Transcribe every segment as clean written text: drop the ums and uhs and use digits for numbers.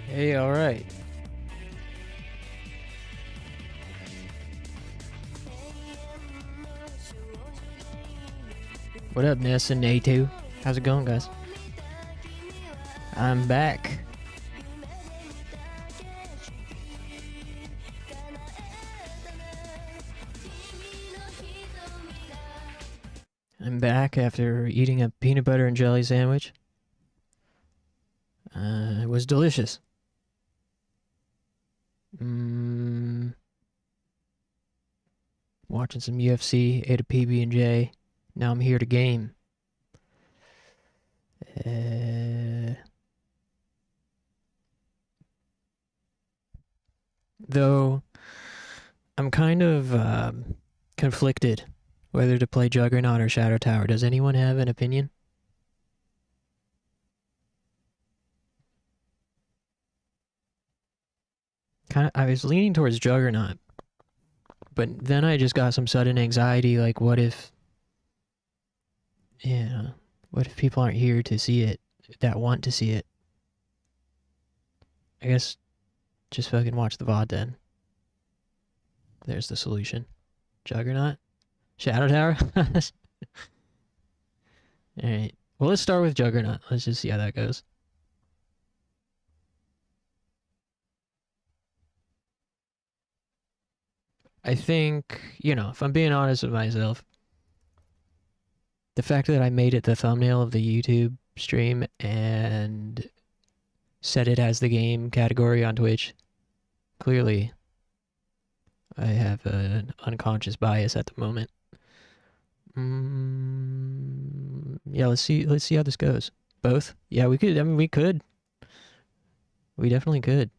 Hey, all right. What up, Ness and A2? How's it going, guys? I'm back. I'm back after eating a peanut butter and jelly sandwich. It was delicious. Watching some UFC, ate a PB&J. Now I'm here to game. Though I'm kind of conflicted whether to play Juggernaut or Shadow Tower. Does anyone have an opinion? I was leaning towards Juggernaut, but then I just got some sudden anxiety, like what if people aren't here to see it, that want to see it? I guess just fucking watch the VOD then. There's the solution. Juggernaut? Shadow Tower? Alright. Well, let's start with Juggernaut. Let's just see how that goes. I think, if I'm being honest with myself, the fact that I made it the thumbnail of the YouTube stream and set it as the game category on Twitch, clearly I have an unconscious bias at the moment. Yeah, let's see how this goes. Both? Yeah, we could. I mean, we could. We definitely could.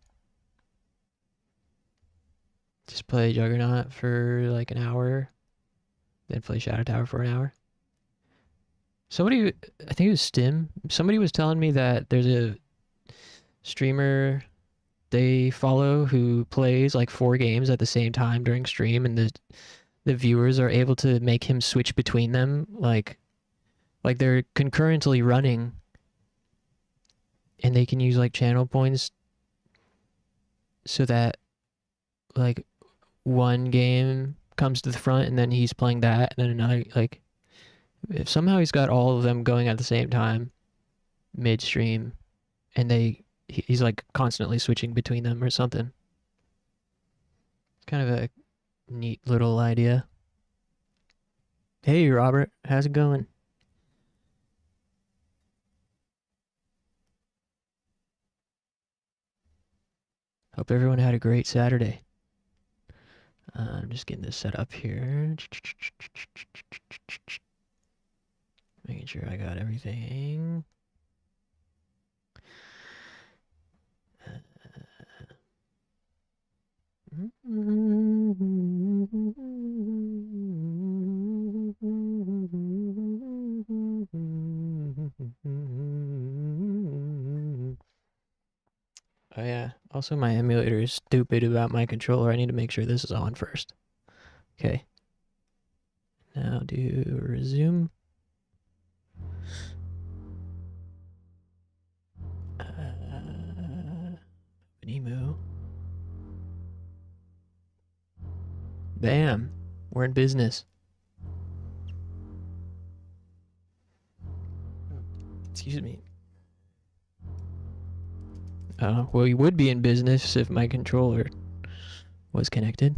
Just play Juggernaut for like an hour, then play Shadow Tower for an hour. Somebody, I think it was Stim, somebody was telling me that there's a streamer they follow who plays like 4 games at the same time during stream, and the viewers are able to make him switch between them, like they're concurrently running, and they can use like channel points so that like one game comes to the front and then he's playing that, and then another, like if somehow he's got all of them going at the same time midstream, and he's like constantly switching between them or something. It's kind of a neat little idea. Hey Robert, how's it going? Hope everyone had a great Saturday. I'm just getting this set up here. Making sure I got everything. Oh yeah, also my emulator is stupid about my controller. I need to make sure this is on first. Okay. Now do resume. Emu. Bam. We're in business. Excuse me. Well, you would be in business if my controller was connected.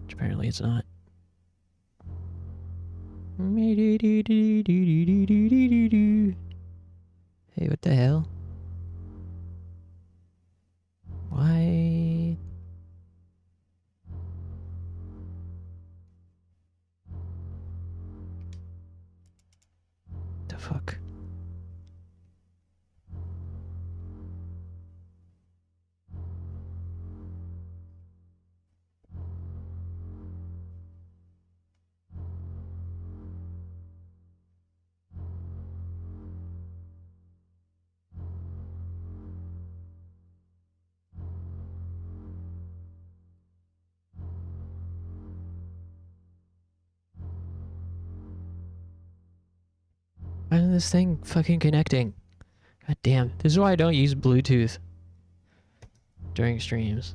Which apparently it's not. Hey, what the hell? Why? The fuck? Why isn't this thing fucking connecting? God damn. This is why I don't use Bluetooth during streams.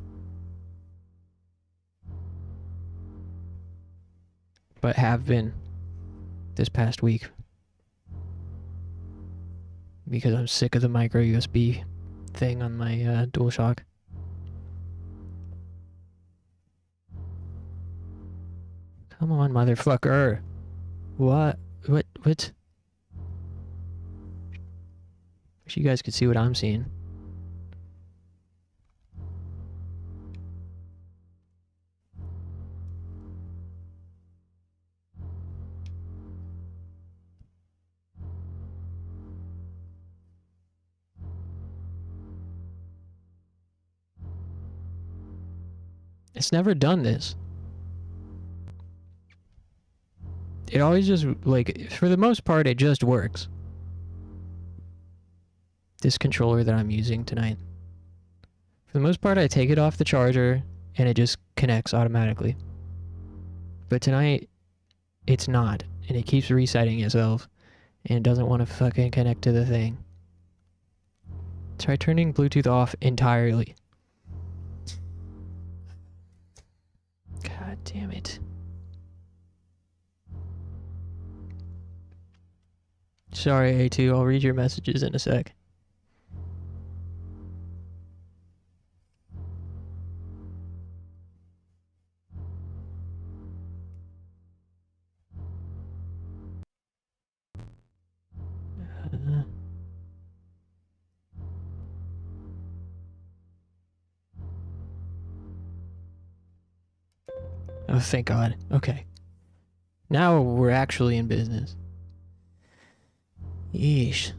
But have been this past week. Because I'm sick of the micro USB thing on my DualShock. Come on, motherfucker. What? What? Wish you guys could see what I'm seeing. It's never done this. It always just, like, for the most part, it just works. This controller that I'm using tonight. For the most part, I take it off the charger, and it just connects automatically. But tonight, it's not, and it keeps resetting itself, and it doesn't want to fucking connect to the thing. Try turning Bluetooth off entirely. God damn it. Sorry, A2, I'll read your messages in a sec. Oh, thank God. Okay. Now we're actually in business. Yeesh.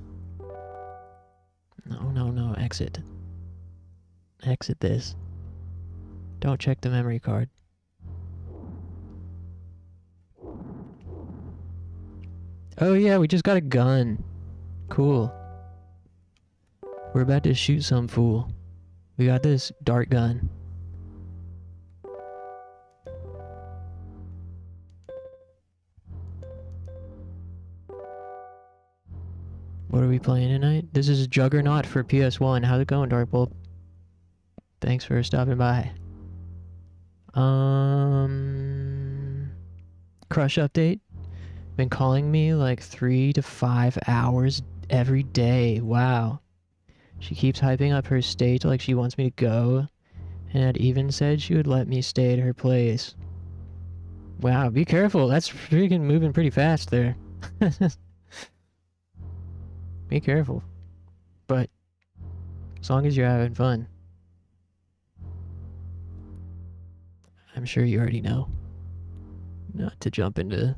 No. Exit. Exit this. Don't check the memory card. Oh yeah, we just got a gun. Cool. We're about to shoot some fool. We got this dart gun. What are we playing tonight? This is Juggernaut for PS1. How's it going, Darkbolt? Thanks for stopping by. Crush update. Been calling me like 3 to 5 hours every day. Wow. She keeps hyping up her state like she wants me to go, and had even said she would let me stay at her place. Wow, be careful. That's freaking moving pretty fast there. Be careful. But as long as you're having fun. I'm sure you already know. Not to jump into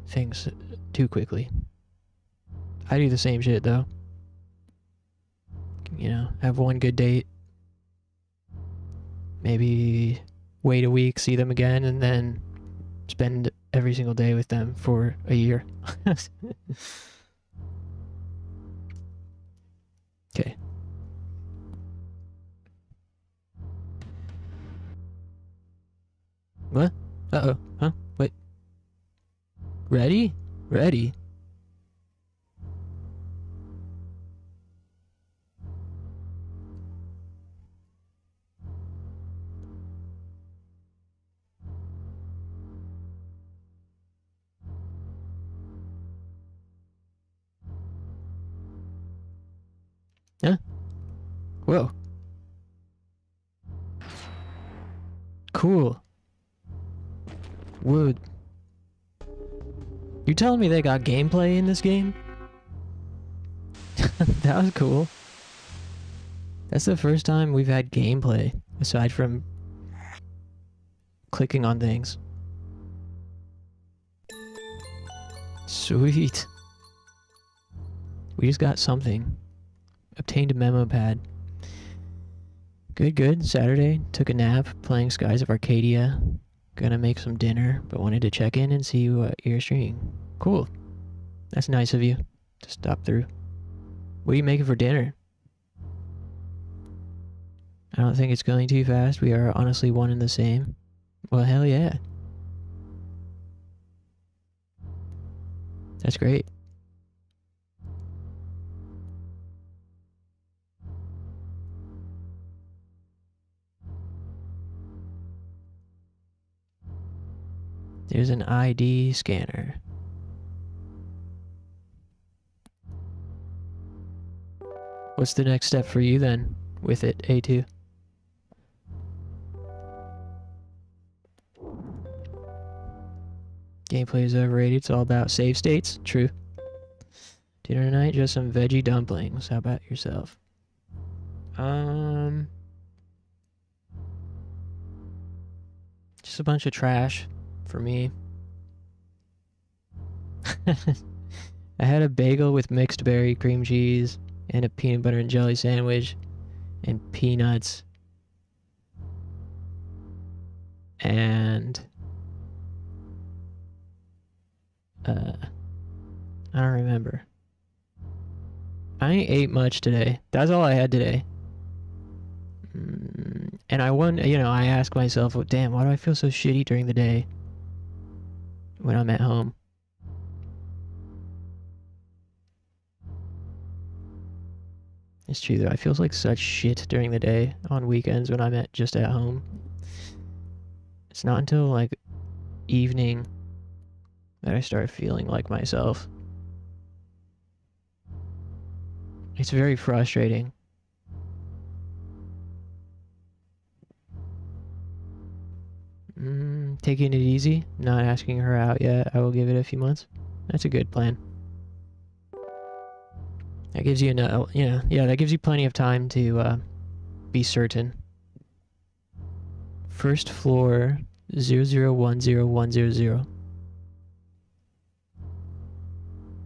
things too quickly. I do the same shit though. You know, have one good date. Maybe wait a week, see them again, and then spend every single day with them for a year. Okay. What? Uh-oh. Huh? Wait. Ready? Ready? Huh? Whoa. Cool. Wood. You telling me they got gameplay in this game? That was cool. That's the first time we've had gameplay, aside from clicking on things. Sweet. We just got something. Obtained a memo pad. Good, good. Saturday, took a nap, playing Skies of Arcadia. Gonna make some dinner, but wanted to check in and see what you're streaming. Cool. That's nice of you to stop through. What are you making for dinner? I don't think it's going too fast. We are honestly one and the same. Well, hell yeah. That's great. There's an ID scanner. What's the next step for you then with it, A2? Gameplay is overrated. It's all about save states. True. Dinner tonight, just some veggie dumplings. How about yourself? Just a bunch of trash for me. I had a bagel with mixed berry cream cheese and a peanut butter and jelly sandwich and peanuts and I don't remember. I ain't ate much today. That's all I had today. And I ask myself, well, damn, why do I feel so shitty during the day when I'm at home? It's true though, I feel like such shit during the day on weekends when I'm just at home. It's not until like evening that I start feeling like myself. It's very frustrating. Taking it easy, not asking her out yet. I will give it a few months. That's a good plan. That gives you that gives you plenty of time to be certain. First floor 0010100.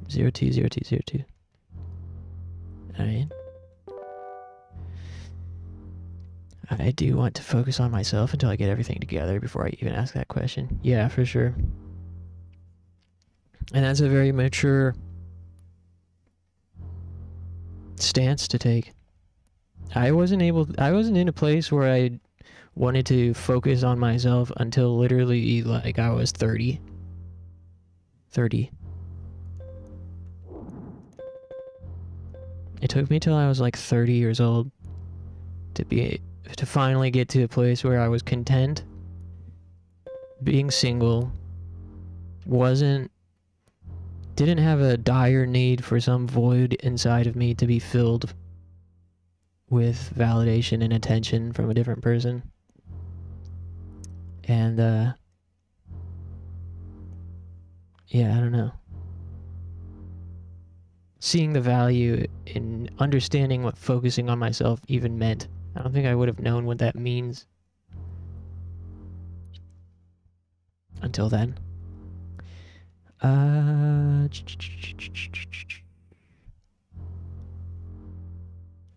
020202. Alright. I do want to focus on myself until I get everything together before I even ask that question. Yeah, for sure. And that's a very mature stance to take. I wasn't in a place where I wanted to focus on myself until literally like I was 30. It took me till I was like 30 years old to finally get to a place where I was content being single, didn't have a dire need for some void inside of me to be filled with validation and attention from a different person. And yeah, I don't know. Seeing the value in understanding what focusing on myself even meant. I don't think I would have known what that means until then.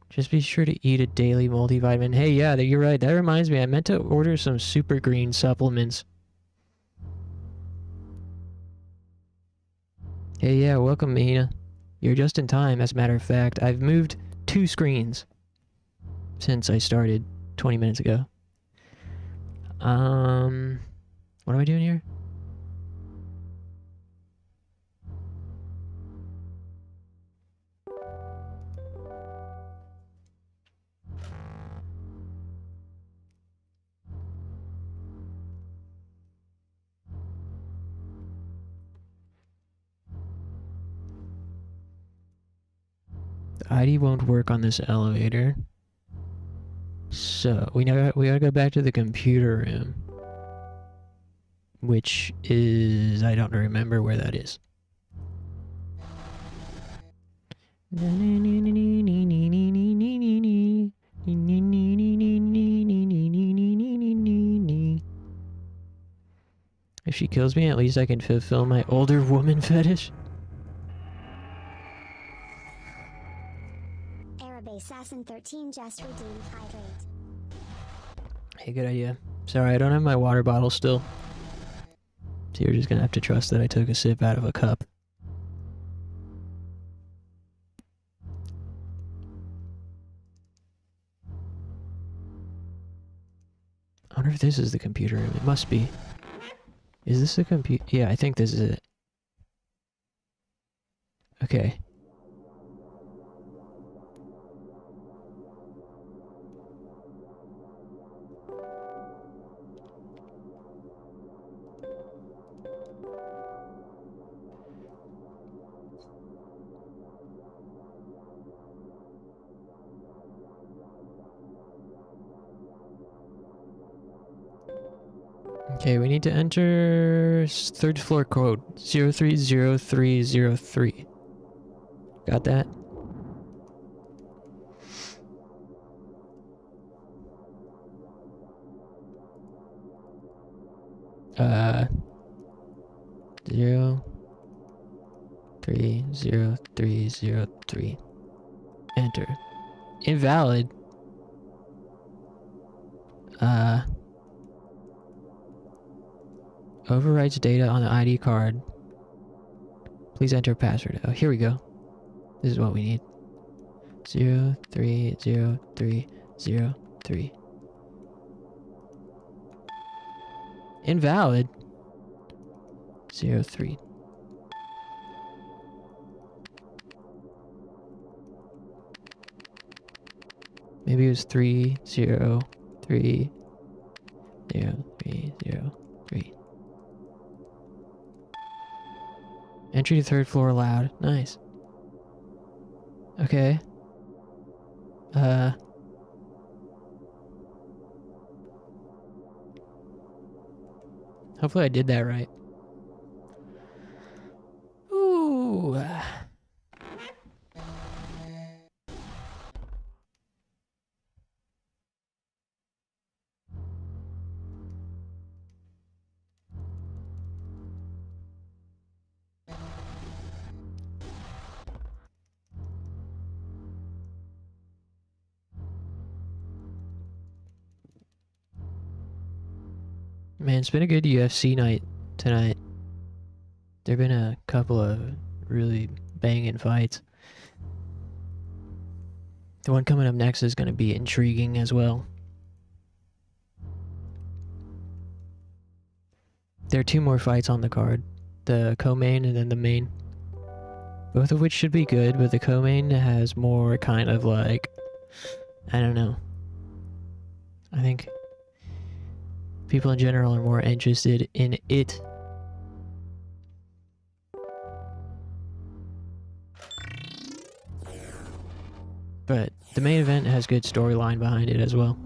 Just be sure to eat a daily multivitamin. Hey, yeah, you're right. That reminds me. I meant to order some super green supplements. Hey, yeah, welcome, Mahina. You're just in time, as a matter of fact. I've moved 2 screens since I started 20 minutes ago. What am I doing here? The ID won't work on this elevator. So we gotta go back to the computer room, which is, I don't remember where that is. If she kills me, at least I can fulfill my older woman fetish. Assassin 13 just redeemed hydrate. Hey, good idea. Sorry, I don't have my water bottle still. So you're just gonna have to trust that I took a sip out of a cup. I wonder if this is the computer room. It must be. Is this the computer? Yeah, I think this is it. Okay. Okay, we need to enter third floor code 030303. Got that? Uh, 030303. Enter. Invalid. Overwrites data on the ID card. Please enter password. Oh, here we go. This is what we need. 030303. Invalid. 03. Maybe it was 3030303. Entry to third floor allowed. Nice. Okay. Hopefully I did that right. Ooh. Man, it's been a good UFC night tonight. There've been a couple of really banging fights. The one coming up next is going to be intriguing as well. There are 2 more fights on the card. The co-main and then the main. Both of which should be good, but the co-main has more kind of like... I don't know. I think people in general are more interested in it. But the main event has good storyline behind it as well.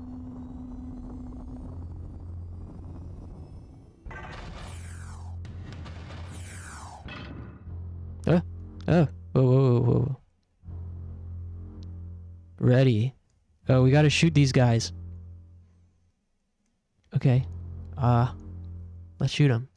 Oh, whoa, whoa, whoa, whoa. Ready. Oh, we gotta shoot these guys. Okay. Let's shoot them.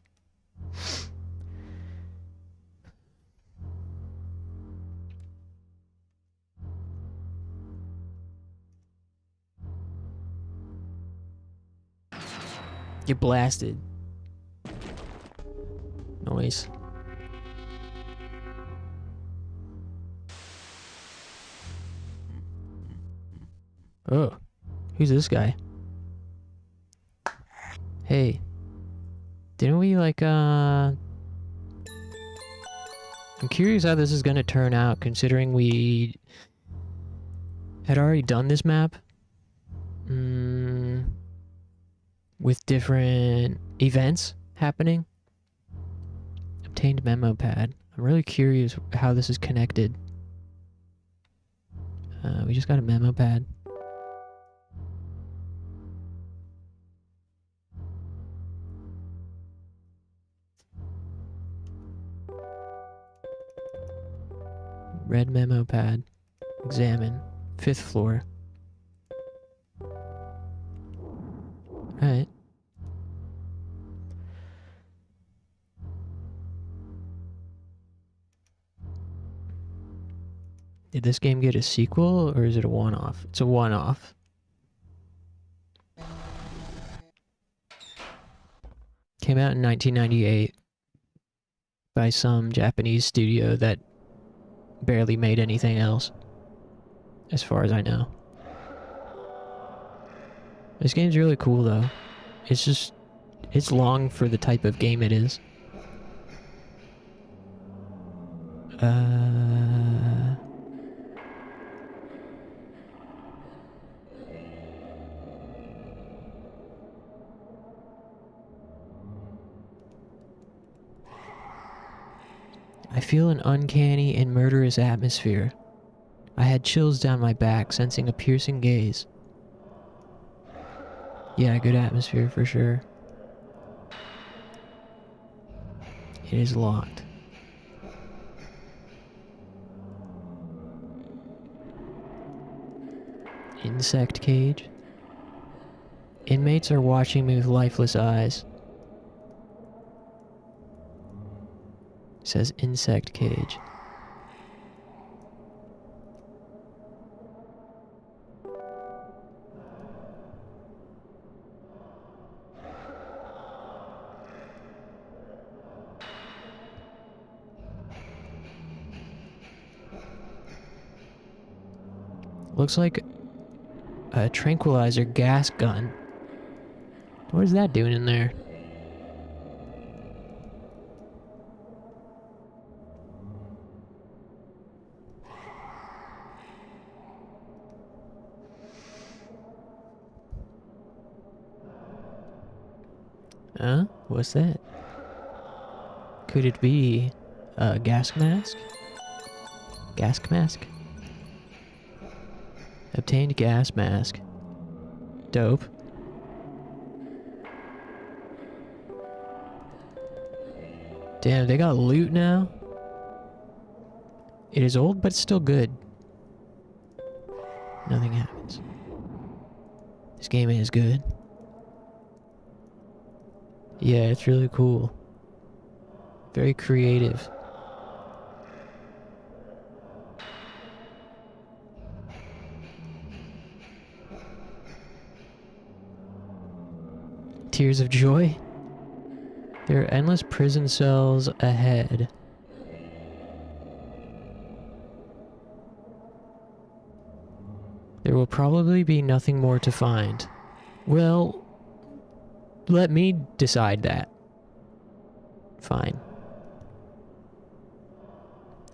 Get blasted. Noise. Oh, who's this guy? Hey, didn't we like, I'm curious how this is gonna turn out, considering we had already done this map. With different events happening. Obtained memo pad. I'm really curious how this is connected. We just got a memo pad. Red memo pad. Examine. 5th floor. Alright. Did this game get a sequel, or is it a one-off? It's a one-off. Came out in 1998 by some Japanese studio that barely made anything else, as far as I know. This game's really cool, though. It's long for the type of game it is. I feel an uncanny and murderous atmosphere. I had chills down my back, sensing a piercing gaze. Yeah, good atmosphere for sure. It is locked. Insect cage. Inmates are watching me with lifeless eyes. It says insect cage. Looks like a tranquilizer gas gun. What is that doing in there? Huh? What's that? Could it be a gas mask? Gas mask? Obtained gas mask. Dope. Damn, they got loot now? It is old, but it's still good. Nothing happens. This game is good. Yeah, it's really cool. Very creative. Tears of joy? There are endless prison cells ahead. There will probably be nothing more to find. Well, let me decide that. Fine.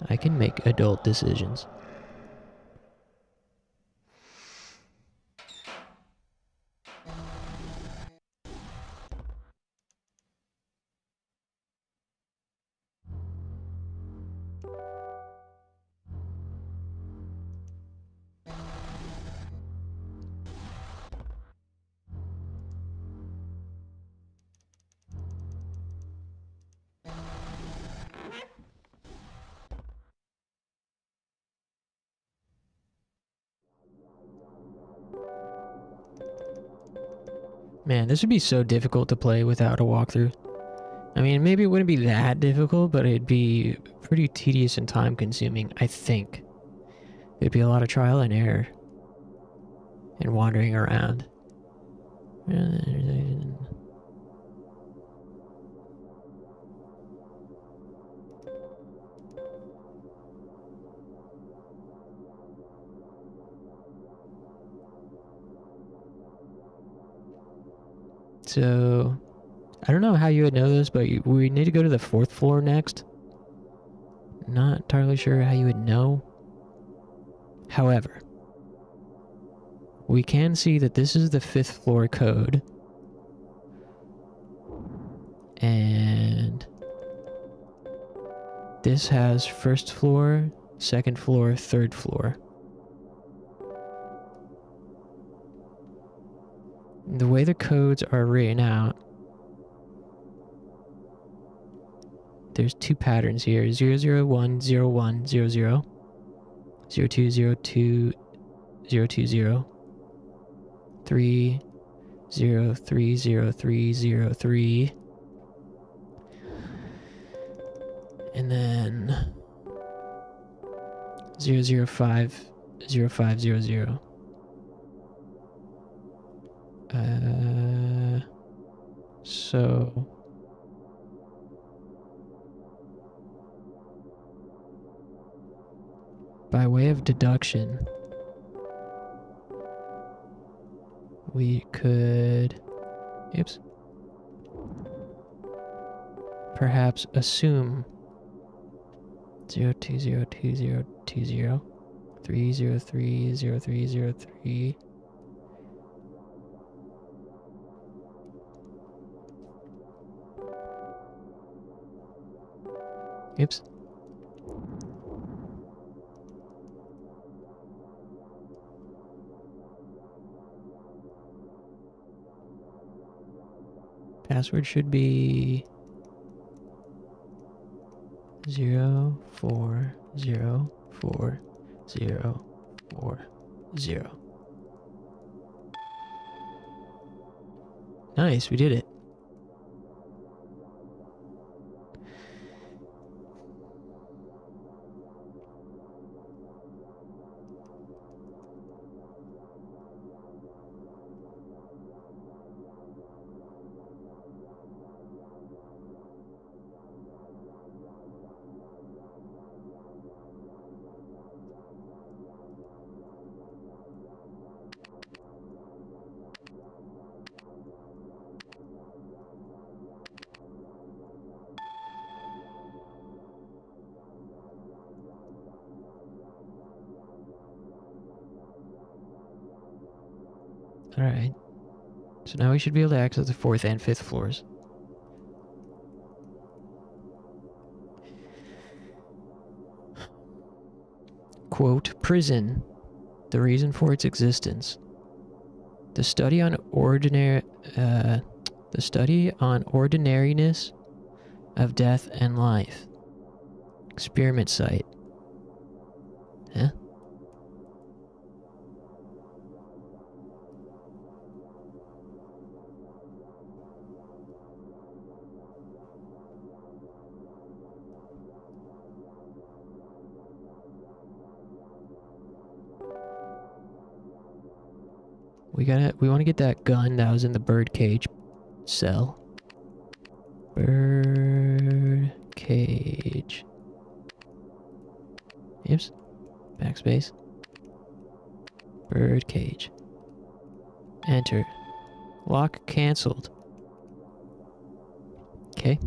I can make adult decisions. Man, this would be so difficult to play without a walkthrough. I mean, maybe it wouldn't be that difficult, but it'd be pretty tedious and time consuming, I think. It'd be a lot of trial and error. And wandering around. So, I don't know how you would know this, but we need to go to the 4th floor next. Not entirely sure how you would know. However, we can see that this is the 5th floor code. And this has 1st floor, 2nd floor, 3rd floor. The way the codes are written out, there's 2 patterns here, 001, 01, 00. 0202 020 30300303, and then 0050500. So by way of deduction, we could, oops, perhaps assume 0202 3030303. Oops. Password should be 040440. Nice, we did it. Alright. So now we should be able to access the 4th and 5th floors. Quote, prison. The reason for its existence. The study on ordinariness of death and life. Experiment site. Huh? We want to get that gun that was in the bird cage cell. Bird cage. Oops. Backspace. Bird cage. Enter. Lock cancelled. Okay.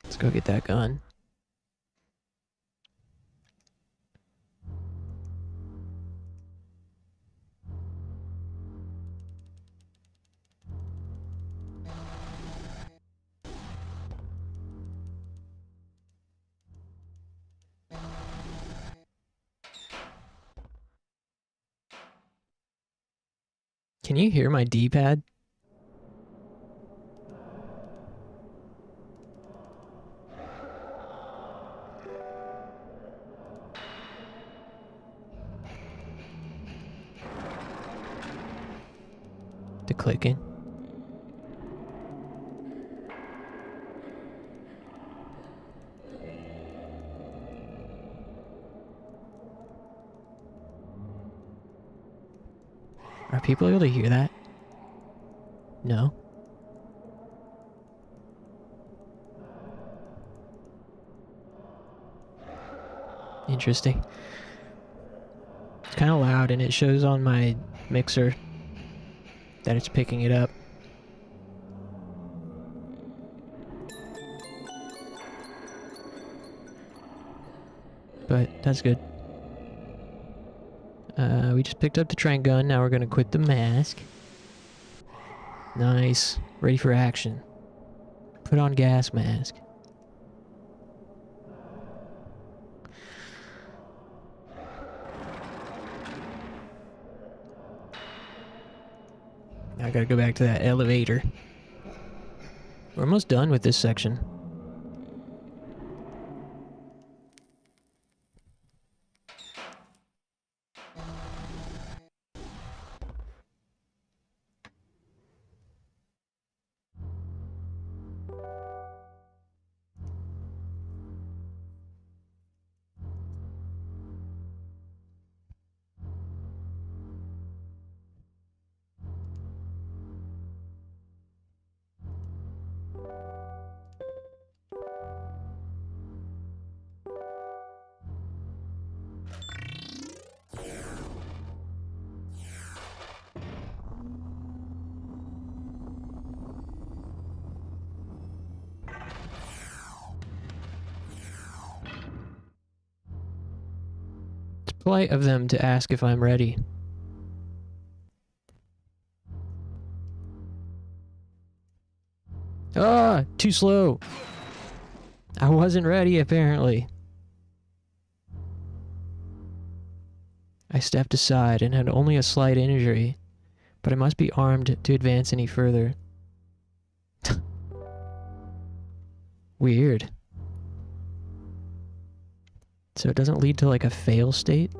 Let's go get that gun. Can you hear my D-pad? The clicking. Are people able to hear that? No. Interesting. It's kind of loud and it shows on my mixer that it's picking it up. But that's good. We just picked up the trank gun. Now we're gonna quit the mask. Nice. Ready for action. Put on gas mask. I gotta go back to that elevator. We're almost done with this section. It's polite of them to ask if I'm ready. Ah, too slow. I wasn't ready, apparently. I stepped aside and had only a slight injury, but I must be armed to advance any further. Weird. So it doesn't lead to like a fail state?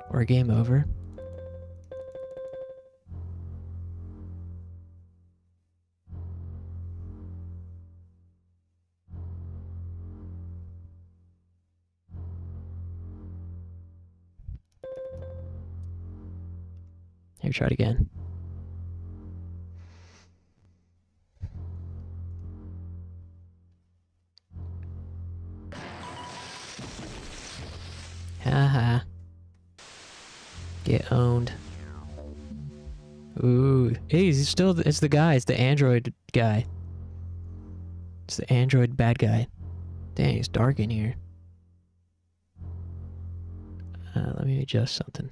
Or a game over? Here, try it again. Haha. Get owned. Ooh. Hey, it's still, it's the guy. It's the android guy. It's the android bad guy. Dang, it's dark in here. Let me adjust something.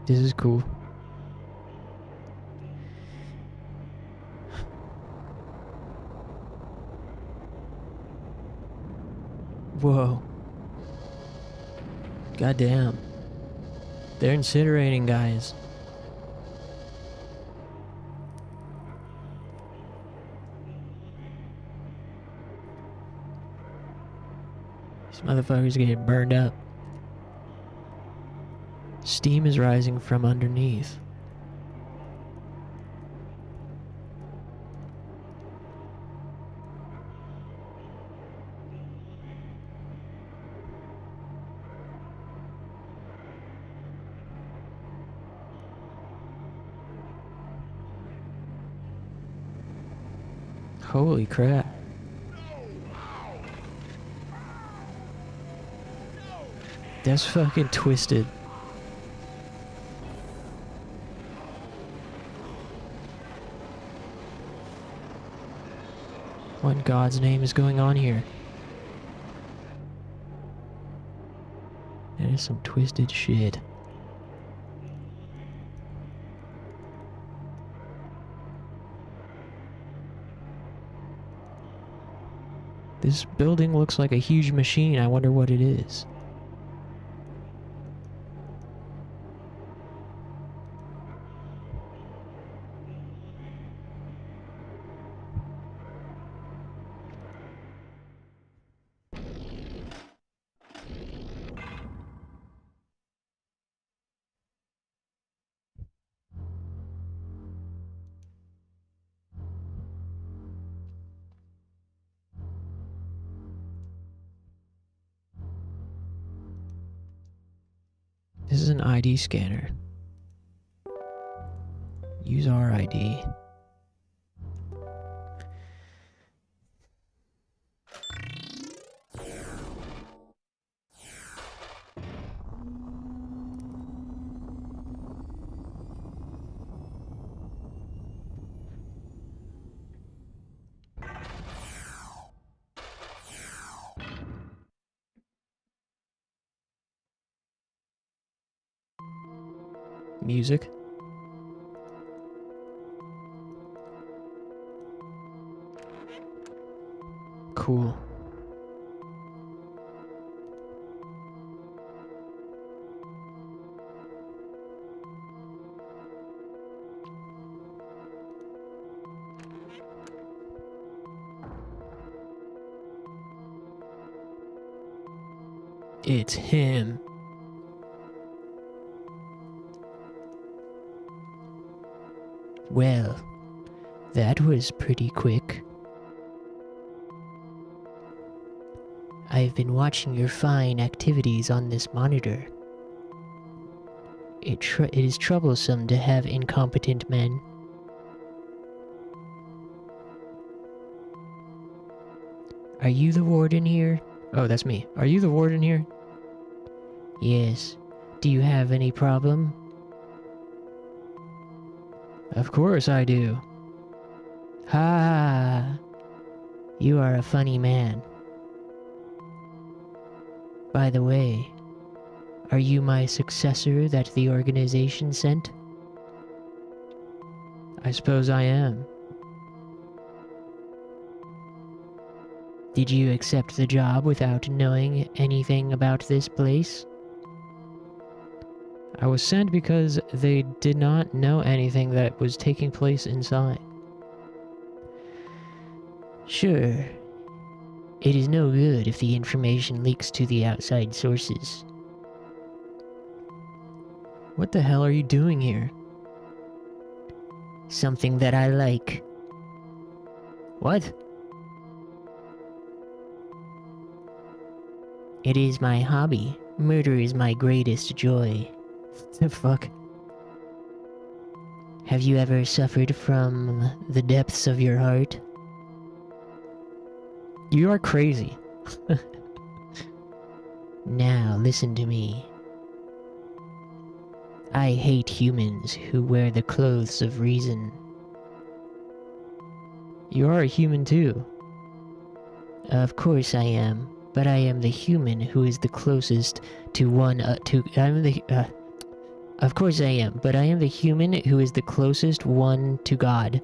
This is cool. Whoa. Goddamn. They're incinerating guys. These motherfuckers are getting burned up. Steam is rising from underneath. Holy crap. That's fucking twisted. What in God's name is going on here? That is some twisted shit. This building looks like a huge machine. I wonder what it is. is an ID scanner. Use our ID. Music. Cool. It's him. Well, that was pretty quick. I've been watching your fine activities on this monitor. It is troublesome to have incompetent men. Are you the warden here? Oh, that's me. Are you the warden here? Yes. Do you have any problem? Of course I do. Ha! You are a funny man. By the way, are you my successor that the organization sent? I suppose I am. Did you accept the job without knowing anything about this place? I was sent because they did not know anything that was taking place inside. Sure. It is no good if the information leaks to the outside sources. What the hell are you doing here? Something that I like. What? It is my hobby. Murder is my greatest joy. The fuck? Have you ever suffered from the depths of your heart? You are crazy. Now listen to me. I hate humans who wear the clothes of reason. You are a human too. Of course I am, but I am the human who is the closest to one Of course I am, but I am the human who is the closest one to God.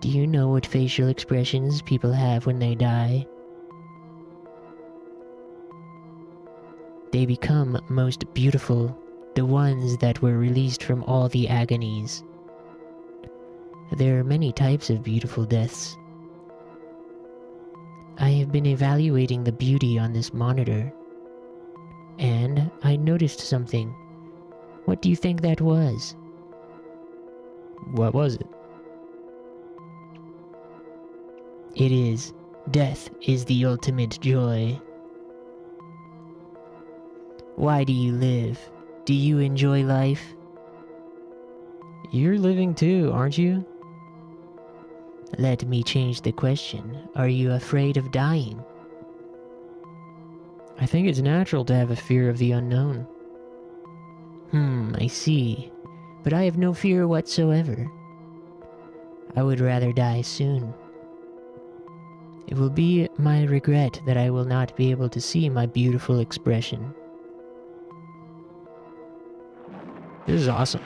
Do you know what facial expressions people have when they die? They become most beautiful, the ones that were released from all the agonies. There are many types of beautiful deaths. I have been evaluating the beauty on this monitor, and I noticed something. What do you think that was? What was it? It is. Death is the ultimate joy. Why do you live? Do you enjoy life? You're living too, aren't you? Let me change the question. Are you afraid of dying? I think it's natural to have a fear of the unknown. I see. But I have no fear whatsoever. I would rather die soon. It will be my regret that I will not be able to see my beautiful expression. This is awesome.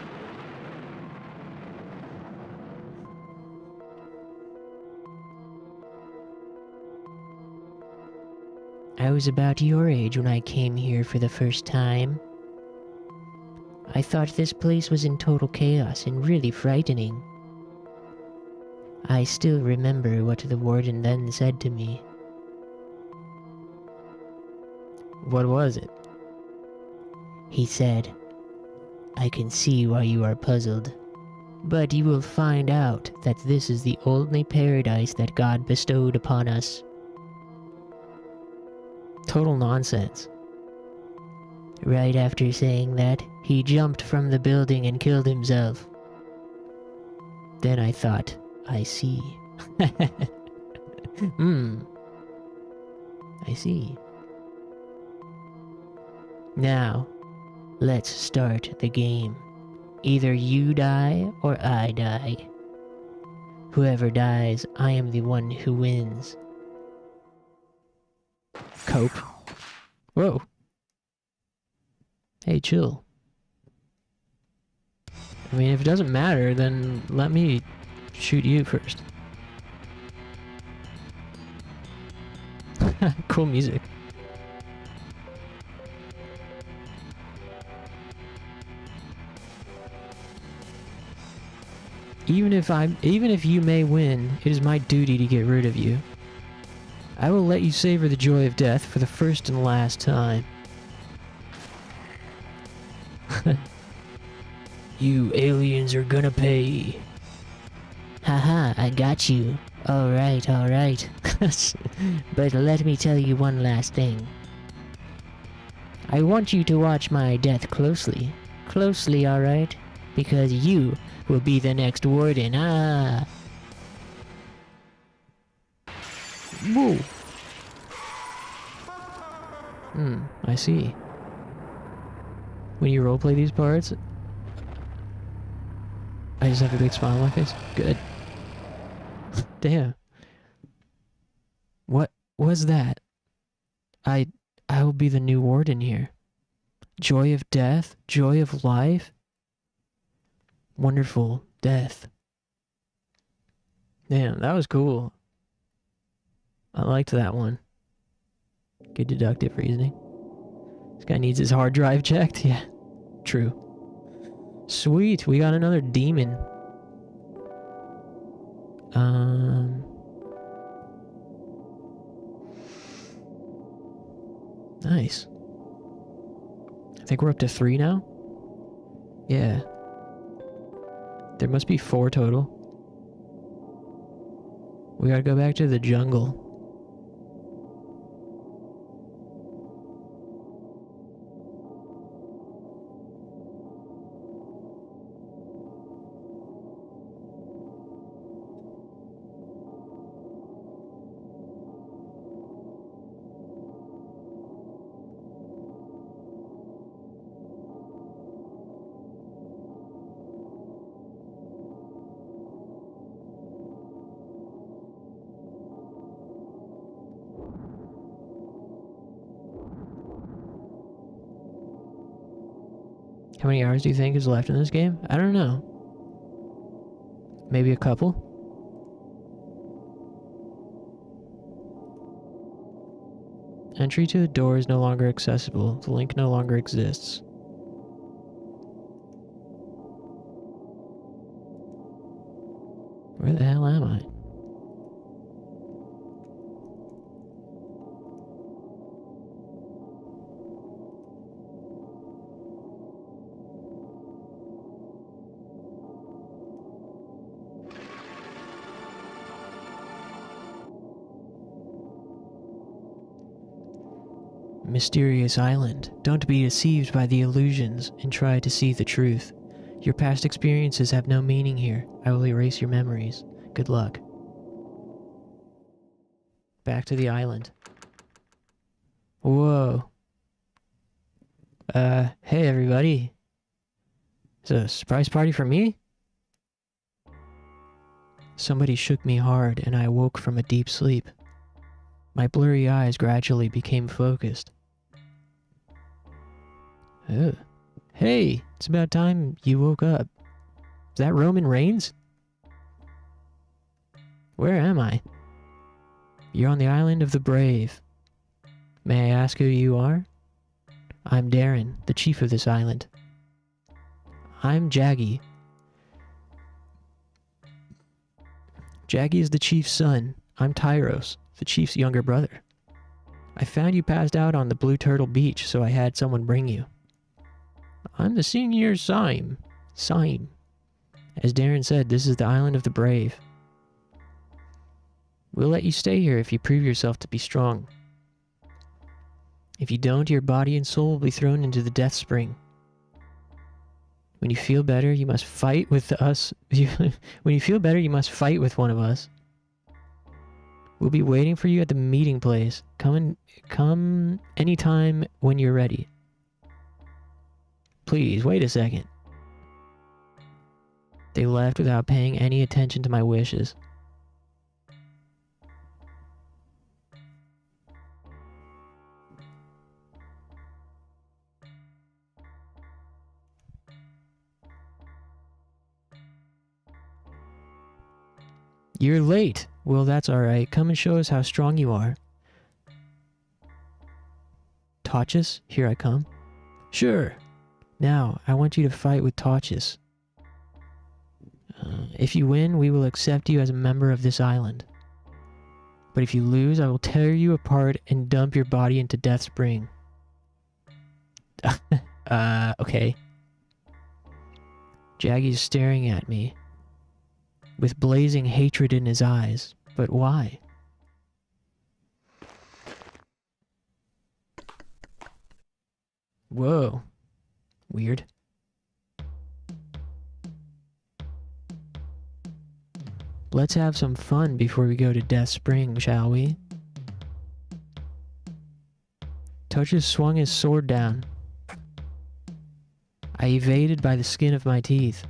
I was about your age when I came here for the first time. I thought this place was in total chaos and really frightening. I still remember what the warden then said to me. What was it? He said, I can see why you are puzzled, but you will find out that this is the only paradise that God bestowed upon us. Total nonsense. Right after saying that, he jumped from the building and killed himself. Then I thought, I see. I see. Now, let's start the game. Either you die or I die. Whoever dies, I am the one who wins. Cope. Whoa. Hey, chill. I mean, if it doesn't matter, then let me shoot you first. Cool music. Even if you may win, it is my duty to get rid of you. I will let you savor the joy of death for the first and last time. You aliens are gonna pay. Haha, I got you. Alright, alright. But let me tell you one last thing. I want you to watch my death closely. Closely, alright? Because you will be the next warden. Ah! Whoa! I see. When you roleplay these parts, I just have a big smile on my face. Good. Damn. What was that? I will be the new warden here. Joy of death, joy of life. Wonderful death. Damn, that was cool. I liked that one. Good deductive reasoning. This guy needs his hard drive checked. Yeah, true. Sweet, we got another demon. Nice. I think we're up to 3 now? Yeah. There must be 4 total. We gotta go back to the jungle. How many hours do you think is left in this game? I don't know. Maybe a couple? Entry to the door is no longer accessible. The link no longer exists. Where the hell am I? Mysterious island. Don't be deceived by the illusions and try to see the truth. Your past experiences have no meaning here. I will erase your memories. Good luck. Back to the island. Whoa. Hey everybody. Is it a surprise party for me? Somebody shook me hard and I awoke from a deep sleep. My blurry eyes gradually became focused. Oh. Hey, it's about time you woke up. Is that Roman Reigns? Where am I? You're on the island of the brave. May I ask who you are? I'm Darren, the chief of this island. I'm Jaggy. Jaggy is the chief's son. I'm Tyros, the chief's younger brother. I found you passed out on the Blue Turtle Beach, so I had someone bring you. I'm the senior Syme. As Darren said, this is the island of the brave. We'll let you stay here if you prove yourself to be strong. If you don't, your body and soul will be thrown into the death spring. When you feel better, you must fight with us. When you feel better, you must fight with one of us. We'll be waiting for you at the meeting place. Come anytime when you're ready. Please, wait a second. They left without paying any attention to my wishes. You're late. Well, that's alright. Come and show us how strong you are. Tachis, here I come. Sure. Now, I want you to fight with Tachis. If you win, we will accept you as a member of this island. But if you lose, I will tear you apart and dump your body into Death Spring. Okay. Jaggy's staring at me, with blazing hatred in his eyes. But why? Whoa. Weird. Let's have some fun before we go to Death Spring, shall we? Touches swung his sword down. I evaded by the skin of my teeth.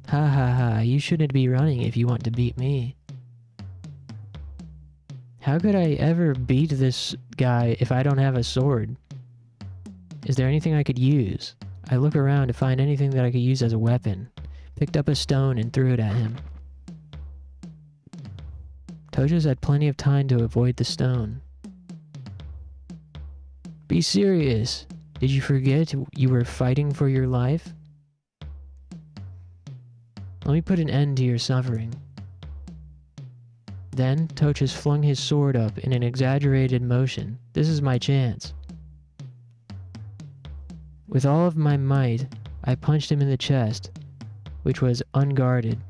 Ha ha ha, you shouldn't be running if you want to beat me. How could I ever beat this guy if I don't have a sword? Is there anything I could use? I look around to find anything that I could use as a weapon. Picked up a stone and threw it at him. Tojas had plenty of time to avoid the stone. Be serious. Did you forget you were fighting for your life? Let me put an end to your suffering. Then, Tochas flung his sword up in an exaggerated motion. This is my chance. With all of my might, I punched him in the chest, which was unguarded.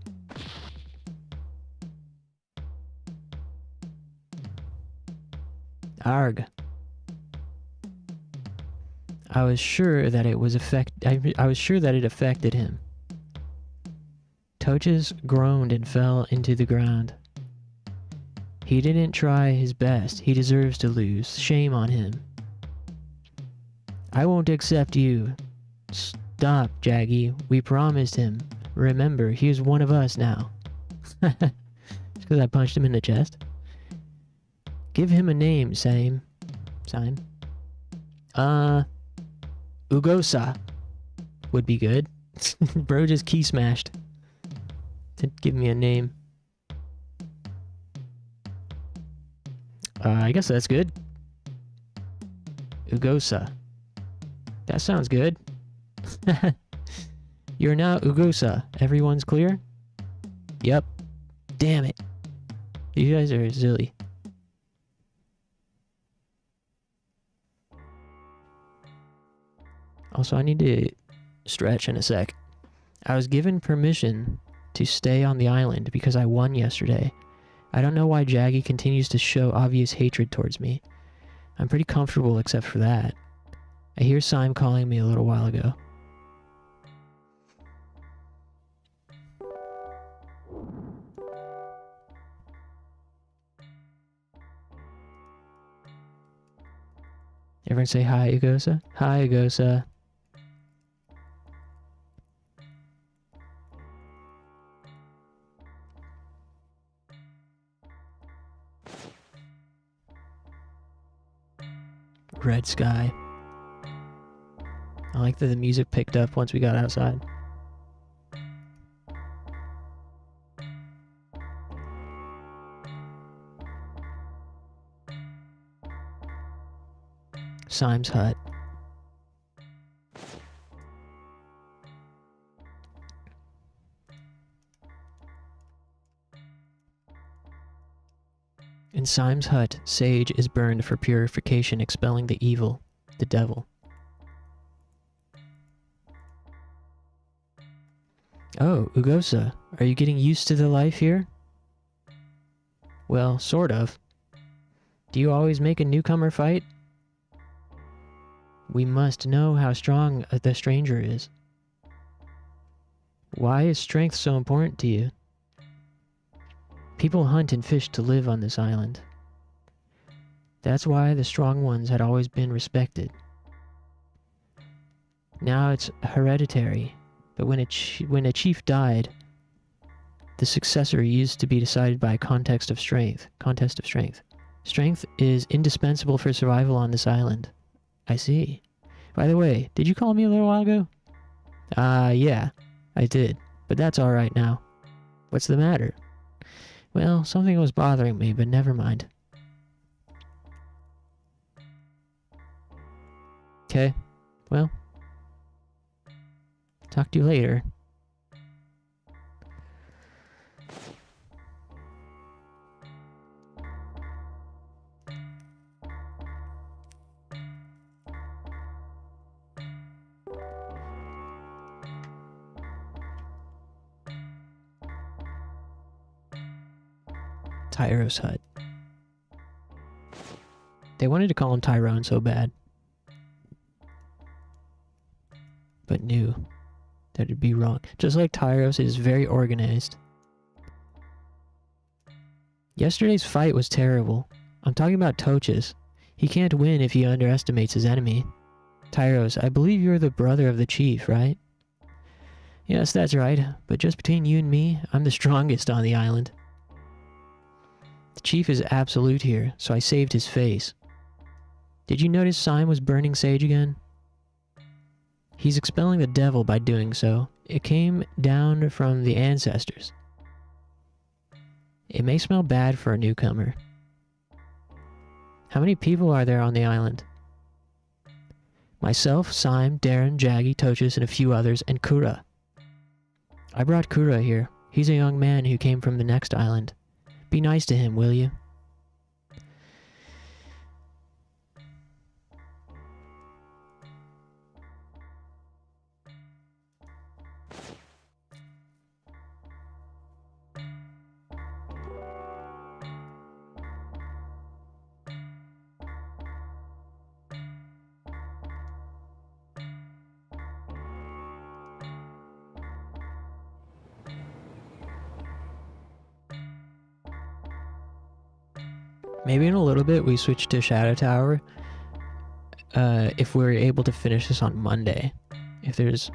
Arg. I was sure that it affected him. Tochas groaned and fell into the ground. He didn't try his best. He deserves to lose. Shame on him. I won't accept you. Stop, Jaggy. We promised him. Remember, he is one of us now. Just because I punched him in the chest. Give him a name, Sime. Ugosa would be good. Bro just key smashed. To give me a name. I guess that's good. Ugosa. That sounds good. You're now Ugosa. Everyone's clear? Yep. Damn it. You guys are silly. Also, I need to stretch in a sec. I was given permission to stay on the island because I won yesterday. I don't know why Jaggy continues to show obvious hatred towards me. I'm pretty comfortable except for that. I hear Sime calling me a little while ago. Everyone say hi, Ugosa. Hi, Ugosa. Red sky. I like that the music picked up once we got outside. Sime's hut. In Sime's hut, sage is burned for purification, expelling the evil, the devil. Oh, Ugosa, are you getting used to the life here? Well, sort of. Do you always make a newcomer fight? We must know how strong the stranger is. Why is strength so important to you? People hunt and fish to live on this island. That's why the strong ones had always been respected. Now it's hereditary, but when a chief died, the successor used to be decided by a contest of strength. Strength is indispensable for survival on this island. I see. By the way, did you call me a little while ago? Yeah, I did, but that's alright now. What's the matter? Well, something was bothering me, but never mind. Okay, well, talk to you later. Tyro's hut. They wanted to call him Tyrone so bad, but knew that it'd be wrong. Just like Tyros, it is very organized. Yesterday's fight was terrible. I'm talking about Tochis. He can't win if he underestimates his enemy. Tyros, I believe you're the brother of the chief, right? Yes, that's right, but just between you and me, I'm the strongest on the island. The chief is absolute here, so I saved his face. Did you notice Syme was burning sage again? He's expelling the devil by doing so. It came down from the ancestors. It may smell bad for a newcomer. How many people are there on the island? Myself, Syme, Darren, Jaggy, Tochis, and a few others, and Kura. I brought Kura here. He's a young man who came from the next island. Be nice to him, will you? Maybe in a little bit we switch to Shadow Tower. If we're able to finish this on Monday. If there's...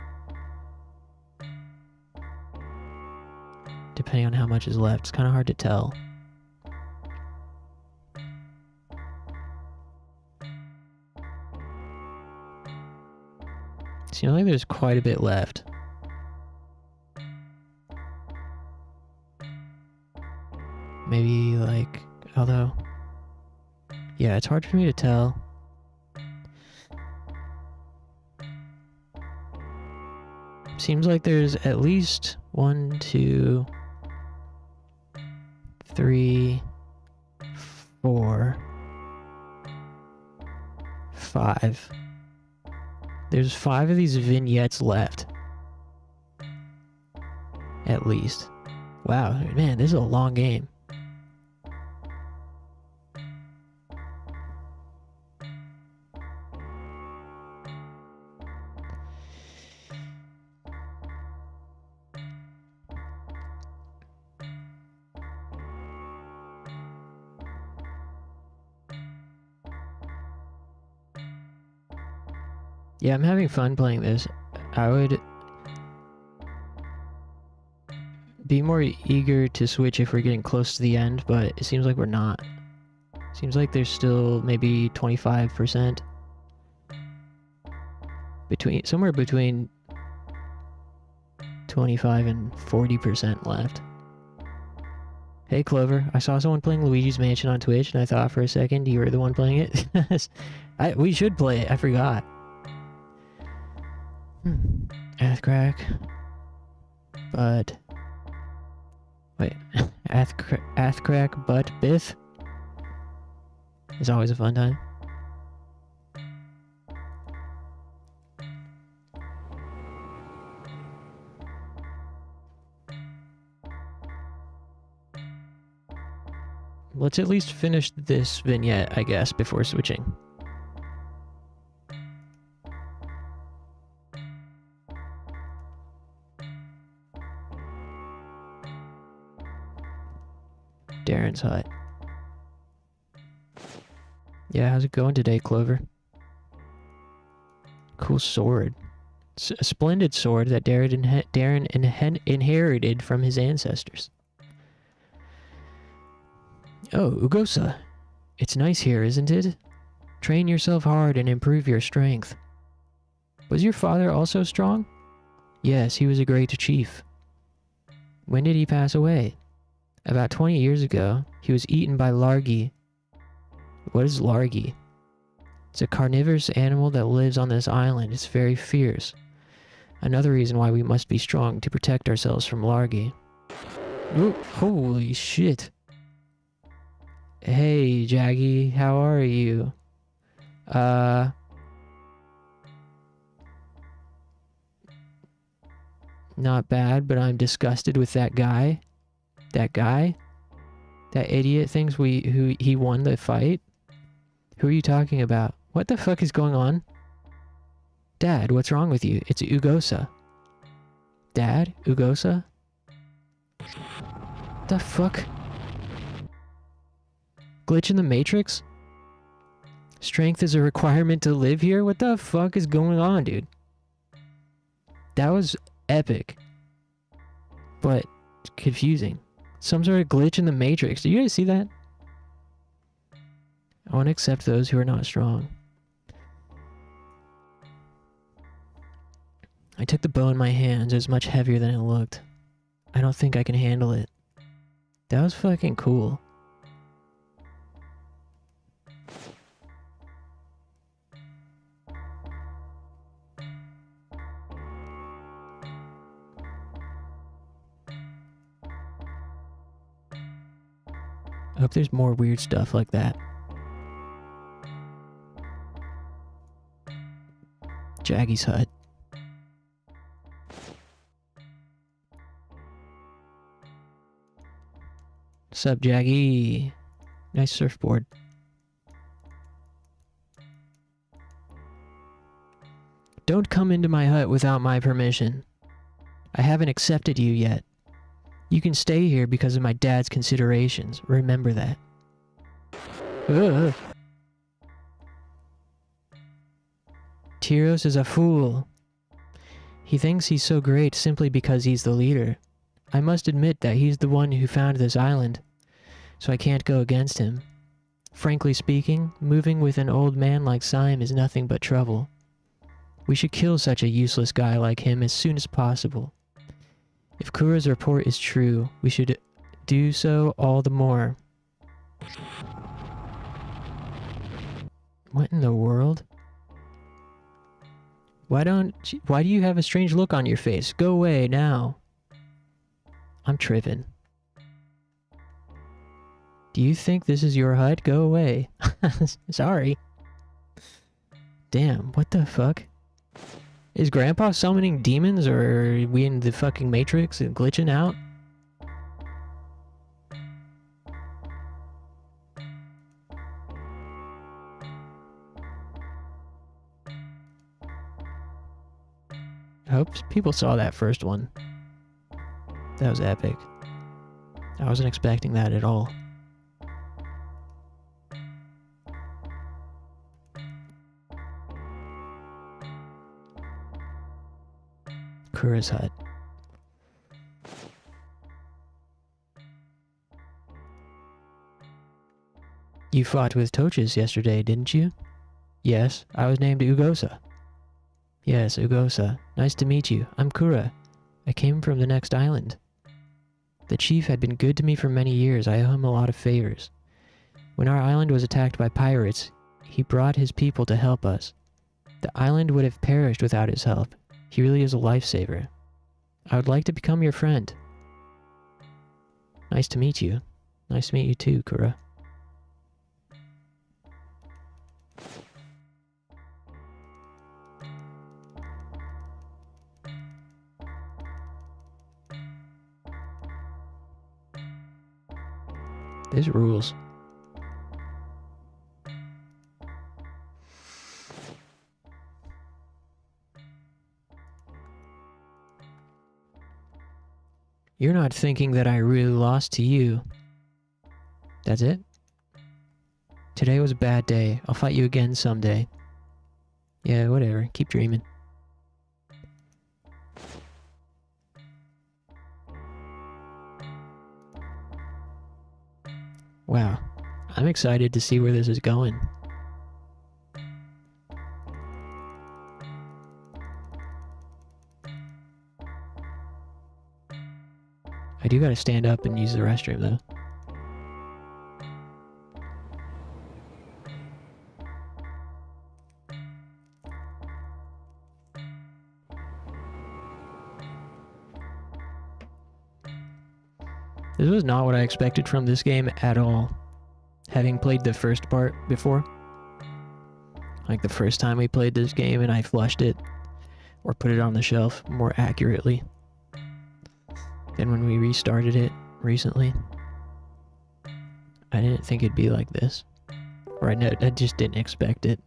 Depending on how much is left. It's kind of hard to tell. Seems like there's quite a bit left. Maybe like... Although... Yeah, it's hard for me to tell. Seems like there's at least 1, 2, 3, 4, 5. There's 5 of these vignettes left. At least. Wow, man, this is a long game. Yeah, I'm having fun playing this. I would be more eager to switch if we're getting close to the end, but it seems like we're not. Seems like there's still maybe 25%. Somewhere between 25 and 40% left. Hey Clover, I saw someone playing Luigi's Mansion on Twitch and I thought for a second you were the one playing it. We should play it, I forgot. Athcrack. But... Wait. Athcrack but Biff? It's always a fun time. Let's at least finish this vignette, I guess, before switching. parents' hut. Yeah, how's it going today, Clover? Cool sword. It's a splendid sword that Darren inherited from his ancestors. Oh, Ugosa. It's nice here, isn't it? Train yourself hard and improve your strength. Was your father also strong? Yes, he was a great chief. When did he pass away? About 20 years ago. He was eaten by Largi. What is Largi? It's a carnivorous animal that lives on this island. It's very fierce. Another reason why we must be strong to protect ourselves from Largi. Ooh, holy shit. Hey, Jaggy, how are you? Not bad, but I'm disgusted with that guy. That guy? That idiot thinks he won the fight? Who are you talking about? What the fuck is going on? Dad, what's wrong with you? It's Ugosa. Dad? Ugosa? The fuck? Glitch in the Matrix? Strength is a requirement to live here? What the fuck is going on, dude? That was epic. But confusing. Some sort of glitch in the Matrix. Did you guys see that? I want to accept those who are not strong. I took the bow in my hands. It was much heavier than it looked. I don't think I can handle it. That was fucking cool. I hope there's more weird stuff like that. Jaggy's hut. Sup, Jaggy? Nice surfboard. Don't come into my hut without my permission. I haven't accepted you yet. You can stay here because of my dad's considerations. Remember that. Ugh. Tyros is a fool. He thinks he's so great simply because he's the leader. I must admit that he's the one who founded this island, so I can't go against him. Frankly speaking, moving with an old man like Syme is nothing but trouble. We should kill such a useless guy like him as soon as possible. If Kura's report is true, we should do so all the more. What in the world? Why do you have a strange look on your face? Go away now. I'm tripping. Do you think this is your hut? Go away. Sorry. Damn, what the fuck? Is Grandpa summoning demons, or are we in the fucking Matrix and glitching out? I hope people saw that first one. That was epic. I wasn't expecting that at all. Kura's hut. You fought with Toches yesterday, didn't you? Yes, I was named Ugosa. Yes, Ugosa. Nice to meet you. I'm Kura. I came from the next island. The chief had been good to me for many years. I owe him a lot of favors. When our island was attacked by pirates, he brought his people to help us. The island would have perished without his help. He really is a lifesaver. I would like to become your friend. Nice to meet you. Nice to meet you too, Kura. This rules. You're not thinking that I really lost to you. That's it? Today was a bad day. I'll fight you again someday. Yeah, whatever. Keep dreaming. Wow. I'm excited to see where this is going. I do gotta stand up and use the restroom, though. This was not what I expected from this game at all. Having played the first part before. Like the first time we played this game and I flushed it. Or put it on the shelf, more accurately. Than when we restarted it recently. I didn't think it'd be like this. Or I just didn't expect it.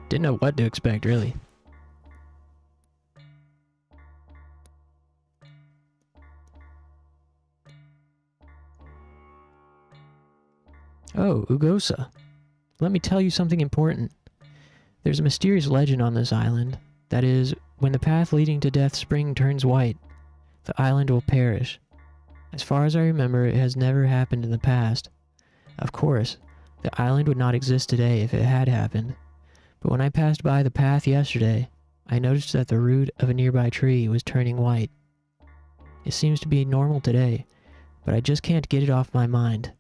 Didn't know what to expect, really. Oh, Ugosa. Let me tell you something important. There's a mysterious legend on this island. That is, when the path leading to Death Spring turns white, the island will perish. As far as I remember, it has never happened in the past. Of course, the island would not exist today if it had happened. But when I passed by the path yesterday, I noticed that the root of a nearby tree was turning white. It seems to be normal today, but I just can't get it off my mind.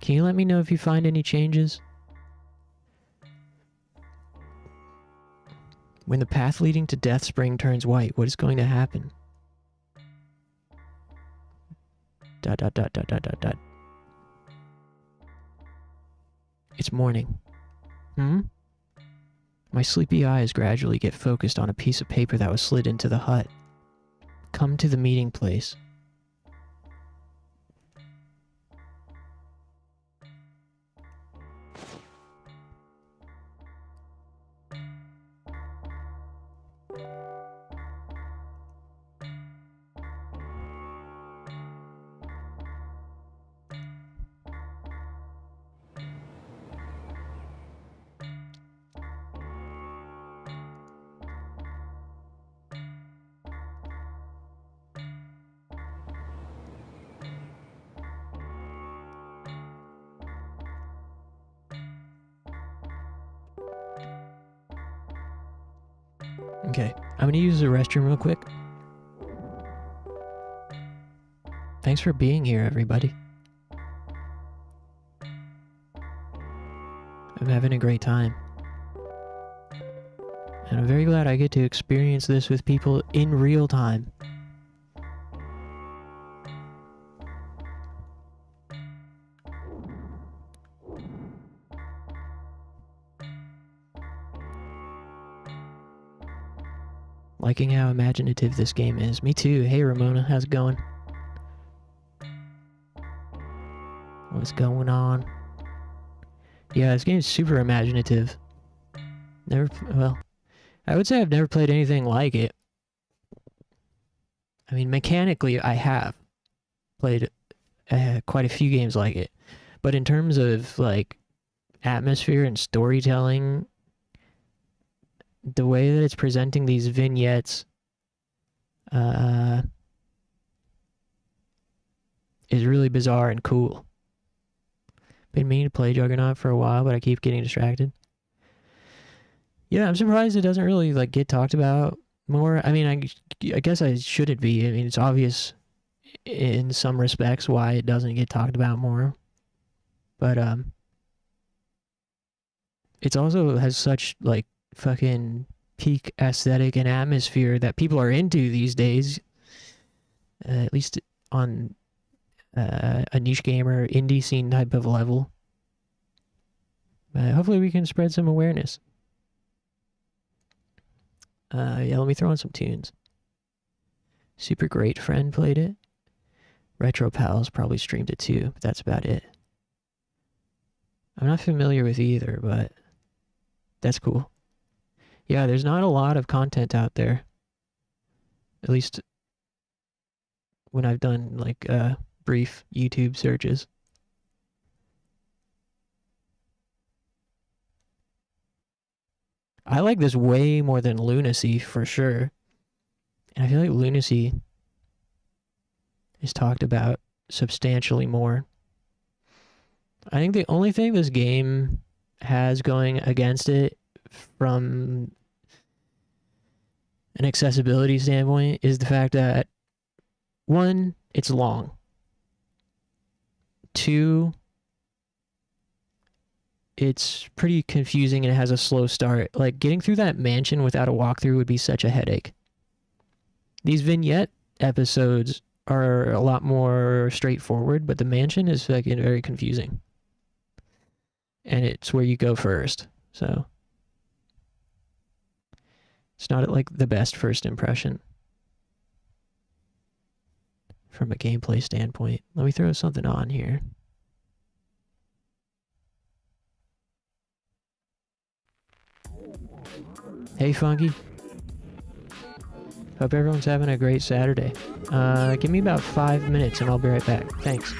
Can you let me know if you find any changes? When the path leading to Death Spring turns white, what is going to happen? ... It's morning. My sleepy eyes gradually get focused on a piece of paper that was slid into the hut. Come to the meeting place. Okay, I'm gonna use the restroom real quick. Thanks for being here, everybody. I'm having a great time. And I'm very glad I get to experience this with people in real time. Liking how imaginative this game is. Me too. Hey Ramona, how's it going? What's going on? Yeah, this game is super imaginative. Well, I would say I've never played anything like it. I mean, mechanically, I have played quite a few games like it. But in terms of, like, atmosphere and storytelling, the way that it's presenting these vignettes is really bizarre and cool. Been meaning to play Juggernaut for a while, but I keep getting distracted. Yeah, I'm surprised it doesn't really, like, get talked about more. I mean, I guess I shouldn't be. I mean, it's obvious in some respects why it doesn't get talked about more. But, it's also has such, like, fucking peak aesthetic and atmosphere that people are into these days. At least on a niche gamer, indie scene type of level. Hopefully we can spread some awareness. Yeah, let me throw in some tunes. Super Great Friend played it. Retro Pals probably streamed it too, but that's about it. I'm not familiar with either, but that's cool. Yeah, there's not a lot of content out there. At least when I've done, like, brief YouTube searches. I like this way more than Lunacy for sure. And I feel like Lunacy is talked about substantially more. I think the only thing this game has going against it from an accessibility standpoint is the fact that, one, it's long. Two, it's pretty confusing and it has a slow start. Like, getting through that mansion without a walkthrough would be such a headache. These vignette episodes are a lot more straightforward, but the mansion is fucking very confusing. And it's where you go first, so it's not like the best first impression from a gameplay standpoint. Let me throw something on here. Hey, Funky. Hope everyone's having a great Saturday. Give me about 5 minutes and I'll be right back. Thanks.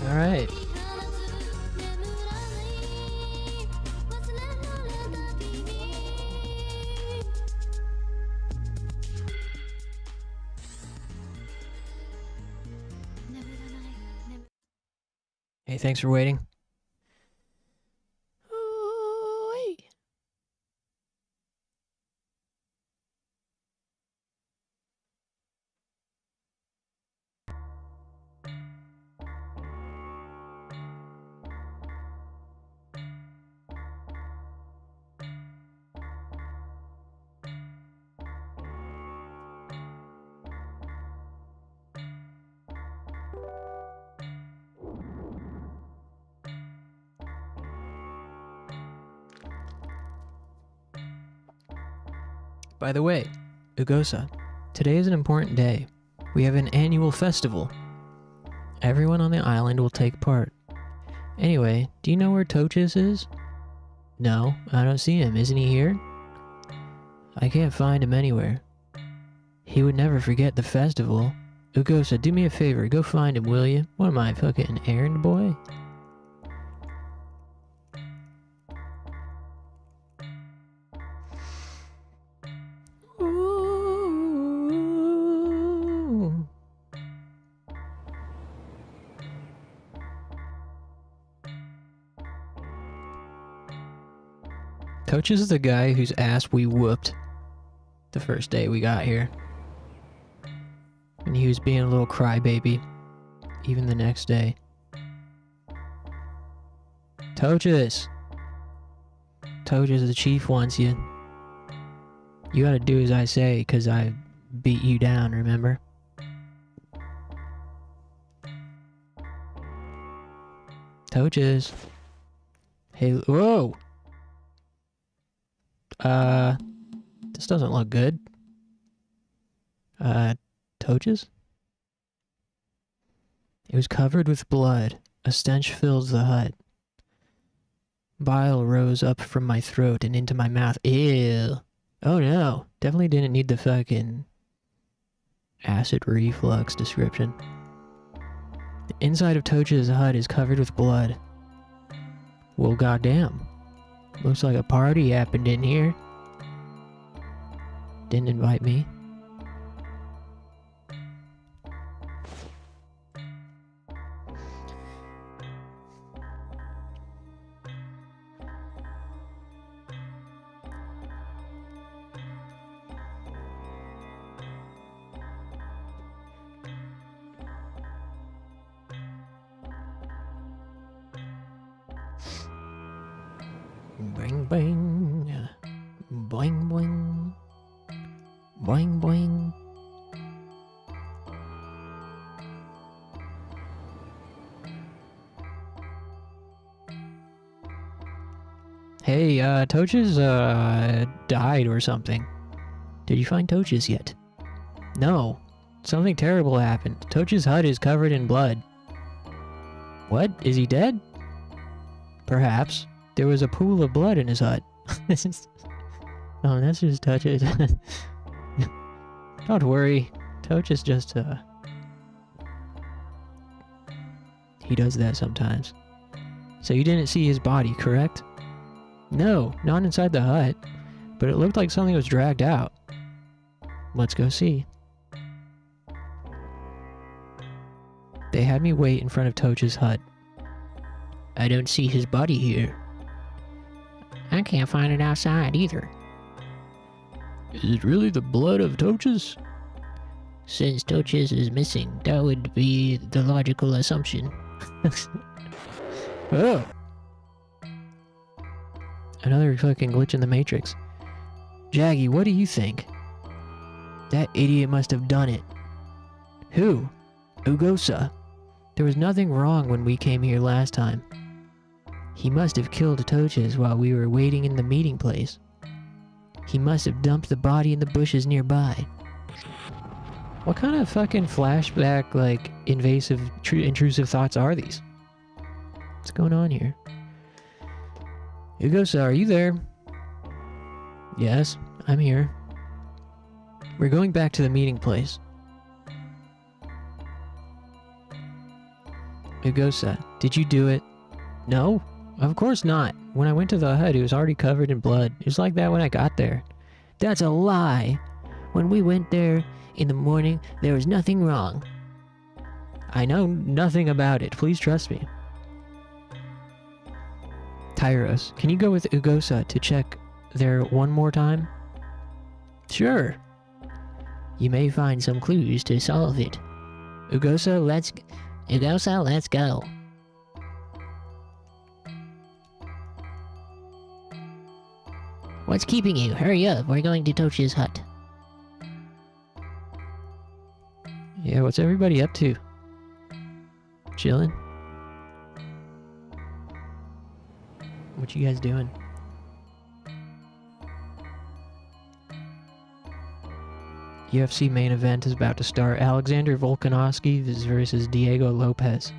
All right. Hey, thanks for waiting. By the way, Ugosa, today is an important day. We have an annual festival. Everyone on the island will take part. Anyway, do you know where Tochis is? No, I don't see him. Isn't he here? I can't find him anywhere. He would never forget the festival. Ugosa, do me a favor. Go find him, will you? What am I, fucking errand boy? Ooh. Tochis is the guy whose ass we whooped the first day we got here. And he was being a little crybaby, even the next day. Tochis! Tochis, the chief wants you. You gotta do as I say, because I beat you down, remember? Tochis. Hey, whoa! This doesn't look good. Tochis? It was covered with blood. A stench filled the hut. Bile rose up from my throat and into my mouth. Ew. Oh no. Definitely didn't need the fucking acid reflux description. The inside of Tochis' hut is covered with blood. Well, goddamn. Looks like a party happened in here. Didn't invite me. Bang bang. Boing boing. Boing boing. Hey, Toches, died or something. Did you find Toches yet? No. Something terrible happened. Toches' hut is covered in blood. What? Is he dead? Perhaps. There was a pool of blood in his hut. Oh, that's just Toches. Don't worry. Toches just, he does that sometimes. So you didn't see his body, correct? No, not inside the hut. But it looked like something was dragged out. Let's go see. They had me wait in front of Toches' hut. I don't see his body here. I can't find it outside either. Is it really the blood of Toches? Since Toches is missing, that would be the logical assumption. Oh! Another fucking glitch in the Matrix. Jaggy, what do you think? That idiot must have done it. Who? Ugosa. There was nothing wrong when we came here last time. He must have killed Toches while we were waiting in the meeting place. He must have dumped the body in the bushes nearby. What kind of fucking flashback, like, intrusive thoughts are these? What's going on here? Ugosa, are you there? Yes, I'm here. We're going back to the meeting place. Ugosa, did you do it? No, of course not. When I went to the hut, it was already covered in blood. It was like that when I got there. That's a lie. When we went there in the morning, there was nothing wrong. I know nothing about it. Please trust me. Tyros, can you go with Ugosa to check there one more time? Sure. You may find some clues to solve it. Ugosa, let's go. What's keeping you? Hurry up, we're going to Tochi's hut. Yeah, what's everybody up to? Chilling? What you guys doing? UFC main event is about to start. Alexander Volkanovski versus Diego Lopez.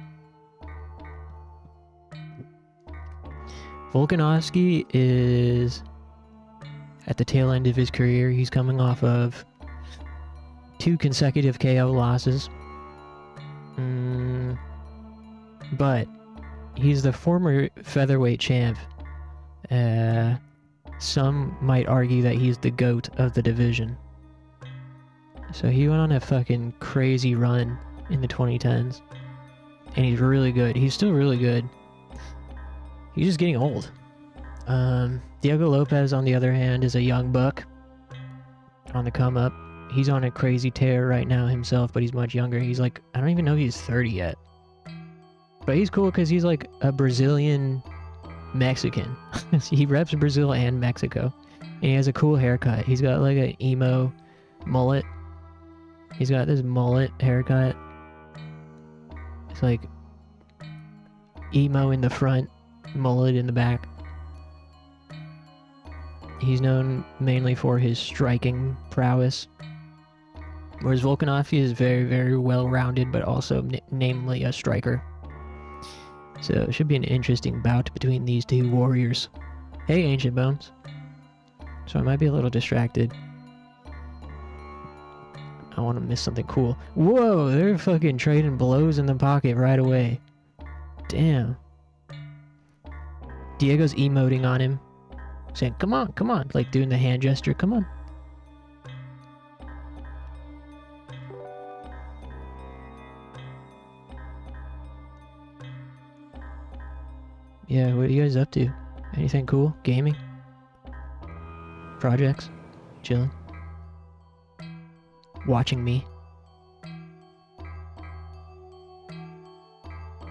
Volkanovski is at the tail end of his career. He's coming off of 2 consecutive KO losses. But he's the former featherweight champ. Some might argue that he's the GOAT of the division. So he went on a fucking crazy run in the 2010s. And he's really good. He's still really good. He's just getting old. Diego Lopez, on the other hand, is a young buck on the come up. He's on a crazy tear right now himself, but he's much younger. He's like, I don't even know if he's 30 yet. But he's cool because he's like a Brazilian Mexican. He reps Brazil and Mexico. And he has a cool haircut. He's got like an emo mullet. He's got this mullet haircut. It's like emo in the front, mullet in the back. He's known mainly for his striking prowess. Whereas Volkanovski is very, very well-rounded, but also namely a striker. So it should be an interesting bout between these two warriors. Hey, Ancient Bones. So I might be a little distracted. I want to miss something cool. Whoa, they're fucking trading blows in the pocket right away. Damn. Diego's emoting on him. Saying, come on, like doing the hand gesture, come on. Yeah, what are you guys up to? Anything cool? Gaming? Projects? Chilling? Watching me?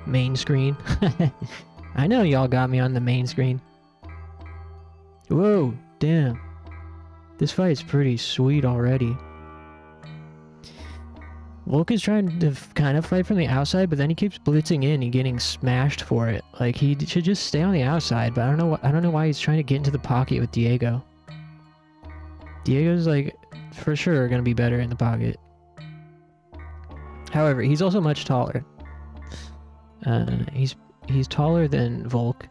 Main screen? I know y'all got me on the main screen. Whoa, damn. This fight's pretty sweet already. Volk is trying to kind of fight from the outside, but then he keeps blitzing in and getting smashed for it. Like, he should just stay on the outside, but I don't know why he's trying to get into the pocket with Diego. Diego's, like, for sure gonna be better in the pocket. However, he's also much taller. He's taller than Volk.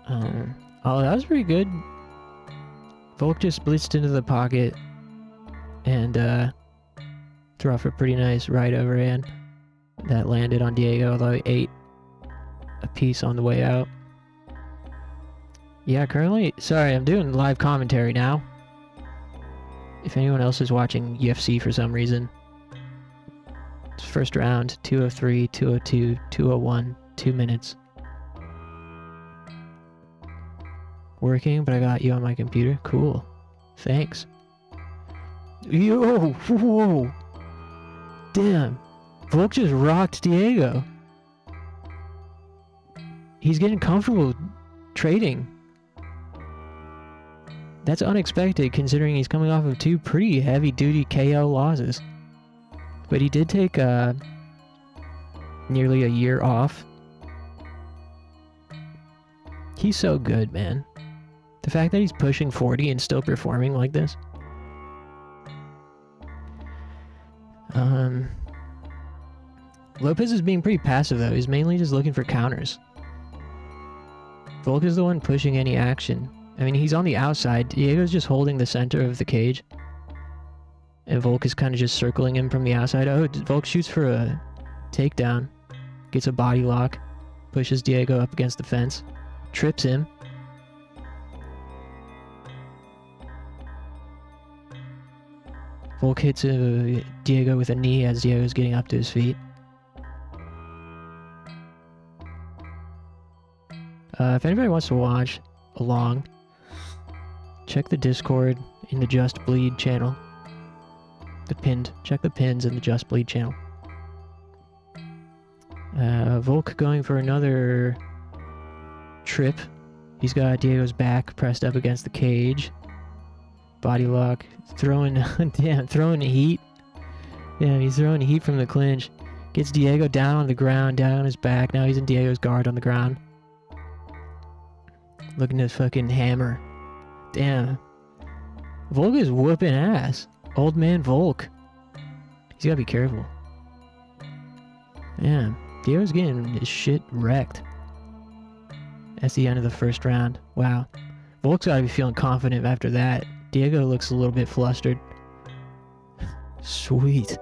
Oh, that was pretty good. Volk just blitzed into the pocket and threw off a pretty nice right overhand that landed on Diego, although he ate a piece on the way out. Yeah, currently, sorry, I'm doing live commentary now. If anyone else is watching UFC for some reason. It's first round, 203, 202, 201, 2 minutes. Working, but I got you on my computer. Cool. Thanks. Yo, whoa. Damn. Volk just rocked Diego. He's getting comfortable trading. That's unexpected considering he's coming off of 2 pretty heavy-duty KO losses. But he did take nearly a year off. He's so good, man. The fact that he's pushing 40 and still performing like this. Lopez is being pretty passive though. He's mainly just looking for counters. Volk is the one pushing any action. I mean, he's on the outside. Diego's just holding the center of the cage. And Volk is kind of just circling him from the outside. Oh, Volk shoots for a takedown. Gets a body lock. Pushes Diego up against the fence. Trips him. Volk hits Diego with a knee as Diego's getting up to his feet. If anybody wants to watch along, check the Discord in the Just Bleed channel. Check the pins in the Just Bleed channel. Volk going for another trip. He's got Diego's back pressed up against the cage. Body lock. Throwing heat. Yeah, he's throwing heat from the clinch. Gets Diego down on the ground, down on his back. Now he's in Diego's guard on the ground. Looking to fucking hammer. Damn. Volk is whooping ass. Old man Volk. He's gotta be careful. Yeah, Diego's getting his shit wrecked. That's the end of the first round. Wow. Volk's gotta be feeling confident after that. Diego looks a little bit flustered. Sweet.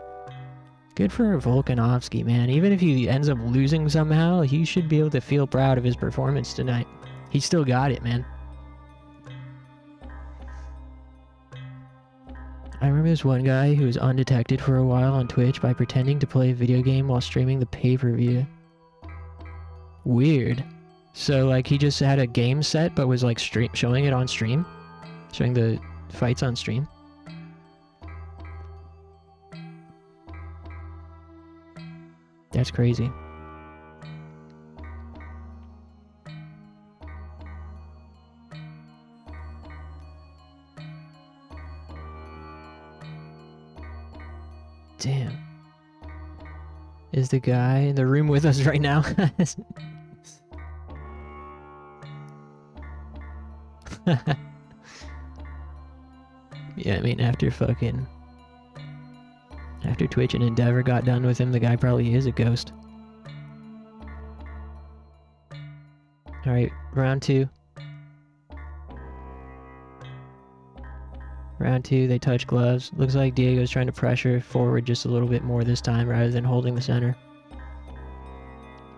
Good for Volkanovski, man. Even if he ends up losing somehow, he should be able to feel proud of his performance tonight. He still got it, man. I remember this one guy who was undetected for a while on Twitch by pretending to play a video game while streaming the pay-per-view. Weird. So, like, he just had a game set, but was, like, showing it on stream? Showing the fights on stream? That's crazy. Damn. Is the guy in the room with us right now? Yeah, I mean, after Twitch and Endeavor got done with him, the guy probably is a ghost. Alright, round 2. Round 2, they touch gloves. Looks like Diego's trying to pressure forward just a little bit more this time rather than holding the center.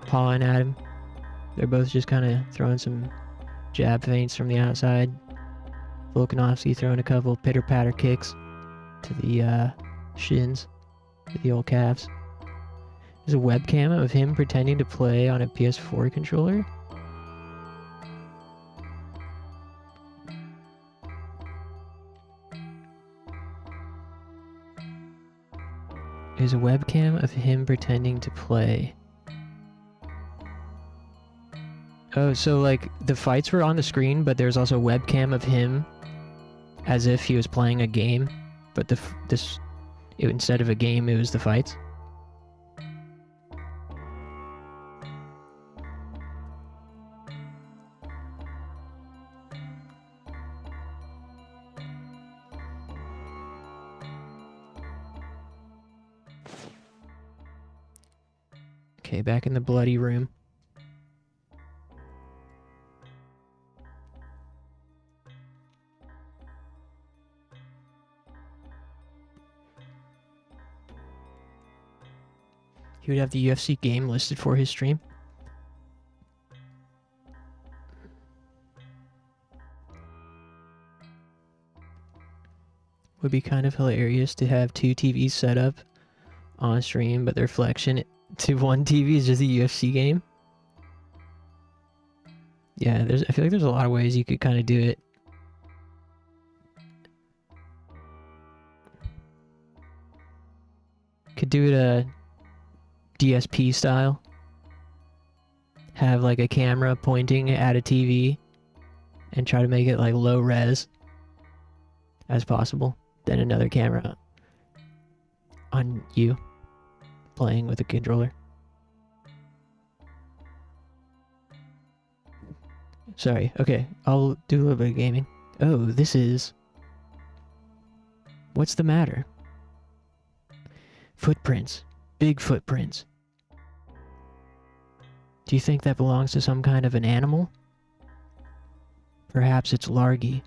Pawing at him. They're both just kind of throwing some jab feints from the outside. Volkanovski throwing a couple pitter-patter kicks to the shins, to the old calves. There's a webcam of him pretending to play on a PS4 controller. There's a webcam of him pretending to play. Oh, so like the fights were on the screen, but there's also a webcam of him as if he was playing a game, but instead of a game, it was the fights. Okay, back in the bloody room. He would have the UFC game listed for his stream. Would be kind of hilarious to have 2 TVs set up on stream, but the reflection to one TV is just a UFC game. Yeah, I feel like there's a lot of ways you could kind of do it. Could do it a DSP style. Have like a camera pointing at a TV and try to make it like low res as possible. Then another camera on you playing with a controller. Sorry, okay, I'll do a little bit of gaming. Oh, this is... What's the matter? Footprints. Big footprints. Do you think that belongs to some kind of an animal? Perhaps it's Largy.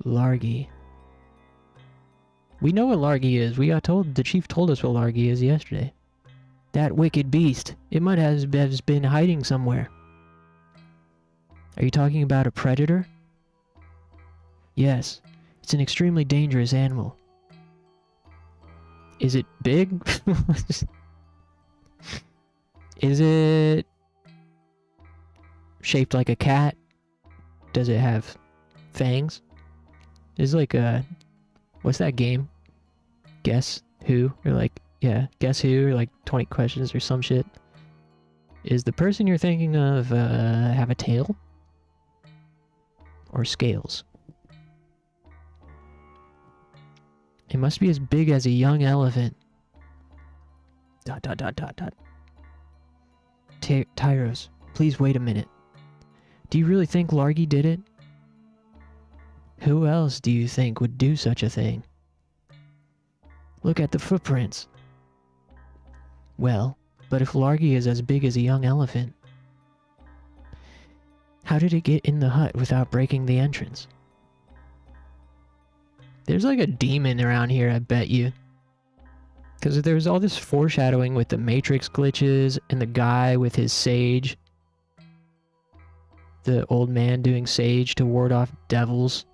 Largy. We know what Largy is. We got told, the chief told us what Largy is yesterday. That wicked beast. It might have been hiding somewhere. Are you talking about a predator? Yes. It's an extremely dangerous animal. Is it big? Is it shaped like a cat? Does it have fangs? It's like a... What's that game? Guess Who? Or like, yeah, Guess Who? Or like 20 questions or some shit. Is the person you're thinking of have a tail? Or scales? It must be as big as a young elephant. ... Tyros, please wait a minute. Do you really think Largy did it? Who else do you think would do such a thing? Look at the footprints. Well, but if Largy is as big as a young elephant, how did it get in the hut without breaking the entrance? There's like a demon around here, I bet you. Because there's all this foreshadowing with the Matrix glitches and the guy with his sage. The old man doing sage to ward off devils.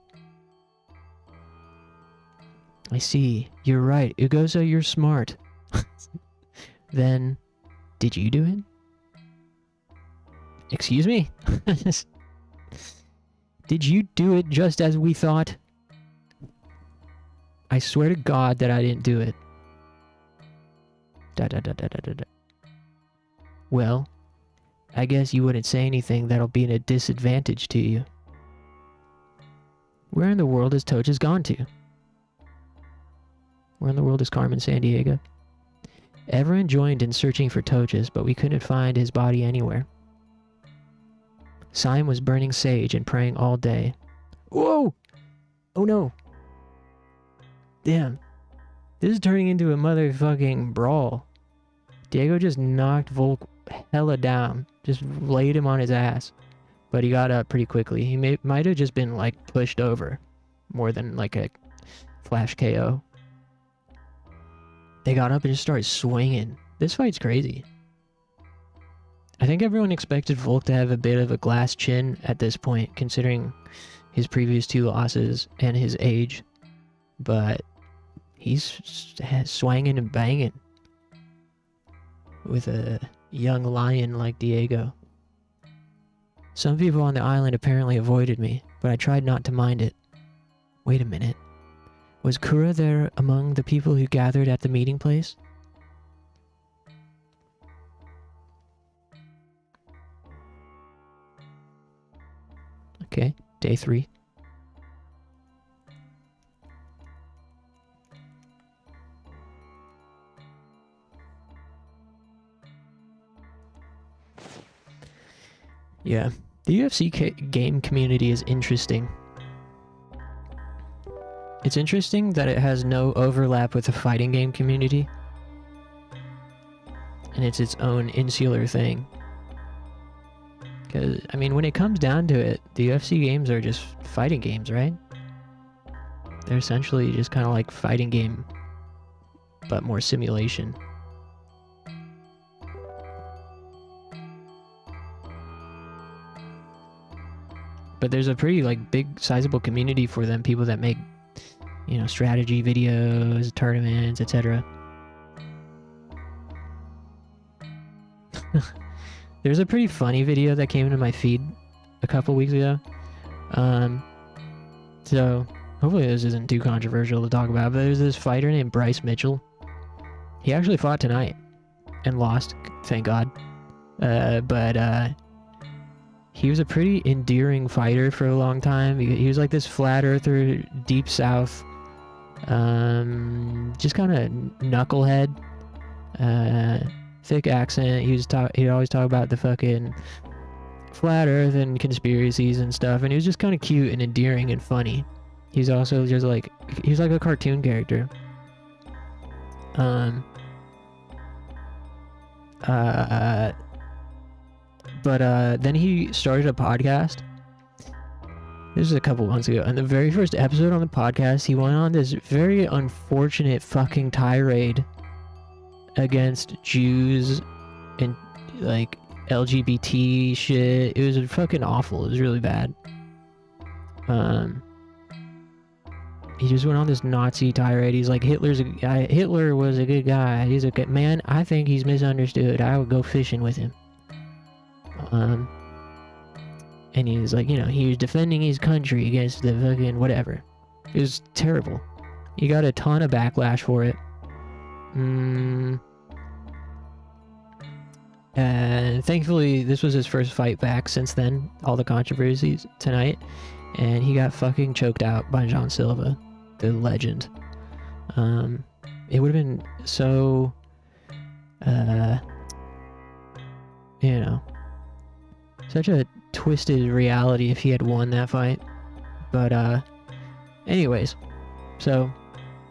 I see. You're right. Ugozo, you're smart. Then, did you do it? Excuse me? Did you do it just as we thought? I swear to God that I didn't do it. Well, I guess you wouldn't say anything that'll be a disadvantage to you. Where in the world has Toches gone to? Where in the world is Carmen Sandiego? Everyone joined in searching for Toches, but we couldn't find his body anywhere. Sime was burning sage and praying all day. Whoa! Oh no! Damn. This is turning into a motherfucking brawl. Diego just knocked Volk hella down. Just laid him on his ass. But he got up pretty quickly. He might have just been, like, pushed over. More than, like, a flash KO. They got up and just started swinging. This fight's crazy. I think everyone expected Volk to have a bit of a glass chin at this point, considering his previous 2 losses and his age. But he's swanging and banging with a young lion like Diego. Some people on the island apparently avoided me, but I tried not to mind it. Wait a minute. Was Kura there among the people who gathered at the meeting place? Okay, day 3. Yeah, the UFC game community is interesting. It's interesting that it has no overlap with the fighting game community, and it's its own insular thing. Because, I mean, when it comes down to it, the UFC games are just fighting games, right? They're essentially just kind of like fighting game, but more simulation. But there's a pretty, like, big, sizable community for them, people that make, you know, strategy videos, tournaments, etc. There's a pretty funny video that came into my feed a couple weeks ago. So hopefully this isn't too controversial to talk about, but there's this fighter named Bryce Mitchell. He actually fought tonight and lost, thank God. But he was a pretty endearing fighter for a long time. He was like this flat earther, deep south, just kind of knucklehead, thick accent. He'd always talk about the fucking flat earth and conspiracies and stuff, and he was just kind of cute and endearing and funny. He's also just like, he was like a cartoon character. But then he started a podcast. This was a couple months ago. And the very first episode on the podcast, he went on this very unfortunate fucking tirade against Jews and, like, LGBT shit. It was fucking awful. It was really bad. He just went on this Nazi tirade. He's like, Hitler was a good guy. He's a good man. I think he's misunderstood. I would go fishing with him. And he's like, you know, he was defending his country against the fucking whatever. It was terrible. He got a ton of backlash for it. And thankfully, this was his first fight back since then. All the controversies tonight. And he got fucking choked out by John Silva, the legend. It would have been so, you know, such a twisted reality if he had won that fight. But anyways, so,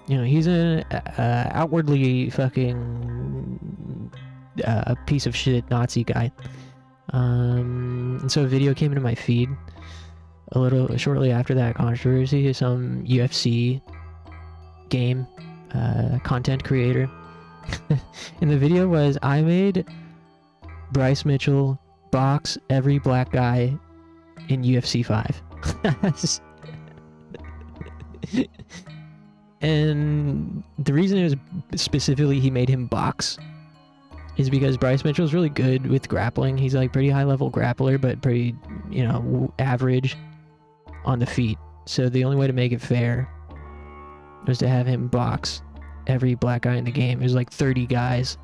you know, he's an outwardly fucking piece of shit Nazi guy. And so a video came into my feed a little shortly after that controversy. Some UFC game content creator, and the video was, I made Bryce Mitchell box every black guy in UFC 5. And the reason it was specifically he made him box is because Bryce Mitchell's really good with grappling. He's like pretty high level grappler, but pretty, you know, average on the feet. So the only way to make it fair was to have him box every black guy in the game. It was like 30 guys.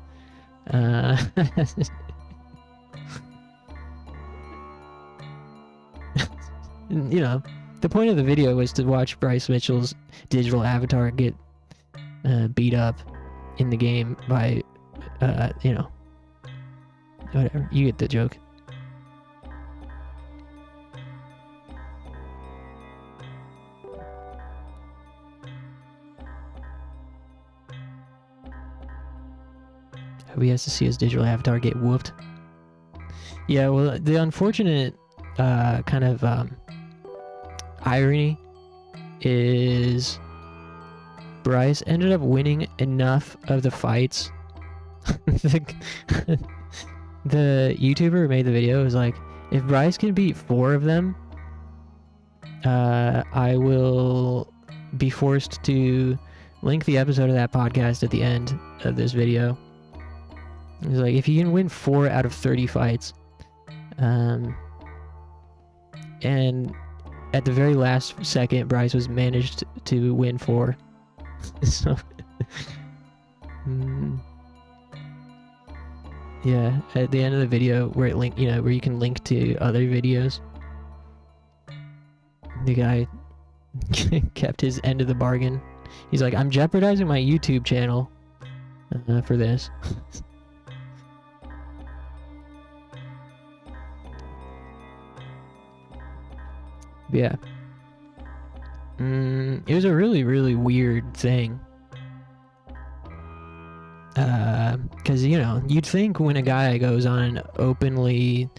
You know, the point of the video was to watch Bryce Mitchell's digital avatar get beat up in the game by, you know, whatever. You get the joke. He has to see his digital avatar get whooped. Yeah, well, the unfortunate kind of irony is Bryce ended up winning enough of the fights. The YouTuber who made the video was like, if Bryce can beat 4 of them, I will be forced to link the episode of that podcast at the end of this video. He's like, if he can win 4 out of 30 fights, and at the very last second, Bryce was managed to win 4. So, yeah, at the end of the video where it link, you know, where you can link to other videos, the guy kept his end of the bargain. He's like, I'm jeopardizing my YouTube channel for this. Yeah. It was a really, really weird thing. Because, you know, you'd think when a guy goes on an openly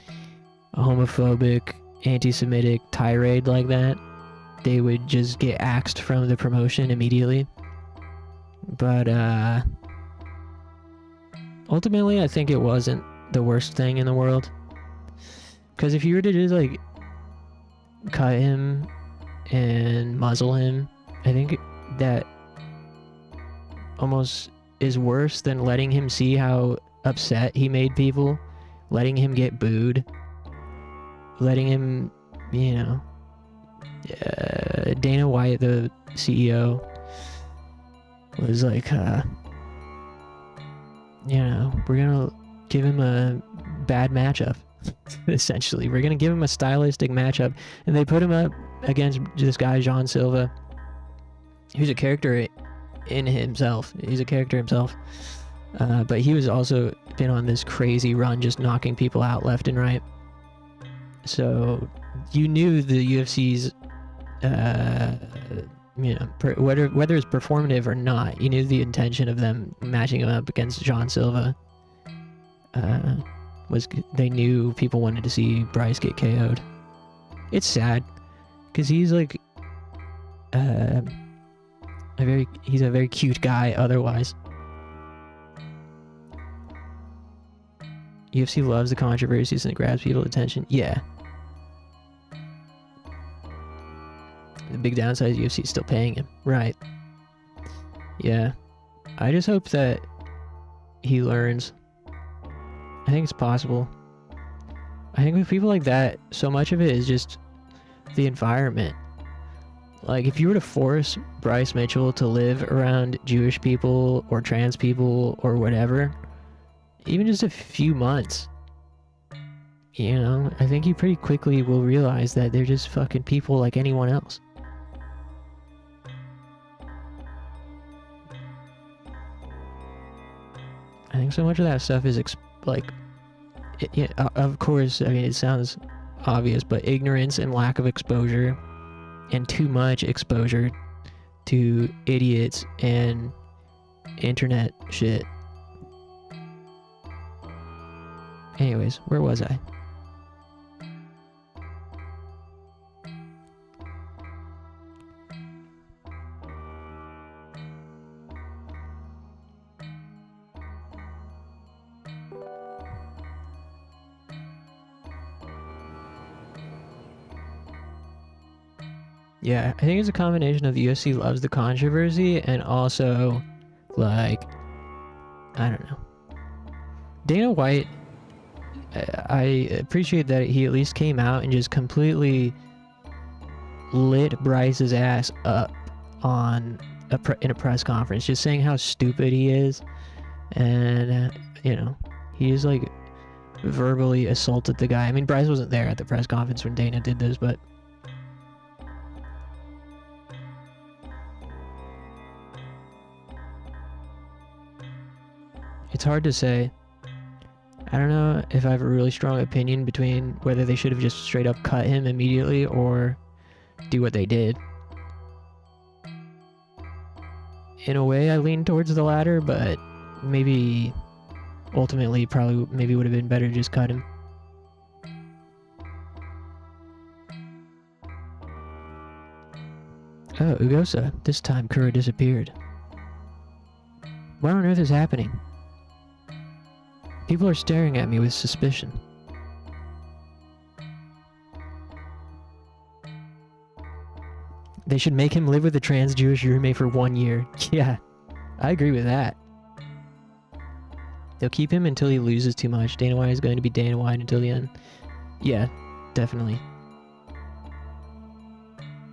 homophobic, anti-Semitic tirade like that, they would just get axed from the promotion immediately. But, ultimately, I think it wasn't the worst thing in the world. Because if you were to just, like, cut him and muzzle him, I think that almost is worse than letting him see how upset he made people, letting him get booed, letting him, you know, Dana White, the CEO, was like, you know, we're gonna give him a bad matchup. Essentially, we're gonna give him a stylistic matchup, and they put him up against this guy Jean Silva, who's a character in himself. He's a character himself, but he was also been on this crazy run, just knocking people out left and right. So you knew the UFC's, you know, whether it's performative or not, you knew the intention of them matching him up against Jean Silva. Was they knew people wanted to see Bryce get KO'd. It's sad because he's like he's a very cute guy otherwise. UFC loves the controversies and it grabs people's attention. Yeah. The big downside is UFC is still paying him. Right. Yeah. I just hope that he learns. I think it's possible. I think with people like that, so much of it is just the environment. Like, if you were to force Bryce Mitchell to live around Jewish people or trans people or whatever, even just a few months, you know, I think he pretty quickly will realize that they're just fucking people like anyone else. I think so much of that stuff is of course, I mean, it sounds obvious, but ignorance and lack of exposure and too much exposure to idiots and internet shit. Anyways, where was I? Yeah, I think it's a combination of the UFC loves the controversy and also, like, I don't know. Dana White, I appreciate that he at least came out and just completely lit Bryce's ass up on in a press conference, just saying how stupid he is, and you know, he's like verbally assaulted the guy. I mean, Bryce wasn't there at the press conference when Dana did this, but it's hard to say. I don't know if I have a really strong opinion between whether they should have just straight up cut him immediately or do what they did. In a way, I lean towards the latter, but maybe ultimately maybe would have been better to just cut him. Oh, Ugosa. This time Kura disappeared. What on earth is happening? People are staring at me with suspicion. They should make him live with a trans Jewish roommate for 1 year. Yeah, I agree with that. They'll keep him until he loses too much. Dana White is going to be Dana White until the end. Yeah, definitely.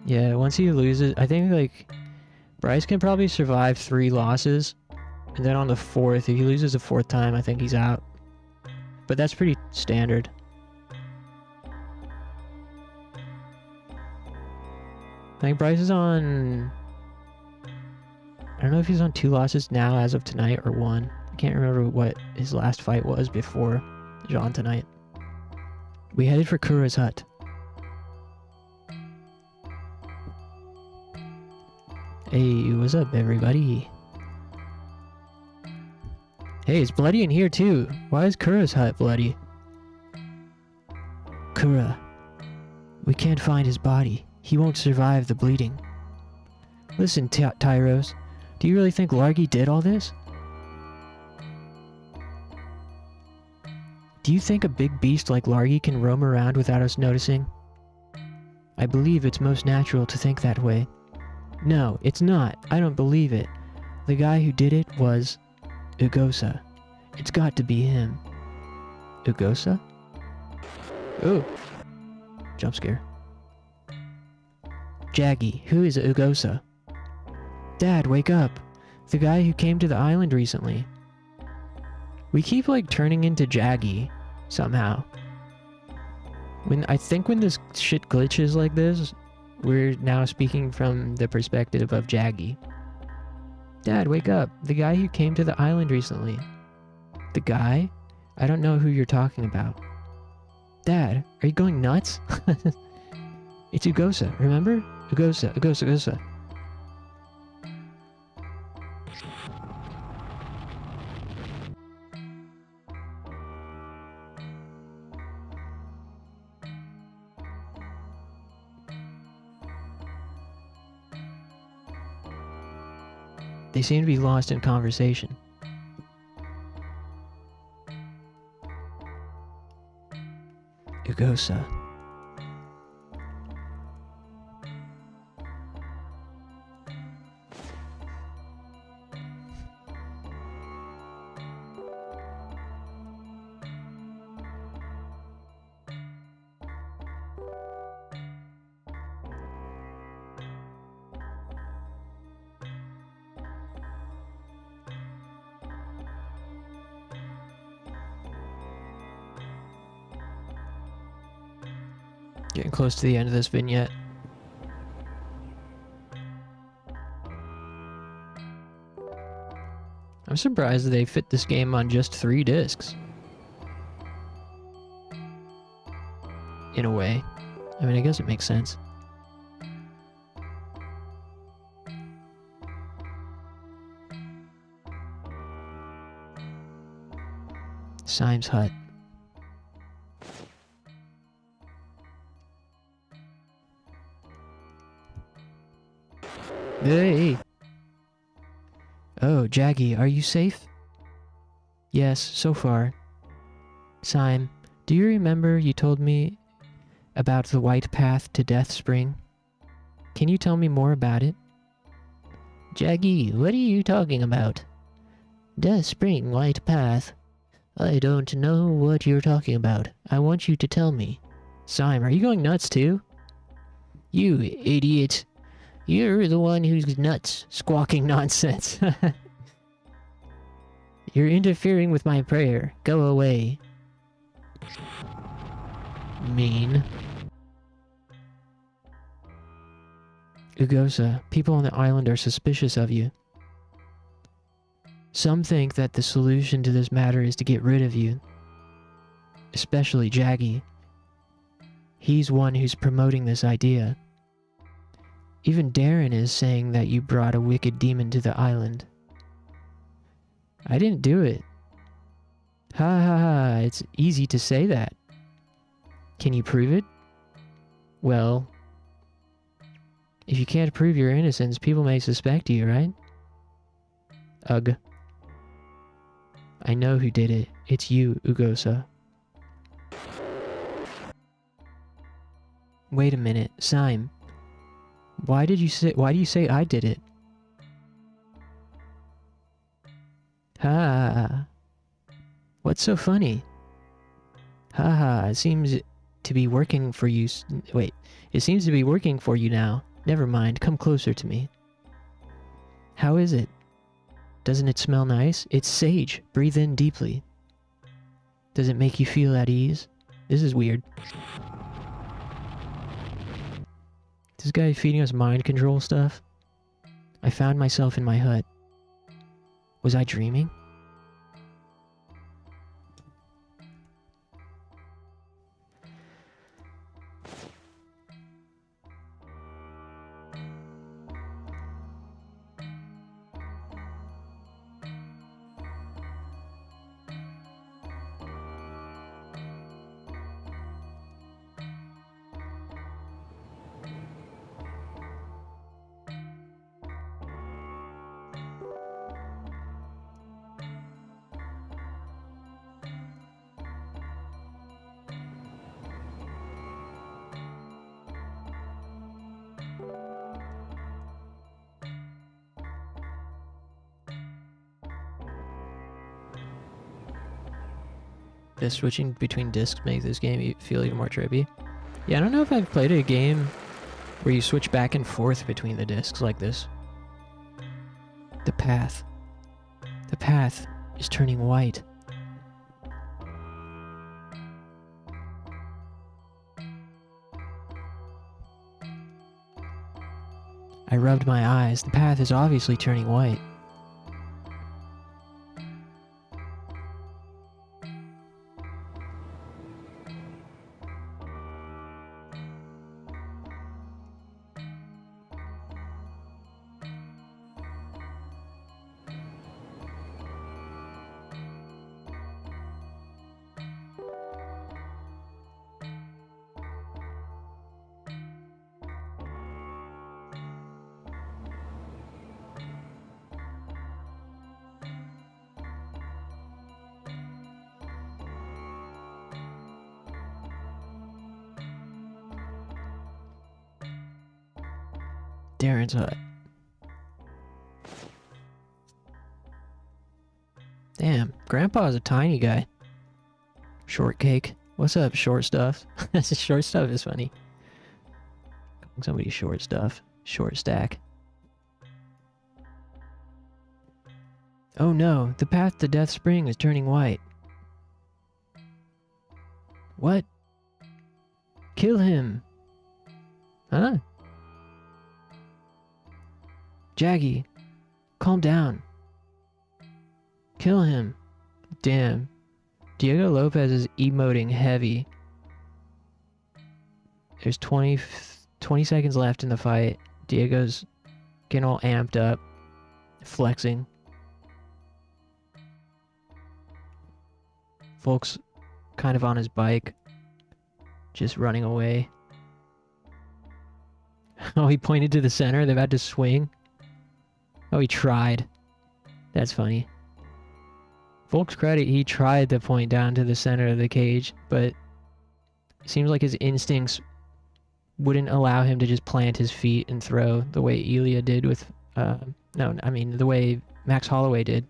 Yeah, once he loses, I think, like, Bryce can probably survive 3 losses. And then on the 4th, if he loses the 4th time, I think he's out. But that's pretty standard. I think Bryce is on... I don't know if he's on 2 losses now as of tonight or 1. I can't remember what his last fight was before Jean tonight. We headed for Kura's hut. Hey, what's up, everybody? Hey, it's bloody in here, too. Why is Kura's hut bloody? Kura. We can't find his body. He won't survive the bleeding. Listen, Tyros. Do you really think Largy did all this? Do you think a big beast like Largy can roam around without us noticing? I believe it's most natural to think that way. No, it's not. I don't believe it. The guy who did it was Ugosa. It's got to be him. Ugosa? Oh. Jump scare. Jaggy, who is Ugosa? Dad, wake up. The guy who came to the island recently. We keep like turning into Jaggy somehow. I think when this shit glitches like this, we're now speaking from the perspective of Jaggy. Dad, wake up. The guy who came to the island recently. The guy? I don't know who you're talking about. Dad, are you going nuts? It's Ugosa, remember? Ugosa. They seem to be lost in conversation. Ugosa. Getting close to the end of this vignette. I'm surprised that they fit this game on just 3 discs. In a way. I mean, I guess it makes sense. Syme's hut. Hey! Oh, Jaggy, are you safe? Yes, so far. Syme, do you remember you told me about the white path to Death Spring? Can you tell me more about it? Jaggy, what are you talking about? Death Spring, white path. I don't know what you're talking about. I want you to tell me. Syme, are you going nuts too? You idiot. You're the one who's nuts, squawking nonsense. You're interfering with my prayer. Go away. Mean. Ugosa, people on the island are suspicious of you. Some think that the solution to this matter is to get rid of you. Especially Jaggy. He's one who's promoting this idea. Even Darren is saying that you brought a wicked demon to the island. I didn't do it. Ha ha ha, it's easy to say that. Can you prove it? Well, if you can't prove your innocence, people may suspect you, right? Ugh. I know who did it. It's you, Ugosa. Wait a minute, Syme. Why do you say I did it? Ha! What's so funny? Haha, it seems to be working for you. Wait, it seems to be working for you now. Never mind, come closer to me. How is it? Doesn't it smell nice? It's sage. Breathe in deeply. Does it make you feel at ease? This is weird. This guy feeding us mind control stuff? I found myself in my hut. Was I dreaming? Does switching between discs make this game feel even more trippy? Yeah, I don't know if I've played a game where you switch back and forth between the discs like this. The path. The path is turning white. I rubbed my eyes. The path is obviously turning white. Darren's hut. Damn, Grandpa's a tiny guy. Shortcake. What's up, short stuff? Short stuff is funny. Somebody short stuff. Short stack. Oh no, the path to Death Spring is turning white. What? Kill him. Huh? Jaggy, calm down. Kill him. Damn. Diego Lopez is emoting heavy. There's 20 seconds left in the fight. Diego's getting all amped up. Flexing. Volk's kind of on his bike. Just running away. Oh, he pointed to the center. They've had to swing. Oh, he tried. That's funny. Volk's credit, he tried to point down to the center of the cage, but it seems like his instincts wouldn't allow him to just plant his feet and throw the way Elia did with, the way Max Holloway did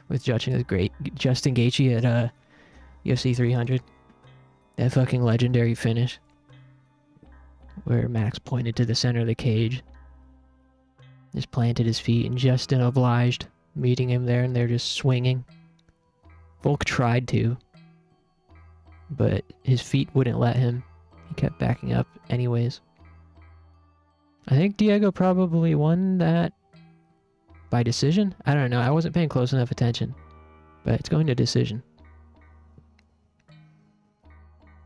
with Justin Gaethje at UFC 300. That fucking legendary finish where Max pointed to the center of the cage, just planted his feet, and Justin obliged, meeting him there, and they're just swinging. Volk tried to, but his feet wouldn't let him. He kept backing up anyways. I think Diego probably won that by decision? I don't know. I wasn't paying close enough attention, but it's going to decision.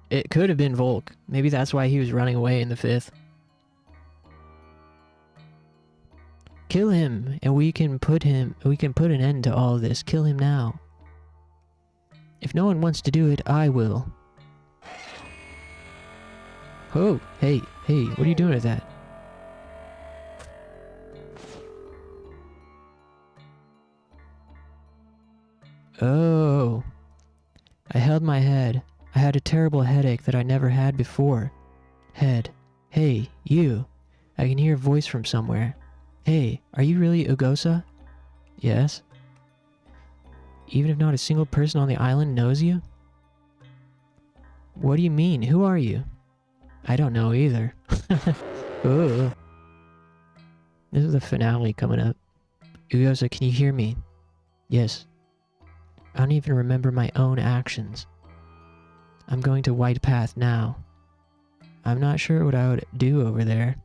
It could have been Volk. Maybe that's why he was running away in the 5th. Kill him, and we can put an end to all this. Kill him now. If no one wants to do it, I will. Oh, hey, what are you doing with that? Oh. I held my head. I had a terrible headache that I never had before. Head. Hey, you. I can hear a voice from somewhere. Hey, are you really Ugosa? Yes. Even if not a single person on the island knows you? What do you mean? Who are you? I don't know either. Oh. This is the finale coming up. Ugosa, can you hear me? Yes. I don't even remember my own actions. I'm going to White Path now. I'm not sure what I would do over there.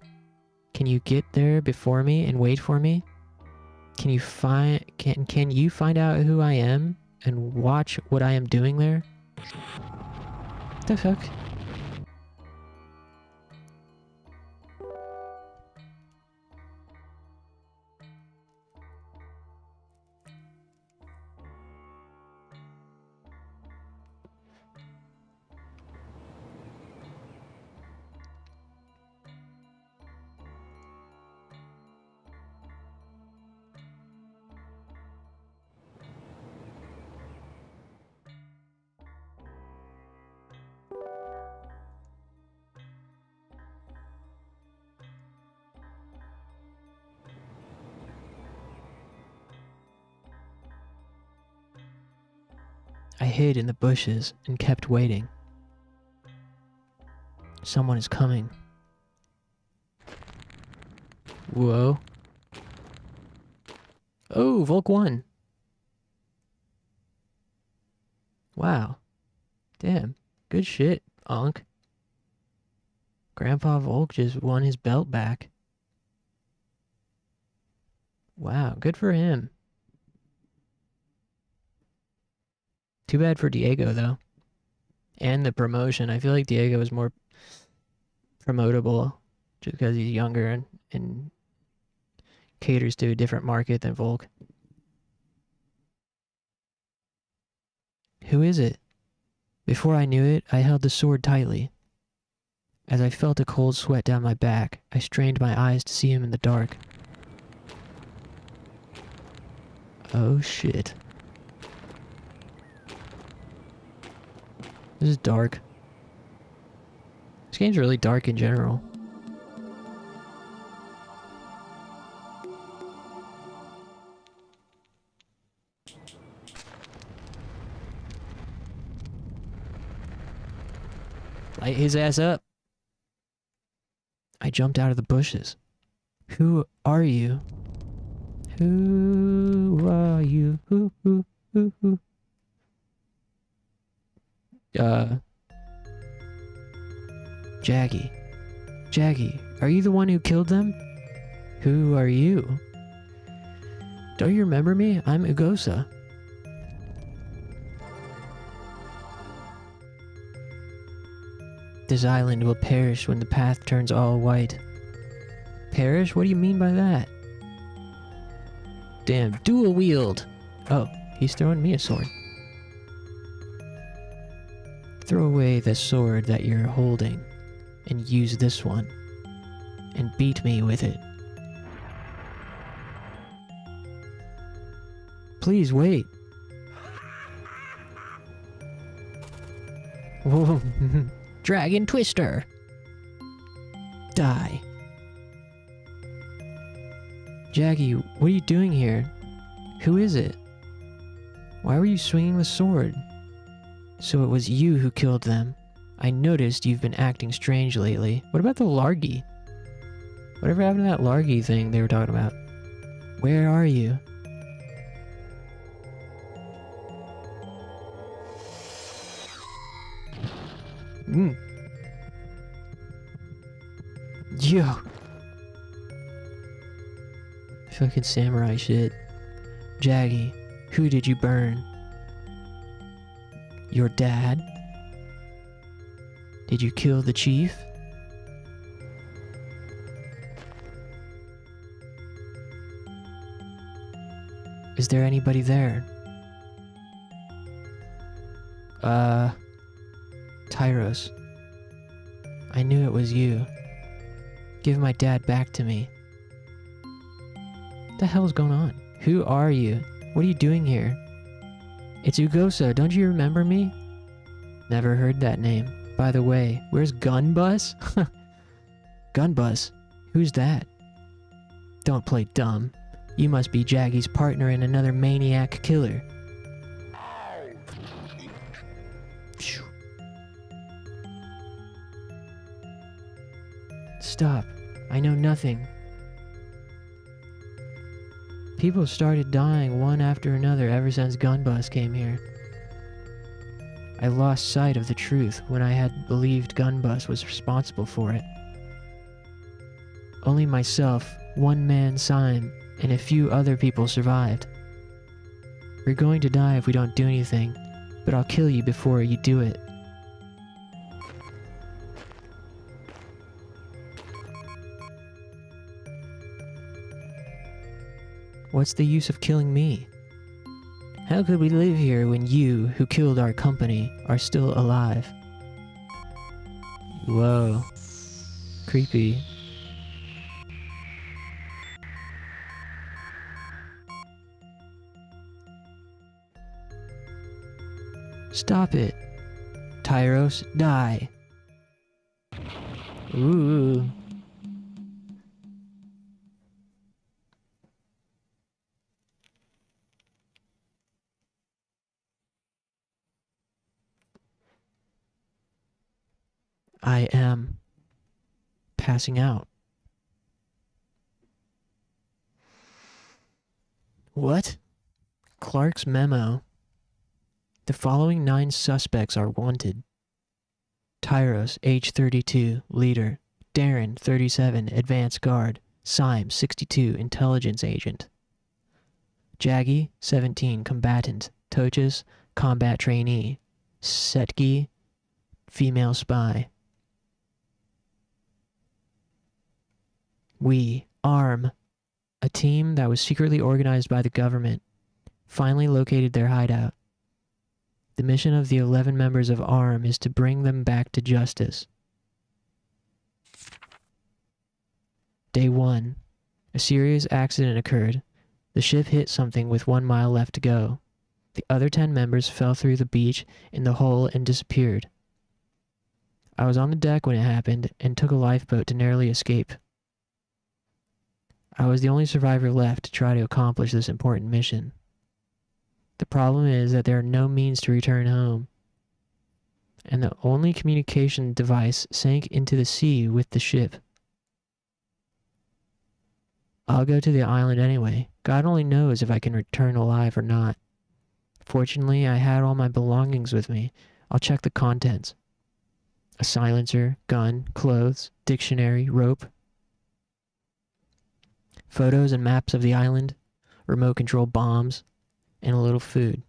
Can you get there before me and wait for me? Can you find out who I am and watch what I am doing there? What the fuck? hid in the bushes and kept waiting. Someone is coming. Whoa. Oh, Volk 1. Wow. Damn. Good shit, Unc. Grandpa Volk just won his belt back. Wow, good for him. Too bad for Diego, though. And the promotion. I feel like Diego is more promotable just because he's younger and caters to a different market than Volk. Who is it? Before I knew it, I held the sword tightly. As I felt a cold sweat down my back, I strained my eyes to see him in the dark. Oh shit. This is dark. This game's really dark in general. Light his ass up. I jumped out of the bushes. Who are you? Who are you? Who? Jaggy. Jaggy, are you the one who killed them? Who are you? Don't you remember me? I'm Ugosa. This island will perish when the path turns all white. Perish? What do you mean by that? Damn, dual wield! Oh, he's throwing me a sword. Throw away the sword that you're holding and use this one and beat me with it. Please wait. Whoa. Dragon Twister. Die. Jaggy, what are you doing here? Who is it? Why were you swinging the sword? So it was you who killed them. I noticed you've been acting strange lately. What about the Largy? Whatever happened to that Largy thing they were talking about? Where are you? Yo! Fucking samurai shit. Jaggy, who did you burn? Your dad? Did you kill the chief? Is there anybody there? Tyros. I knew it was you. Give my dad back to me. What the hell is going on? Who are you? What are you doing here? It's Ugosa, don't you remember me? Never heard that name. By the way, where's Gunbus? Gunbus? Who's that? Don't play dumb. You must be Jaggy's partner in another maniac killer. Stop. I know nothing. People started dying one after another ever since Gunbus came here. I lost sight of the truth when I had believed Gunbus was responsible for it. Only myself, one man Syme, and a few other people survived. We're going to die if we don't do anything, but I'll kill you before you do it. What's the use of killing me? How could we live here when you, who killed our company, are still alive? Whoa. Creepy. Stop it. Tyros, die. Ooh. I am passing out. What? Clark's memo. The following 9 suspects are wanted. Tyros, age 32, leader. Darren, 37, advanced guard. Syme, 62, intelligence agent. Jaggy, 17, combatant. Tochis, combat trainee. Setki, female spy. We, ARM, a team that was secretly organized by the government, finally located their hideout. The mission of the 11 members of ARM is to bring them back to justice. Day 1. A serious accident occurred. The ship hit something with 1 mile left to go. The other 10 members fell through the beach in the hole and disappeared. I was on the deck when it happened and took a lifeboat to narrowly escape. I was the only survivor left to try to accomplish this important mission. The problem is that there are no means to return home, and the only communication device sank into the sea with the ship. I'll go to the island anyway. God only knows if I can return alive or not. Fortunately, I had all my belongings with me. I'll check the contents. A silencer, gun, clothes, dictionary, rope, photos and maps of the island, remote control bombs, and a little food.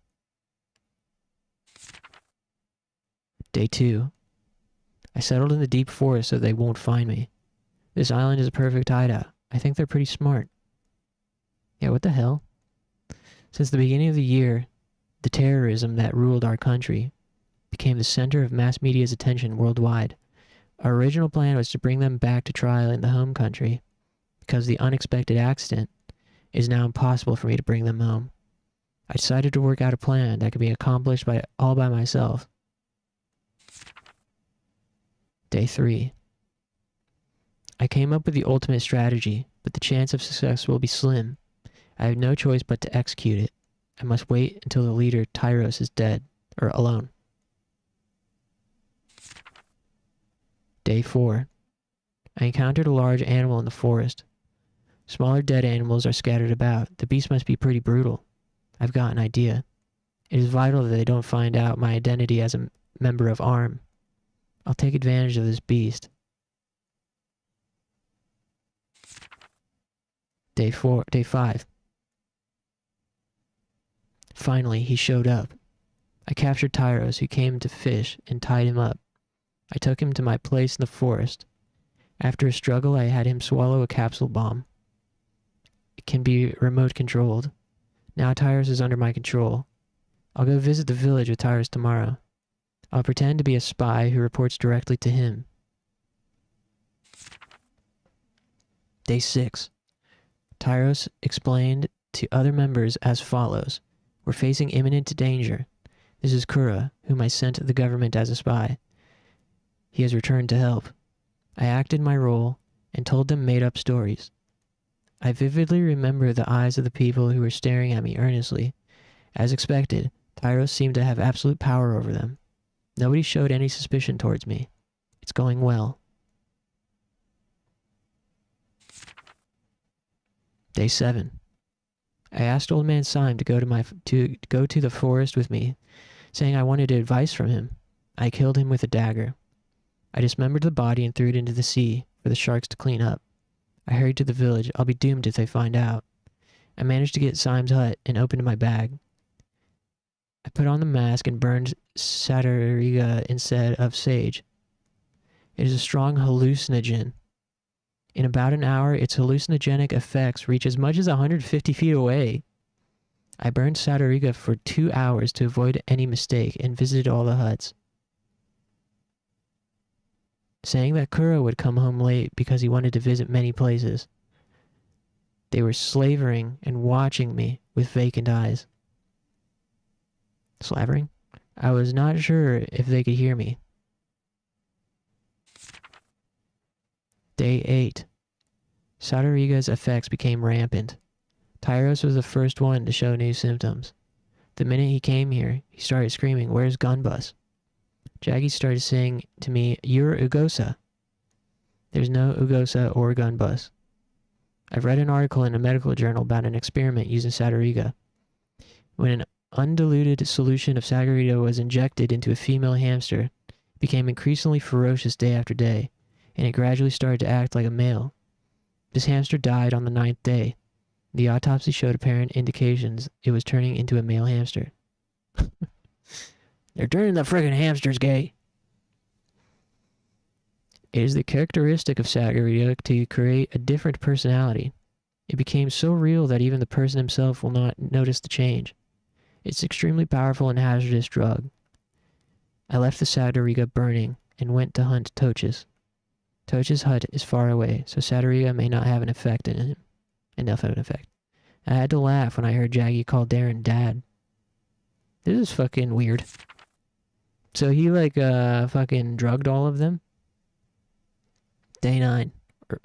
Day 2. I settled in the deep forest so they won't find me. This island is a perfect hideout. I think they're pretty smart. Yeah, what the hell? Since the beginning of the year, the terrorism that ruled our country became the center of mass media's attention worldwide. Our original plan was to bring them back to trial in the home country. Because the unexpected accident, it is now impossible for me to bring them home. I decided to work out a plan that could be accomplished all by myself. Day 3. I came up with the ultimate strategy, but the chance of success will be slim. I have no choice but to execute it. I must wait until the leader, Tyros, is dead, or alone. Day 4. I encountered a large animal in the forest. Smaller dead animals are scattered about. The beast must be pretty brutal. I've got an idea. It is vital that they don't find out my identity as a member of ARM. I'll take advantage of this beast. Day 5. Finally, he showed up. I captured Tyros, who came to fish, and tied him up. I took him to my place in the forest. After a struggle, I had him swallow a capsule bomb. It can be remote controlled. Now Tyros is under my control. I'll go visit the village with Tyros tomorrow. I'll pretend to be a spy who reports directly to him. Day 6. Tyros explained to other members as follows. We're facing imminent danger. This is Kura, whom I sent to the government as a spy. He has returned to help. I acted my role and told them made-up stories. I vividly remember the eyes of the people who were staring at me earnestly. As expected, Tyros seemed to have absolute power over them. Nobody showed any suspicion towards me. It's going well. Day 7. I asked Old Man Syme to go to the forest with me, saying I wanted advice from him. I killed him with a dagger. I dismembered the body and threw it into the sea for the sharks to clean up. I hurried to the village. I'll be doomed if they find out. I managed to get Syme's hut and opened my bag. I put on the mask and burned Satariga instead of sage. It is a strong hallucinogen. In about an hour, its hallucinogenic effects reach as much as 150 feet away. I burned Satariga for 2 hours to avoid any mistake and visited all the huts. Saying that Kuro would come home late because he wanted to visit many places. They were slavering and watching me with vacant eyes. Slavering? I was not sure if they could hear me. Day 8. Satariga's effects became rampant. Tyros was the first one to show new symptoms. The minute he came here, he started screaming, "Where's Gunbus?" Jaggy started saying to me, "You're Ugosa." There's no Ugosa or gun bus. I've read an article in a medical journal about an experiment using Saturiga. When an undiluted solution of Saturiga was injected into a female hamster, it became increasingly ferocious day after day, and it gradually started to act like a male. This hamster died on the 9th day. The autopsy showed apparent indications it was turning into a male hamster. They're turning the friggin' hamsters gay. It is the characteristic of Saturiga to create a different personality. It became so real that even the person himself will not notice the change. It's an extremely powerful and hazardous drug. I left the Saturiga burning and went to hunt Toch's. Toch's hut is far away, so Saturiga may not have an effect in him. Enough of an effect. I had to laugh when I heard Jaggy call Darren Dad. This is fucking weird. So he fucking drugged all of them? Day 9. Or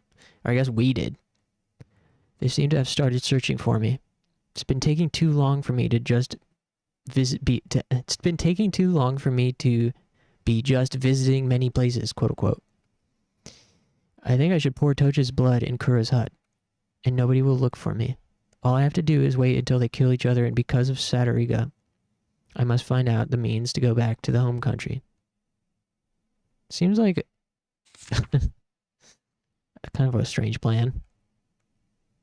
I guess we did. They seem to have started searching for me. It's been taking too long for me to just it's been taking too long for me to be just visiting many places, quote unquote. I think I should pour Toch's blood in Kura's hut, and nobody will look for me. All I have to do is wait until they kill each other, and because of Saturiga, I must find out the means to go back to the home country. Seems like kind of a strange plan.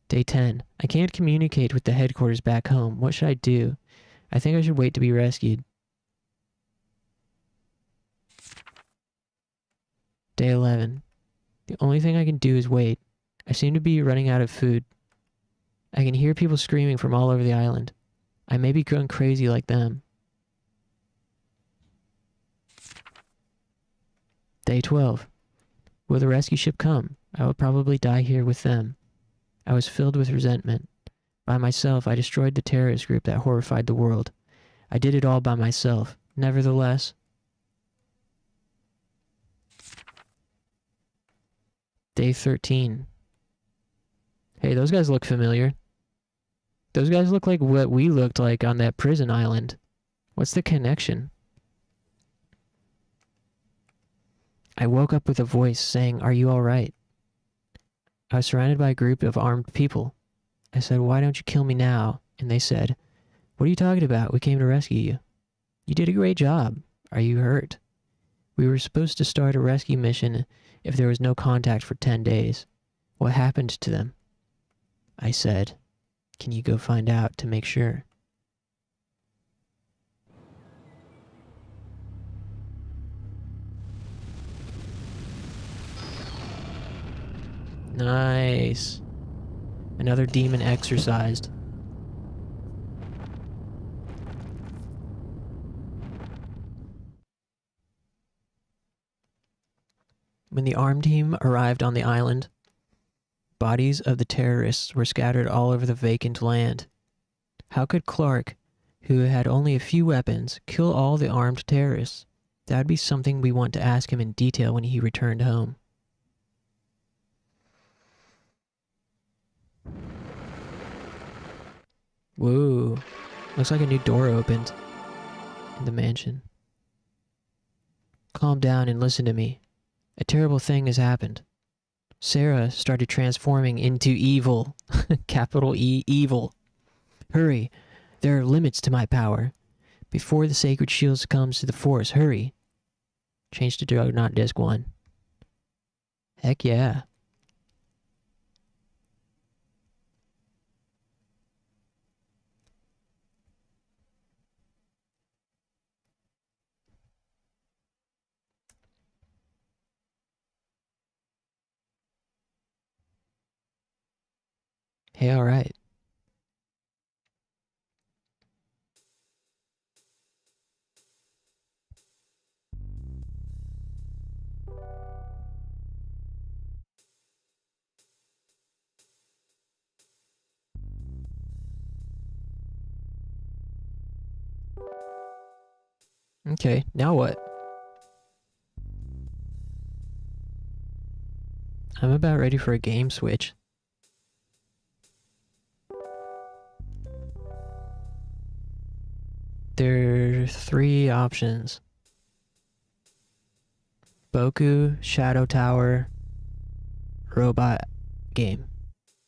Day 10. I can't communicate with the headquarters back home. What should I do? I think I should wait to be rescued. Day 11. The only thing I can do is wait. I seem to be running out of food. I can hear people screaming from all over the island. I may be going crazy like them. Day 12. Will the rescue ship come? I will probably die here with them. I was filled with resentment. By myself, I destroyed the terrorist group that horrified the world. I did it all by myself. Nevertheless, Day 13. Hey, those guys look familiar. Those guys look like what we looked like on that prison island. What's the connection? I woke up with a voice saying, "Are you all right?" I was surrounded by a group of armed people. I said, "Why don't you kill me now?" And they said, "What are you talking about? We came to rescue you." "You did a great job. Are you hurt?" "We were supposed to start a rescue mission if there was no contact for 10 days. What happened to them?" I said, "Can you go find out to make sure?" Nice. Another demon exorcised. When the armed team arrived on the island, bodies of the terrorists were scattered all over the vacant land. How could Clark, who had only a few weapons, kill all the armed terrorists? That would be something we want to ask him in detail when he returned home. Whoa. Looks like a new door opened in the mansion. Calm down and listen to me. A terrible thing has happened. Sarah started transforming into evil. Capital E, evil. Hurry. There are limits to my power. Before the sacred shield succumbs to the force, hurry. Change to Juggernaut Disc 1. Heck yeah. Hey, alright. Okay, now what? I'm about ready for a game switch. There are 3 options. Boku, Shadow Tower, Robot Game,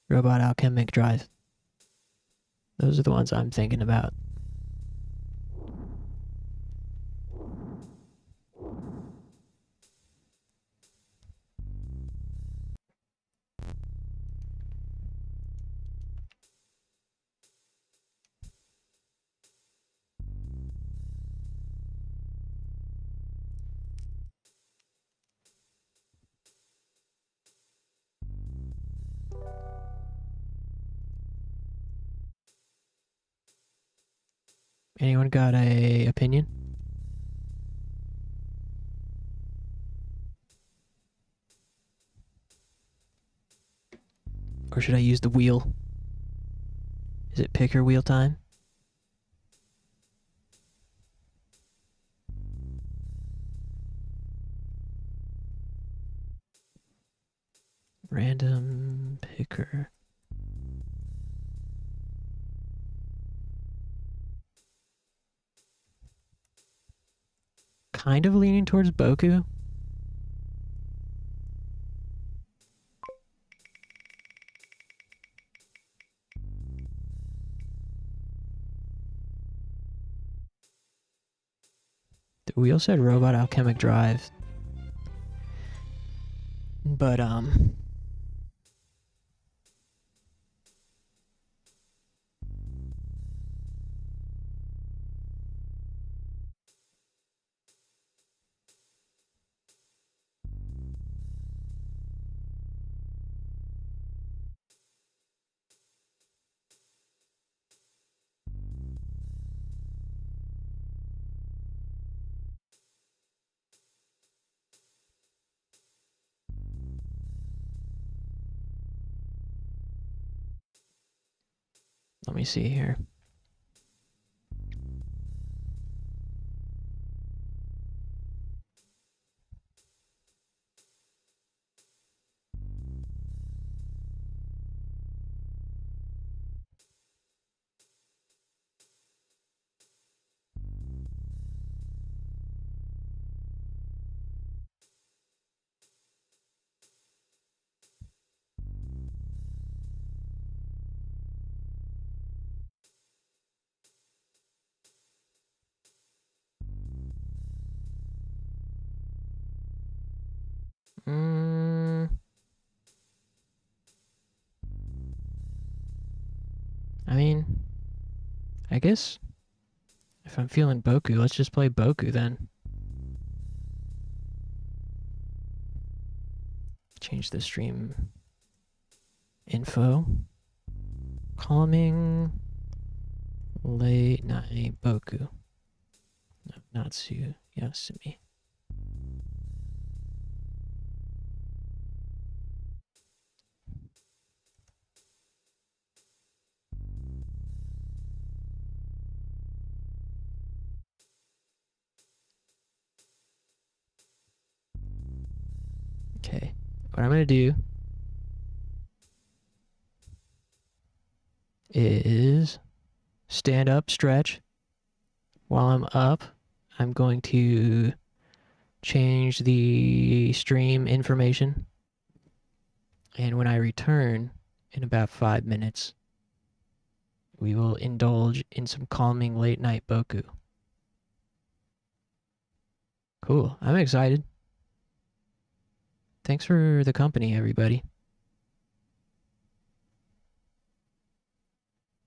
Robot Alchemic Drive. Those are the ones I'm thinking about. Anyone got a opinion? Or should I use the wheel? Is it picker wheel time? Random picker. Kind of leaning towards Boku. The wheel said Robot Alchemic Drive. But, let me see here. I mean, I guess if I'm feeling Boku, let's just play Boku then. Change the stream info. Calming late night Boku. No, natsuyasumi. Okay, what I'm gonna do is stand up, stretch. While I'm up, I'm going to change the stream information. And when I return in about 5 minutes, we will indulge in some calming late night Boku. Cool, I'm excited. Thanks for the company, everybody.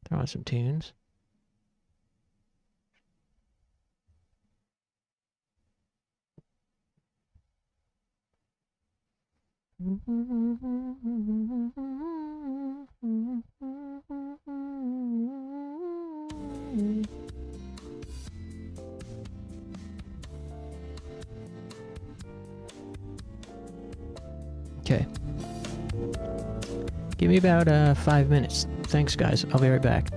Throw on some tunes. Okay. Give me about 5 minutes. Thanks, guys. I'll be right back.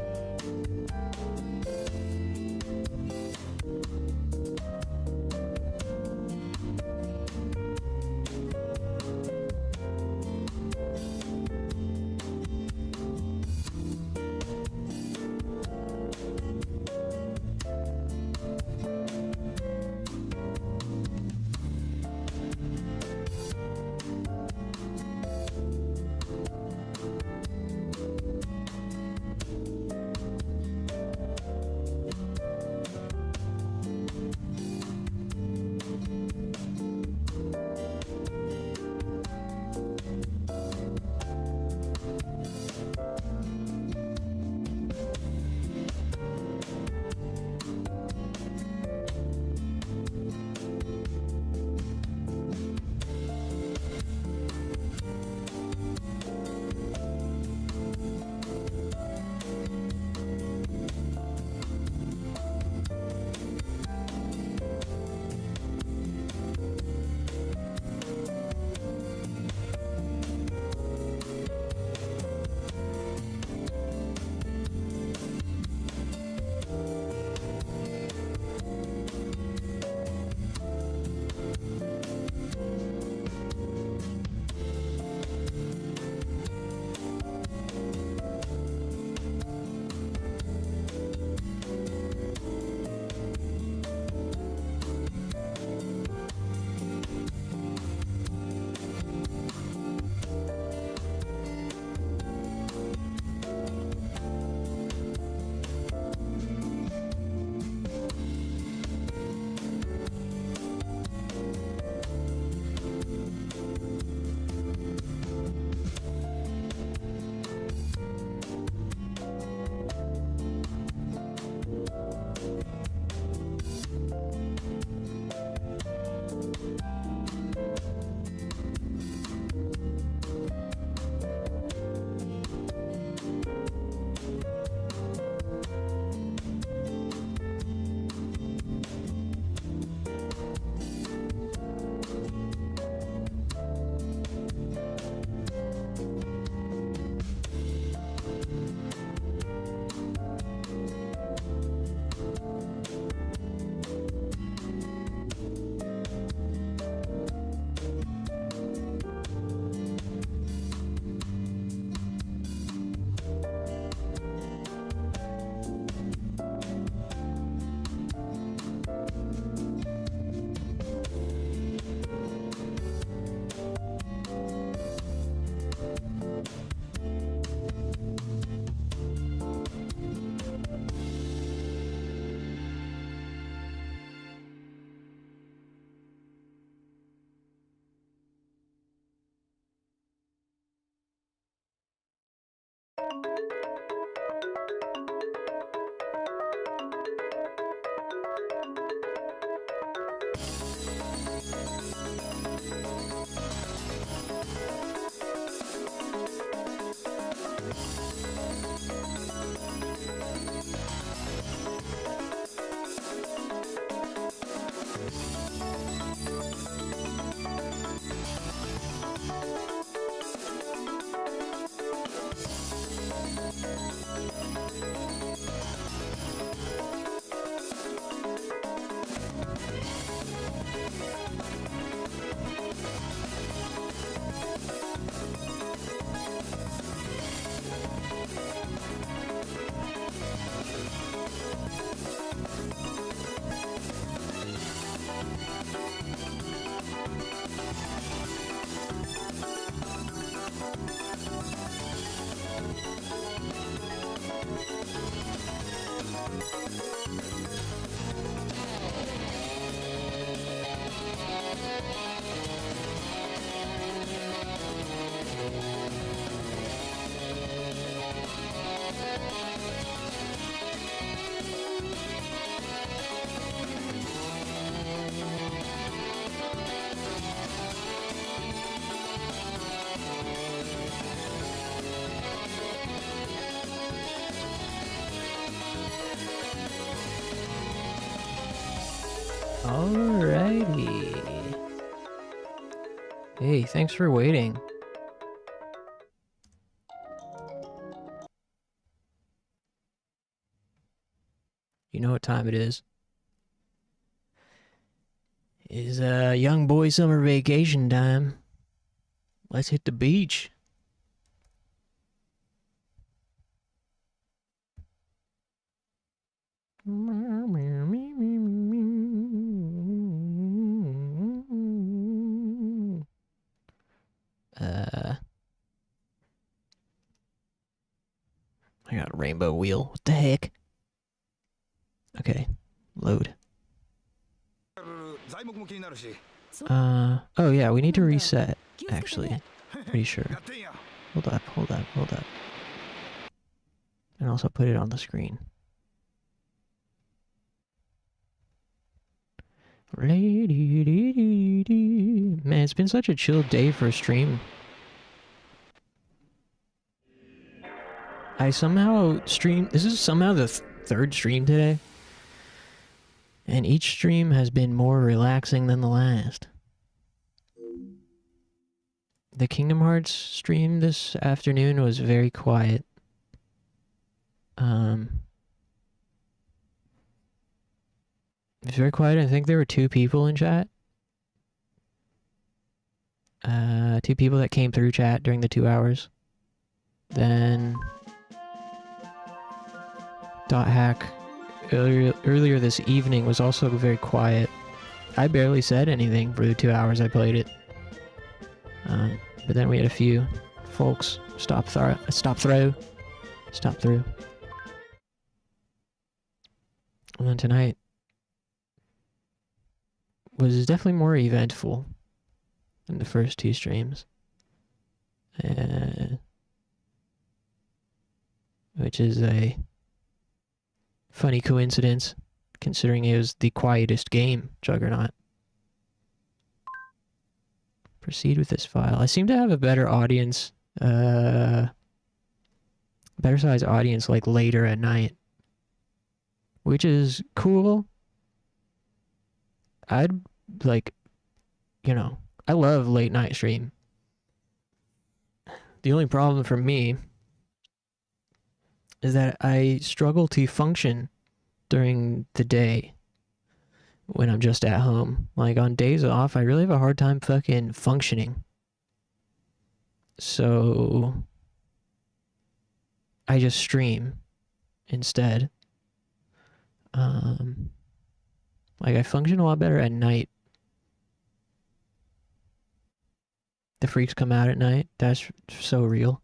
Alrighty. Hey, thanks for waiting. You know what time it is. It's young boy summer vacation time. Let's hit the beach. I got a rainbow wheel. What the heck? Okay, load. Oh yeah, we need to reset, actually. Pretty sure. Hold up. And also put it on the screen. Man, it's been such a chill day for a stream. I somehow stream. This is somehow the third stream today. And each stream has been more relaxing than the last. The Kingdom Hearts stream this afternoon was very quiet. It was very quiet. I think there were 2 people in chat. 2 people that came through chat during the 2 hours. Then Dot Hack earlier this evening was also very quiet. I barely said anything for the 2 hours I played it. But then we had a few folks stop through. And then tonight was definitely more eventful than the first 2 streams. Which is a funny coincidence, considering it was the quietest game, Juggernaut. Proceed with this file. I seem to have a better audience, better size audience, like later at night, which is cool. I'd like, you know, I love late night stream. The only problem for me is that I struggle to function during the day when I'm just at home. Like on days off, I really have a hard time fucking functioning. So I just stream instead. Like I function a lot better at night. The freaks come out at night. That's so real.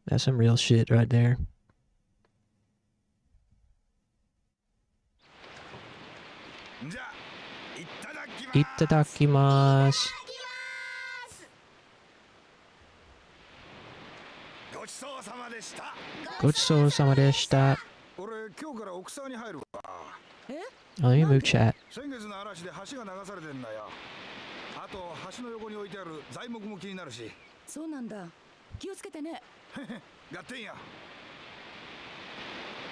That's some real shit right there. Itadakimasu. Gochusou-sama deshita. Oh, let me move chat.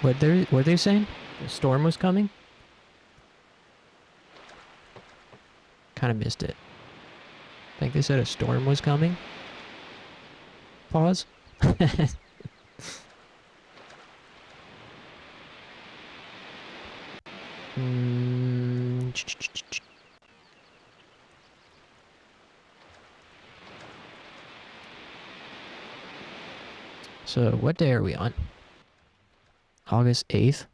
What they saying? A storm was coming? Kind of missed it. I think they said a storm was coming. Pause. So, what day are we on? August 8th?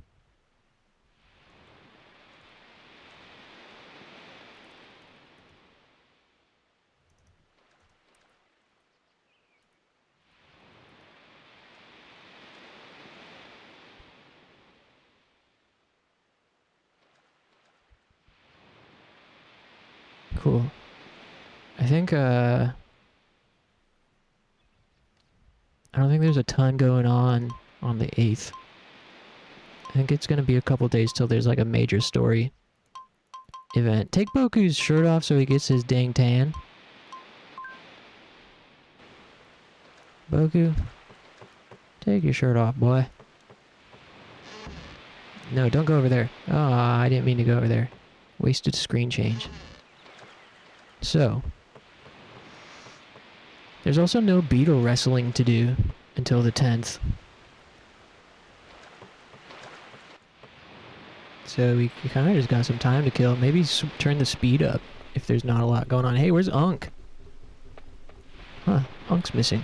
Cool. I think, I don't think there's a ton going on the 8th. I think it's gonna be a couple days till there's like a major story event. Take Boku's shirt off so he gets his dang tan. Boku, take your shirt off, boy. No, don't go over there. Oh, I didn't mean to go over there. Wasted screen change. So, there's also no beetle wrestling to do until the 10th. So we kind of just got some time to kill. Maybe turn the speed up if there's not a lot going on. Hey, where's Unk? Huh, Unk's missing.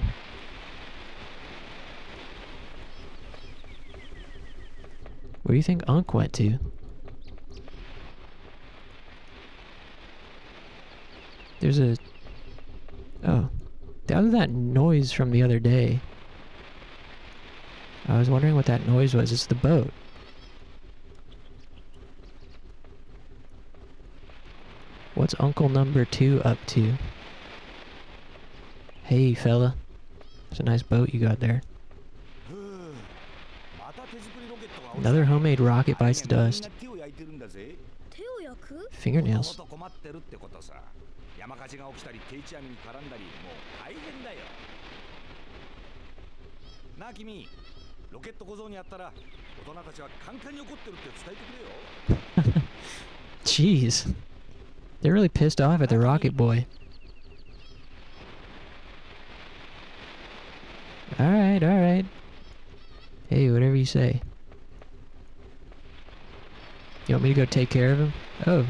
Where do you think Unk went to? There's a... Oh. That was that noise from the other day. I was wondering what that noise was. It's the boat. What's Uncle number 2 up to? Hey, fella. It's a nice boat you got there. Another homemade rocket bites the dust. Fingernails. Jeez. They're really pissed off at the rocket boy. Alright, alright. Hey, whatever you say. You want me to go take care of him? Oh.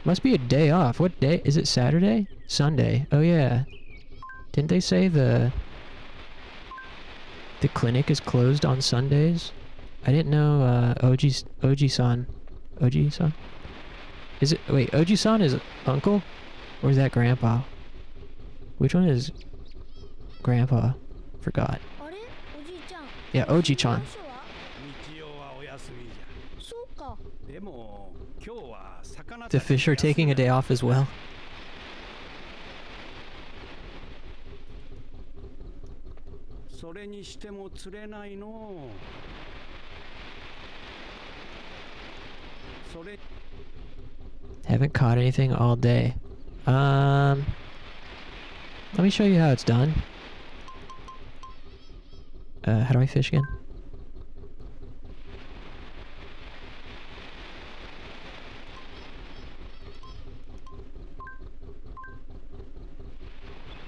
Must be a day off. What day? Is it Saturday? Sunday. Oh yeah. Didn't they say the clinic is closed on Sundays? I didn't know Oji-san. Oji-san? Is it... Wait, Oji-san is uncle? Or is that grandpa? Which one is grandpa? Forgot. Yeah, Oji-chan. The fish are taking a day off as well. Haven't caught anything all day. Let me show you how it's done. How do I fish again?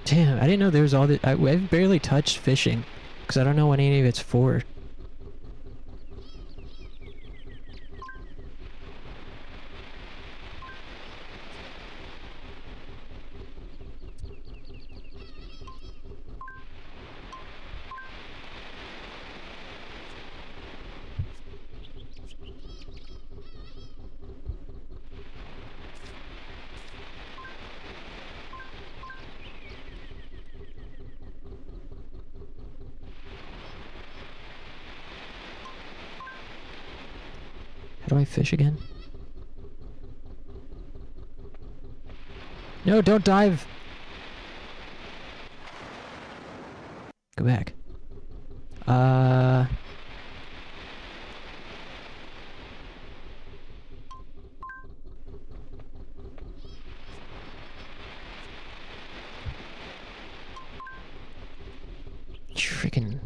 Damn, I didn't know there was all this. I've barely touched fishing, because I don't know what any of it's for. How do I fish again? No, don't dive! Go back. Freaking...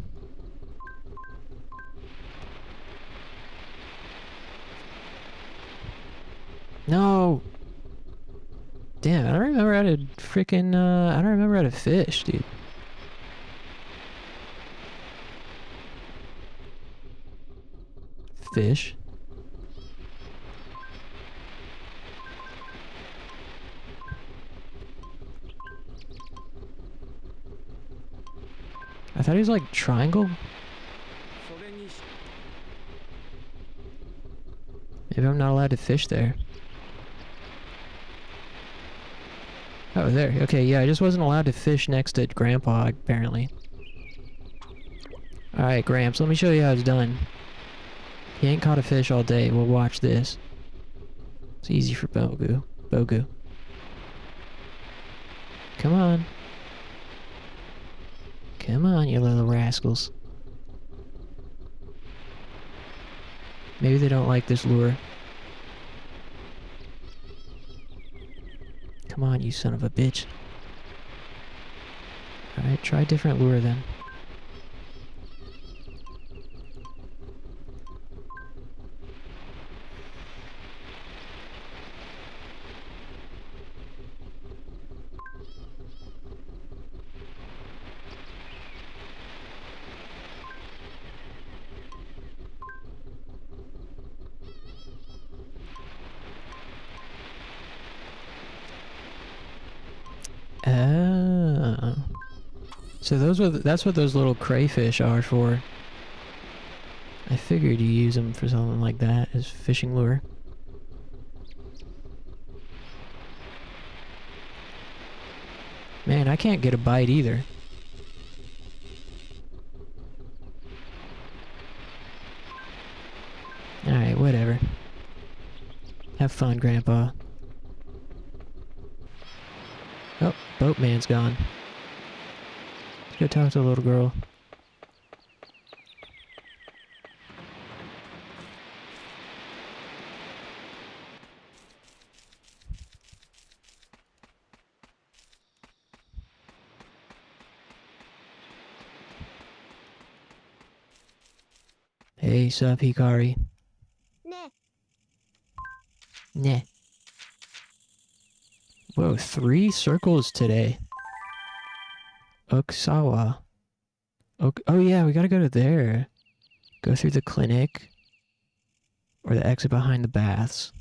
No! Damn, I don't remember how to freaking, I don't remember how to fish, dude. Fish? I thought he was like triangle? Maybe I'm not allowed to fish there. Oh, there. Okay, yeah, I just wasn't allowed to fish next to Grandpa, apparently. Alright, Gramps, let me show you how it's done. He ain't caught a fish all day. We'll watch this. It's easy for Boku. Boku. Come on. Come on, you little rascals. Maybe they don't like this lure. Come on, you son of a bitch. Alright, try a different lure then. So that's what those little crayfish are for. I figured you use them for something like that as fishing lure. Man, I can't get a bite either. Alright, whatever. Have fun, Grandpa. Oh, boatman's gone. Let's go talk to the little girl. Hey, sup, Hikari? Ne. Nah. Whoa, 3 circles today. Oksawa. Oh yeah, we gotta go to there. Go through the clinic. Or the exit behind the baths.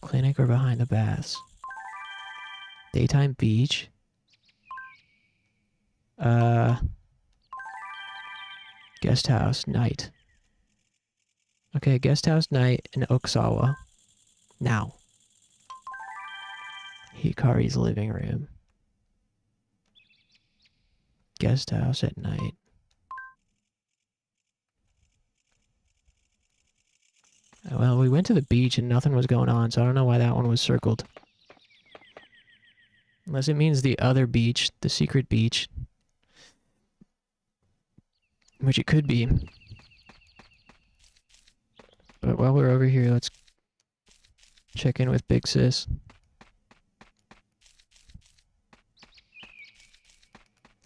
Clinic or behind the baths. Daytime beach. Guest house, night. Okay, guest house, night in Oksawa. Now. Hikari's living room. Guest house at night. Well, we went to the beach and nothing was going on, so I don't know why that one was circled. Unless it means the other beach, the secret beach. Which it could be. But while we're over here, let's check in with Big Sis.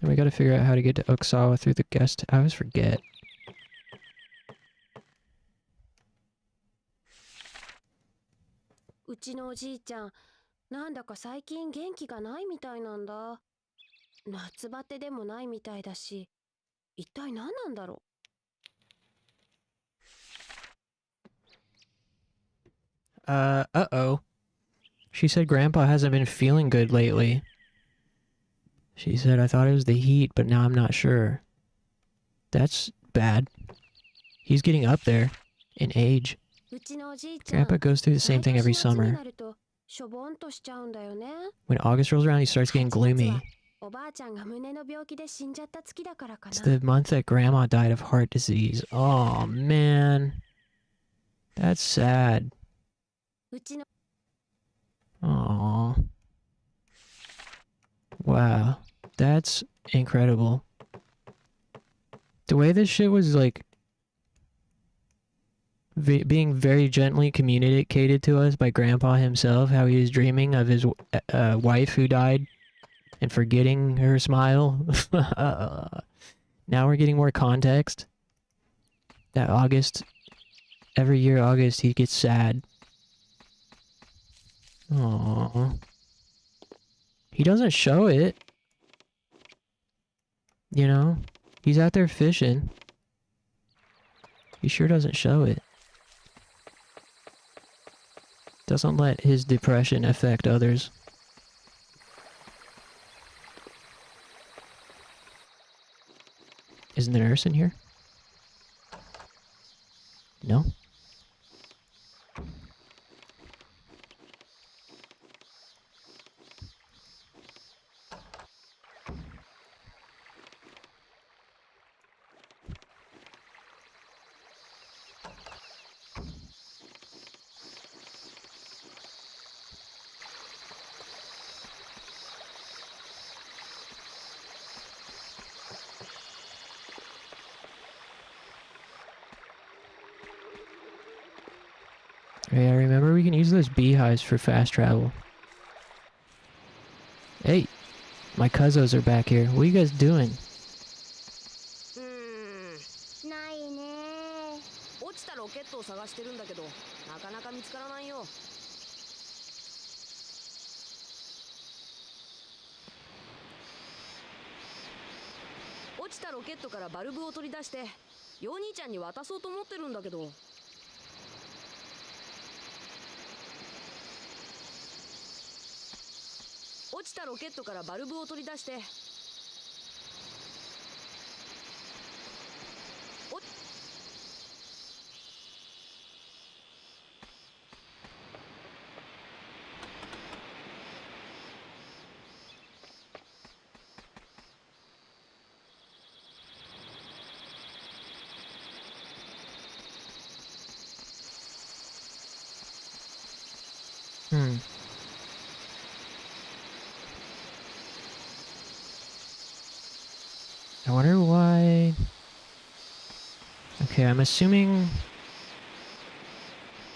And we gotta figure out how to get to Oksawa through the guest. I always forget. Uchi no oji-chan, なんだか最近元気がないみたいなんだ。夏バテでもないみたいだし、一体何なんだろう。Uh-oh. She said Grandpa hasn't been feeling good lately. She said, I thought it was the heat, but now I'm not sure. That's bad. He's getting up there in age. Grandpa goes through the same thing every summer. When August rolls around, he starts getting gloomy. It's the month that Grandma died of heart disease. Oh, man. That's sad. Aww. Wow. That's incredible. The way this shit was, like, being very gently communicated to us by Grandpa himself, how he was dreaming of his wife who died and forgetting her smile. Now we're getting more context. That August, every year August, he gets sad. Aww. He doesn't show it. You know? He's out there fishing. He sure doesn't show it. Doesn't let his depression affect others. Isn't the nurse in here? No? Yeah, remember we can use those beehives for fast travel. Hey, my cousins are back here. What are you guys doing? ないね。落ちたロケットを探してるんだけど、なかなか見つからないよ。落ちたロケットからバルブを取り出して、ヨー兄ちゃんに渡そうと思ってるんだけど。落落ちたロケットからバルブを取り出して。I wonder why... Okay, I'm assuming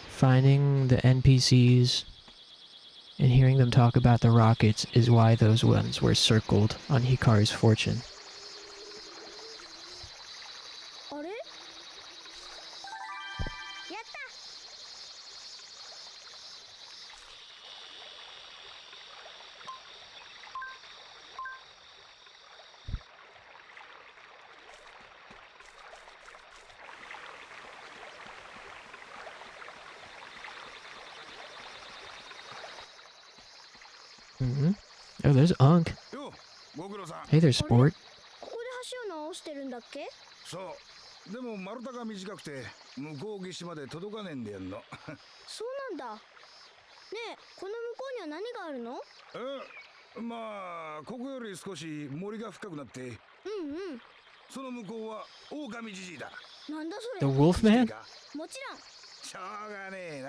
finding the NPCs and hearing them talk about the rockets is why those ones were circled on Hikaru's fortune. あれ？やったOh, there's Unk. よ、ご苦労さん。 Hey there, Sport. ここで橋を直してるんだっけ？そう。でも丸太が短くて向こう岸まで届かねえんだよんの。そうなんだ。ねえ、この向こうには何があるの？まあここより少し森が深くなって、うんうん。その向こうは狼じじいだ。なんだそ The れ？ Wolfman? もちろん。しょうがねえな。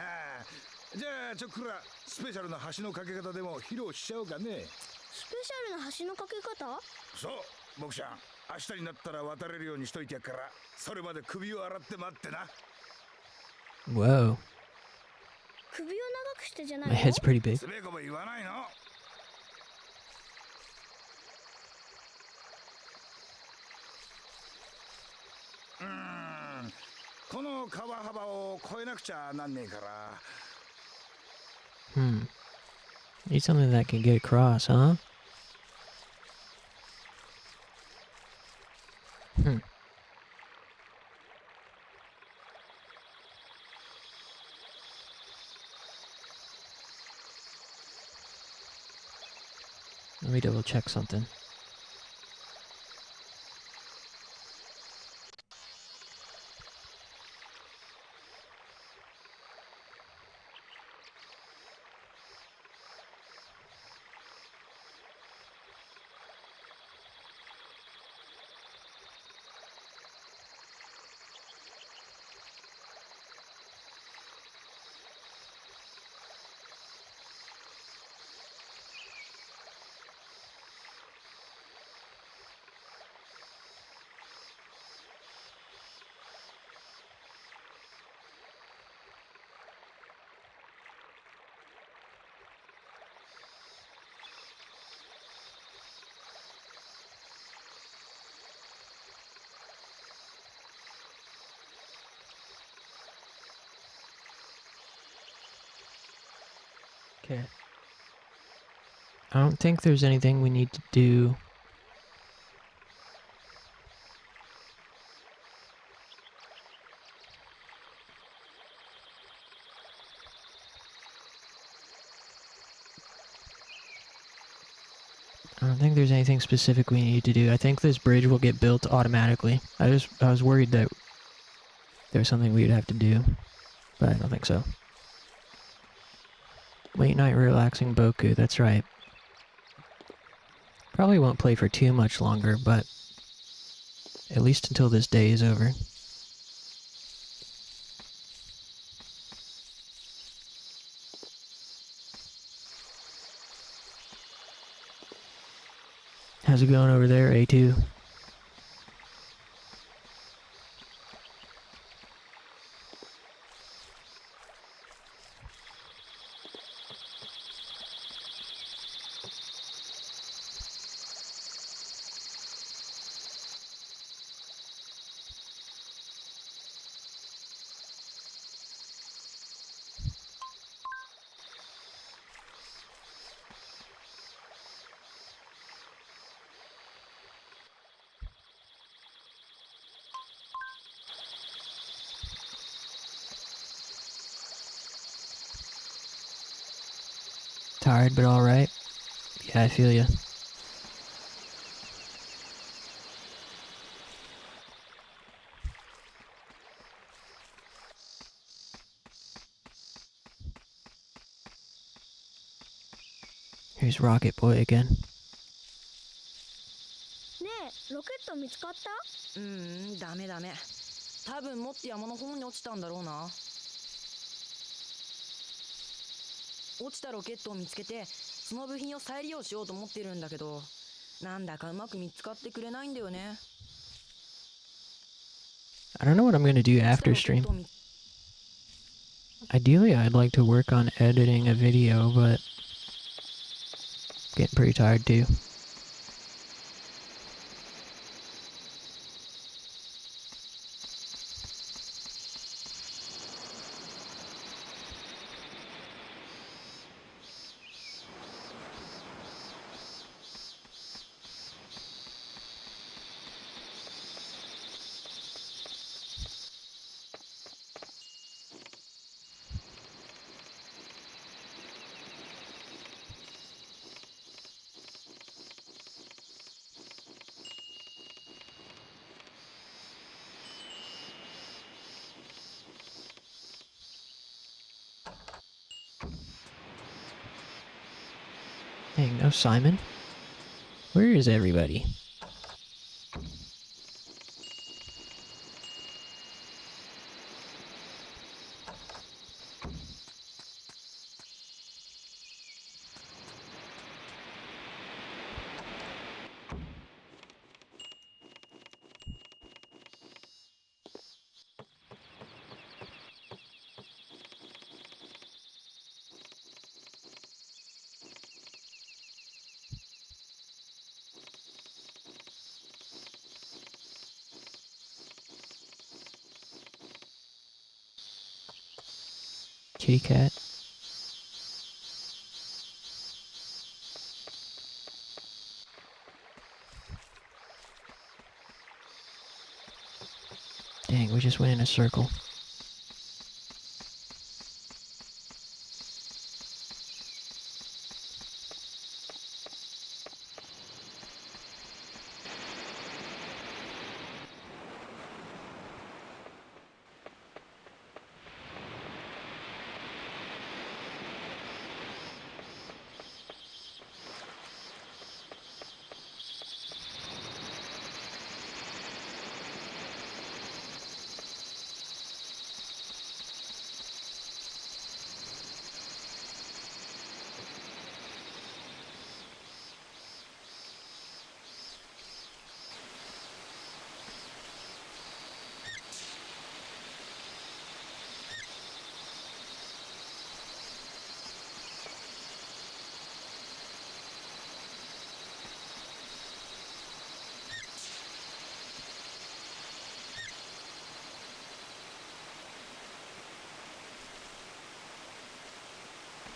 じゃあちょっくらスペシャルな橋の架け方でも披露しちゃおうかね。スペシャルな橋の架け方？そう、僕ちゃん。明日になったら渡れるようにしといてやっから、それまで首を洗って待ってな。 Whoa. 首を長くしてじゃない My の？ head's pretty big. つべこべ言わないの。この川幅を越えなくちゃなんねえから。Need something that can get across, huh? Let me double check something. Okay. I don't think there's anything we need to do. I don't think there's anything specific we need to do. I think this bridge will get built automatically. I was worried that there was something we'd have to do, but I don't think so. Late night relaxing boku, that's right. Probably won't play for too much longer, but at least until this day is over. How's it going over there, A2? Tired but alright. Yeah, I feel you. Here's Rocket Boy again. ねえロケット見つかった？ダメダメ。多分もっと山の方に落ちたんだろうな。落ちたロケットを見つけてその部品を再利用しようと思ってるんだけど、なんだかうまく見つかってくれないんだよね。 I don't know what I'm gonna do after stream. Ideally, I'd like to work on editing a video, but getting pretty tired too. Dang, no Simon? Where is everybody? Kitty cat. Dang, we just went in a circle.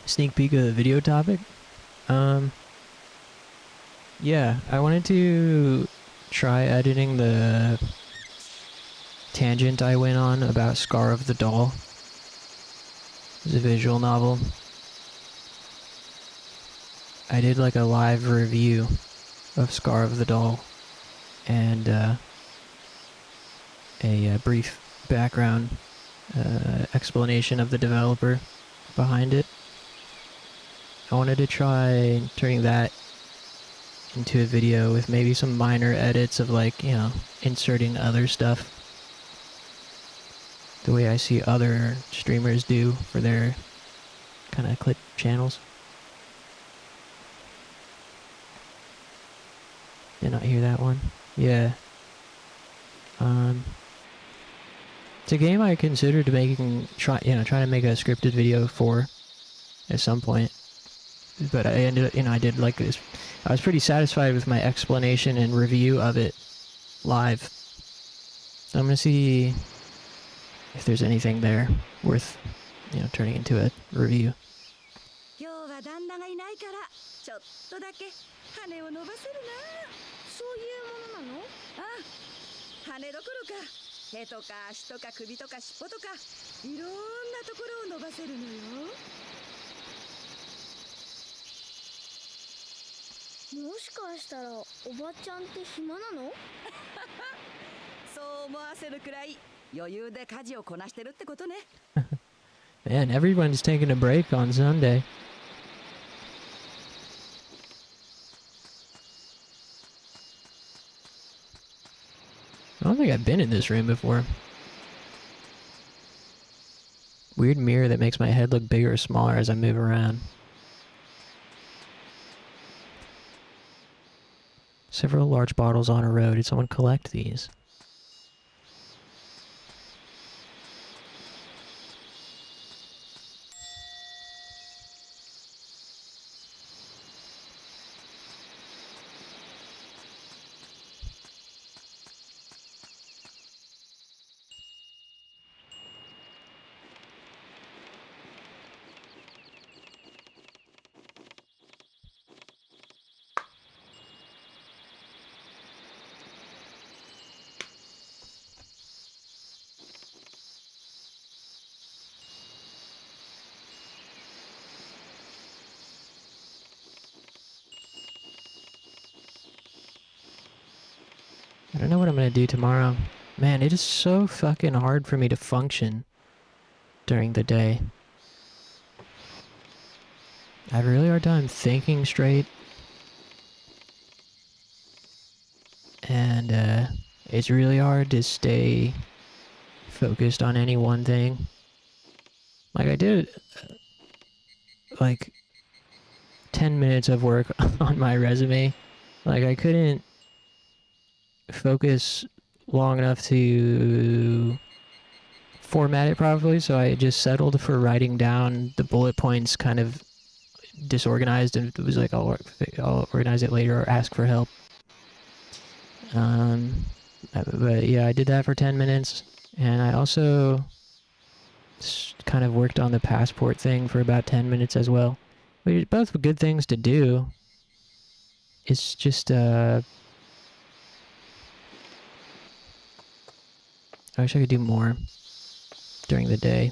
Sneak peek of the video topic. Yeah, I wanted to try editing the tangent I went on about Scar of the Doll. It's a visual novel. I did like a live review of Scar of the Doll and a brief background explanation of the developer behind it. I wanted to try turning that into a video with maybe some minor edits of, like, you know, inserting other stuff the way I see other streamers do for their kind of clip channels. Did not hear that one. Yeah. It's a game I considered trying to make a scripted video for at some point. But I ended up, I did like this. I was pretty satisfied with my explanation and review of it live. So I'm gonna see if there's anything there worth, turning into a review. 今日は旦那がいないからちょっとだけ羽を伸ばせるな。そういうものなの？羽どころか手とか足とか首とか尻尾とかいろんなところを伸ばせるのよ。もしかしたらおばちゃんって暇なの？そう思わせるくらい余裕で家事をこなしてるってことね。Man, everyone's taking a break on Sunday. I don't think I've been in this room before. Weird mirror that makes my head look bigger or smaller as I move around. Several large bottles on a row. Did someone collect these? I don't know what I'm gonna do tomorrow. Man, it is so fucking hard for me to function during the day. I have a really hard time thinking straight. And it's really hard to stay focused on any one thing. Like I did like 10 minutes of work on my resume. Like I couldn't focus long enough to format it properly, so I just settled for writing down the bullet points kind of disorganized, and it was like I'll organize it later or ask for help. But yeah, I did that for 10 minutes, and I also kind of worked on the passport thing for about 10 minutes as well. Which are both good things to do. It's just, I wish I could do more during the day.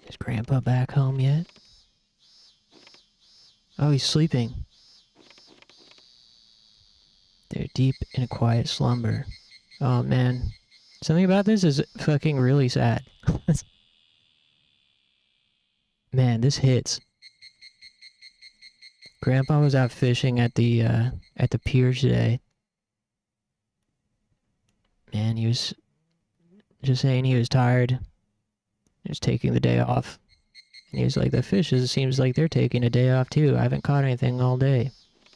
Is Grandpa back home yet? Oh, he's sleeping. They're deep in a quiet slumber. Oh man. Something about this is fucking really sad. Man, this hits. Grandpa was out fishing at the pier today. Man, he was just saying he was tired. He was taking the day off. And he was like, the fishes, seems like they're taking a day off too. I haven't caught anything all day.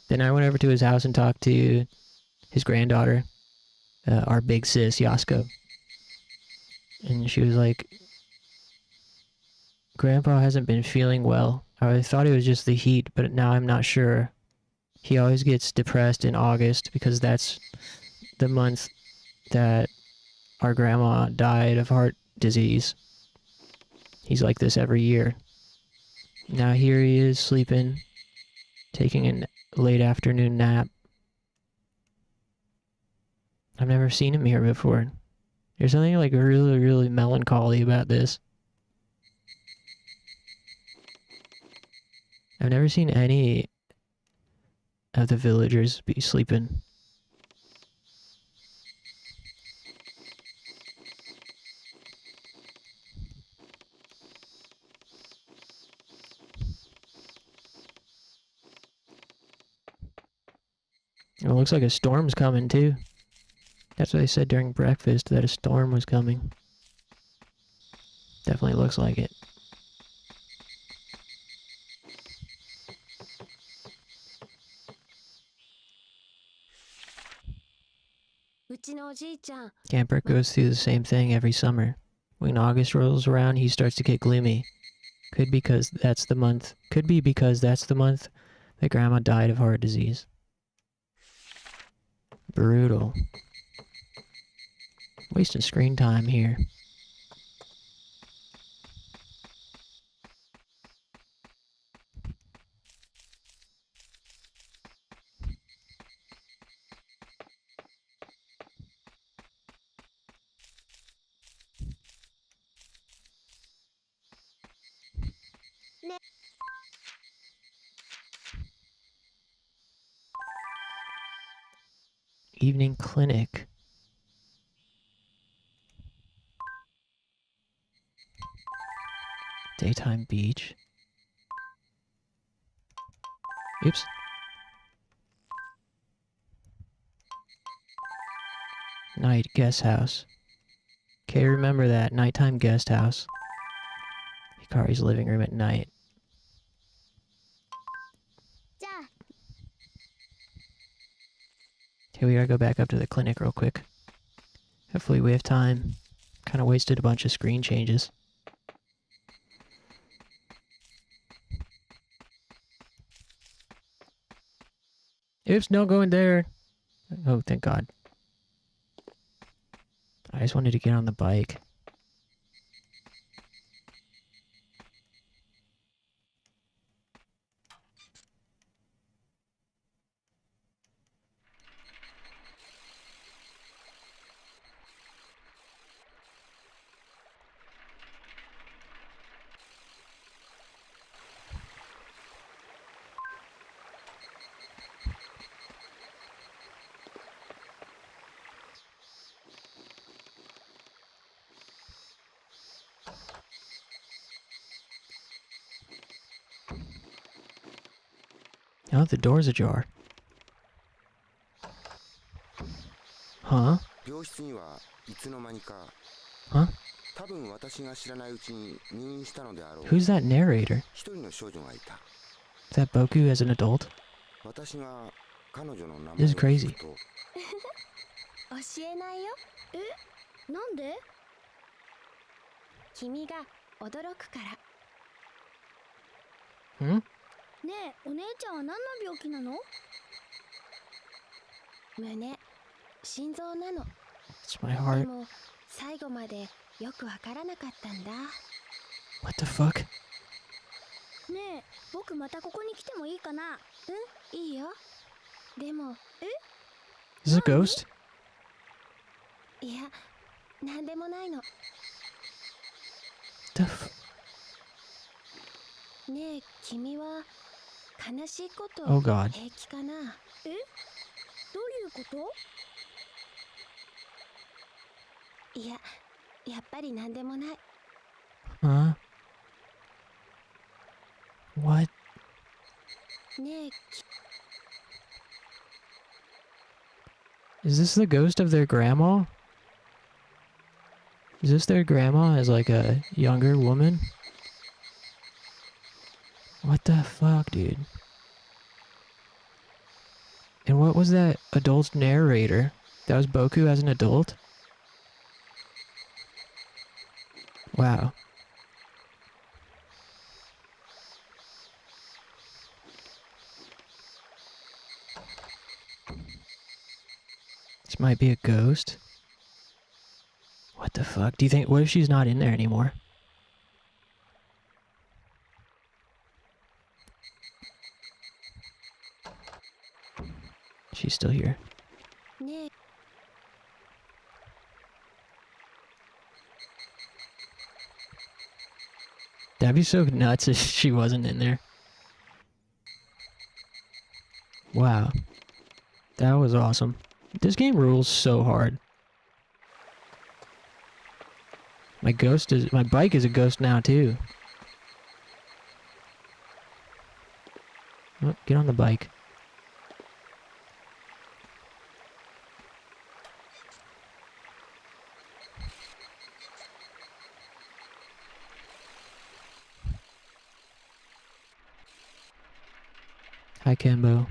Then I went over to his house and talked to his granddaughter, our big sis, Yasko. And she was like, Grandpa hasn't been feeling well. I thought it was just the heat, but now I'm not sure. He always gets depressed in August because that's the month that our grandma died of heart disease. He's like this every year. Now here he is sleeping, taking a late afternoon nap. I've never seen him here before. There's something like really, really melancholy about this. I've never seen any of the villagers be sleeping. It looks like a storm's coming too. That's what they said during breakfast, that a storm was coming. Definitely looks like it. Camper goes through the same thing every summer. When August rolls around, he starts to get gloomy. Could be because that's the month that Grandma died of heart disease. Brutal. Wasting screen time here. Evening clinic. Daytime beach. Oops. Night guest house. Okay, remember that. Nighttime guest house. Hikari's living room at night. じゃあ Okay, we gotta go back up to the clinic real quick. Hopefully we have time. Kinda wasted a bunch of screen changes. Oops, no going there. Oh, thank God. I just wanted to get on the bike. Oh, the door's ajar. Huh? 病室にはいつの間にか Huh? 多分私が知らないうちに入院したのであろう Who's that narrator? 一人の少女がいた Is that Boku as an adult? 私が彼女の名 This 前 is を crazy. 聞くと教えないよ。なんで君が驚くから。 Hmm? ねえお姉ちゃんは何の病気なの胸、心臓なの。 It's my で heart. も最後までよくわからなかったんだ。 What the fuck? ねえ僕またここに来てもいいかないいよ。でも、 Is this a ghost? いや、なんでもないの。 The f- ねえ、君は悲しいこと Oh God. 平気かな。どういうこといや、やっぱりなんでもない。 Huh? What? ねえ、 Is this the ghost of their grandma? Is this their grandma as like a younger woman? What the fuck, dude? And what was that adult narrator? That was Boku as an adult? Wow. This might be a ghost. What the fuck? Do you think, what if she's not in there anymore? She's still here. ねえ、 That'd be so nuts if she wasn't in there. Wow. That was awesome. This game rules so hard. My bike is a ghost now too. Oh, get on the bike. Hi, Kimbo.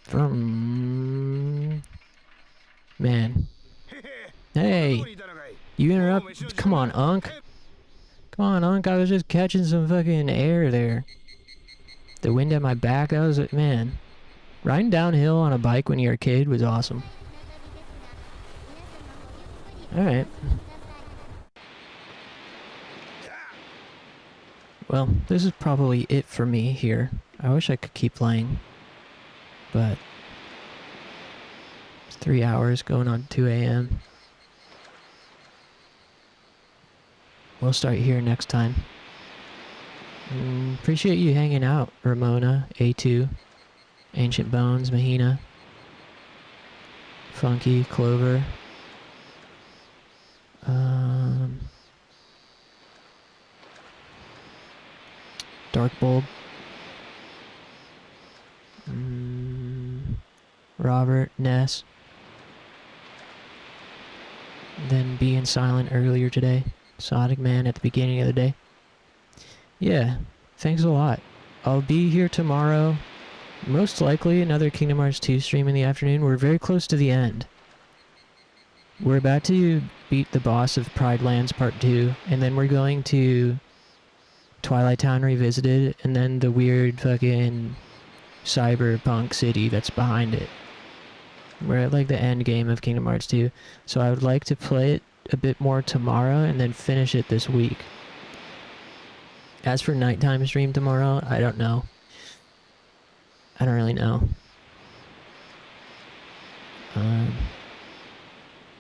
From... Man. へへどこ Hey! にいたのかい You interrupt. Come on, Unc. Come on, Unc. I was just catching some fucking air there. The wind at my back, that was, man. Riding downhill on a bike when you're a kid was awesome. Alright. Well, this is probably it for me here. I wish I could keep playing. But it's 3 hours going on 2 a.m. We'll start here next time. Appreciate you hanging out, Ramona, A2, Ancient Bones, Mahina, Funky, Clover. Dark Bulb. Robert, Ness. Then being silent earlier today. Sonic Man at the beginning of the day. Yeah, thanks a lot. I'll be here tomorrow. Most likely another Kingdom Hearts 2 stream in the afternoon. We're very close to the end. We're about to beat the boss of Pride Lands Part 2, and then we're going to Twilight Town Revisited, and then the weird fucking cyberpunk city that's behind it. We're at like the end game of Kingdom Hearts 2, so I would like to play it a bit more tomorrow and then finish it this week. As for nighttime stream tomorrow, I don't know. I don't really know.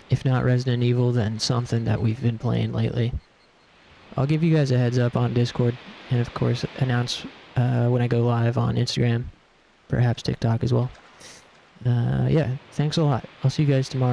If not Resident Evil, then something that we've been playing lately. I'll give you guys a heads up on Discord, and of course announce when I go live on Instagram, perhaps TikTok as well. Yeah, thanks a lot. I'll see you guys tomorrow.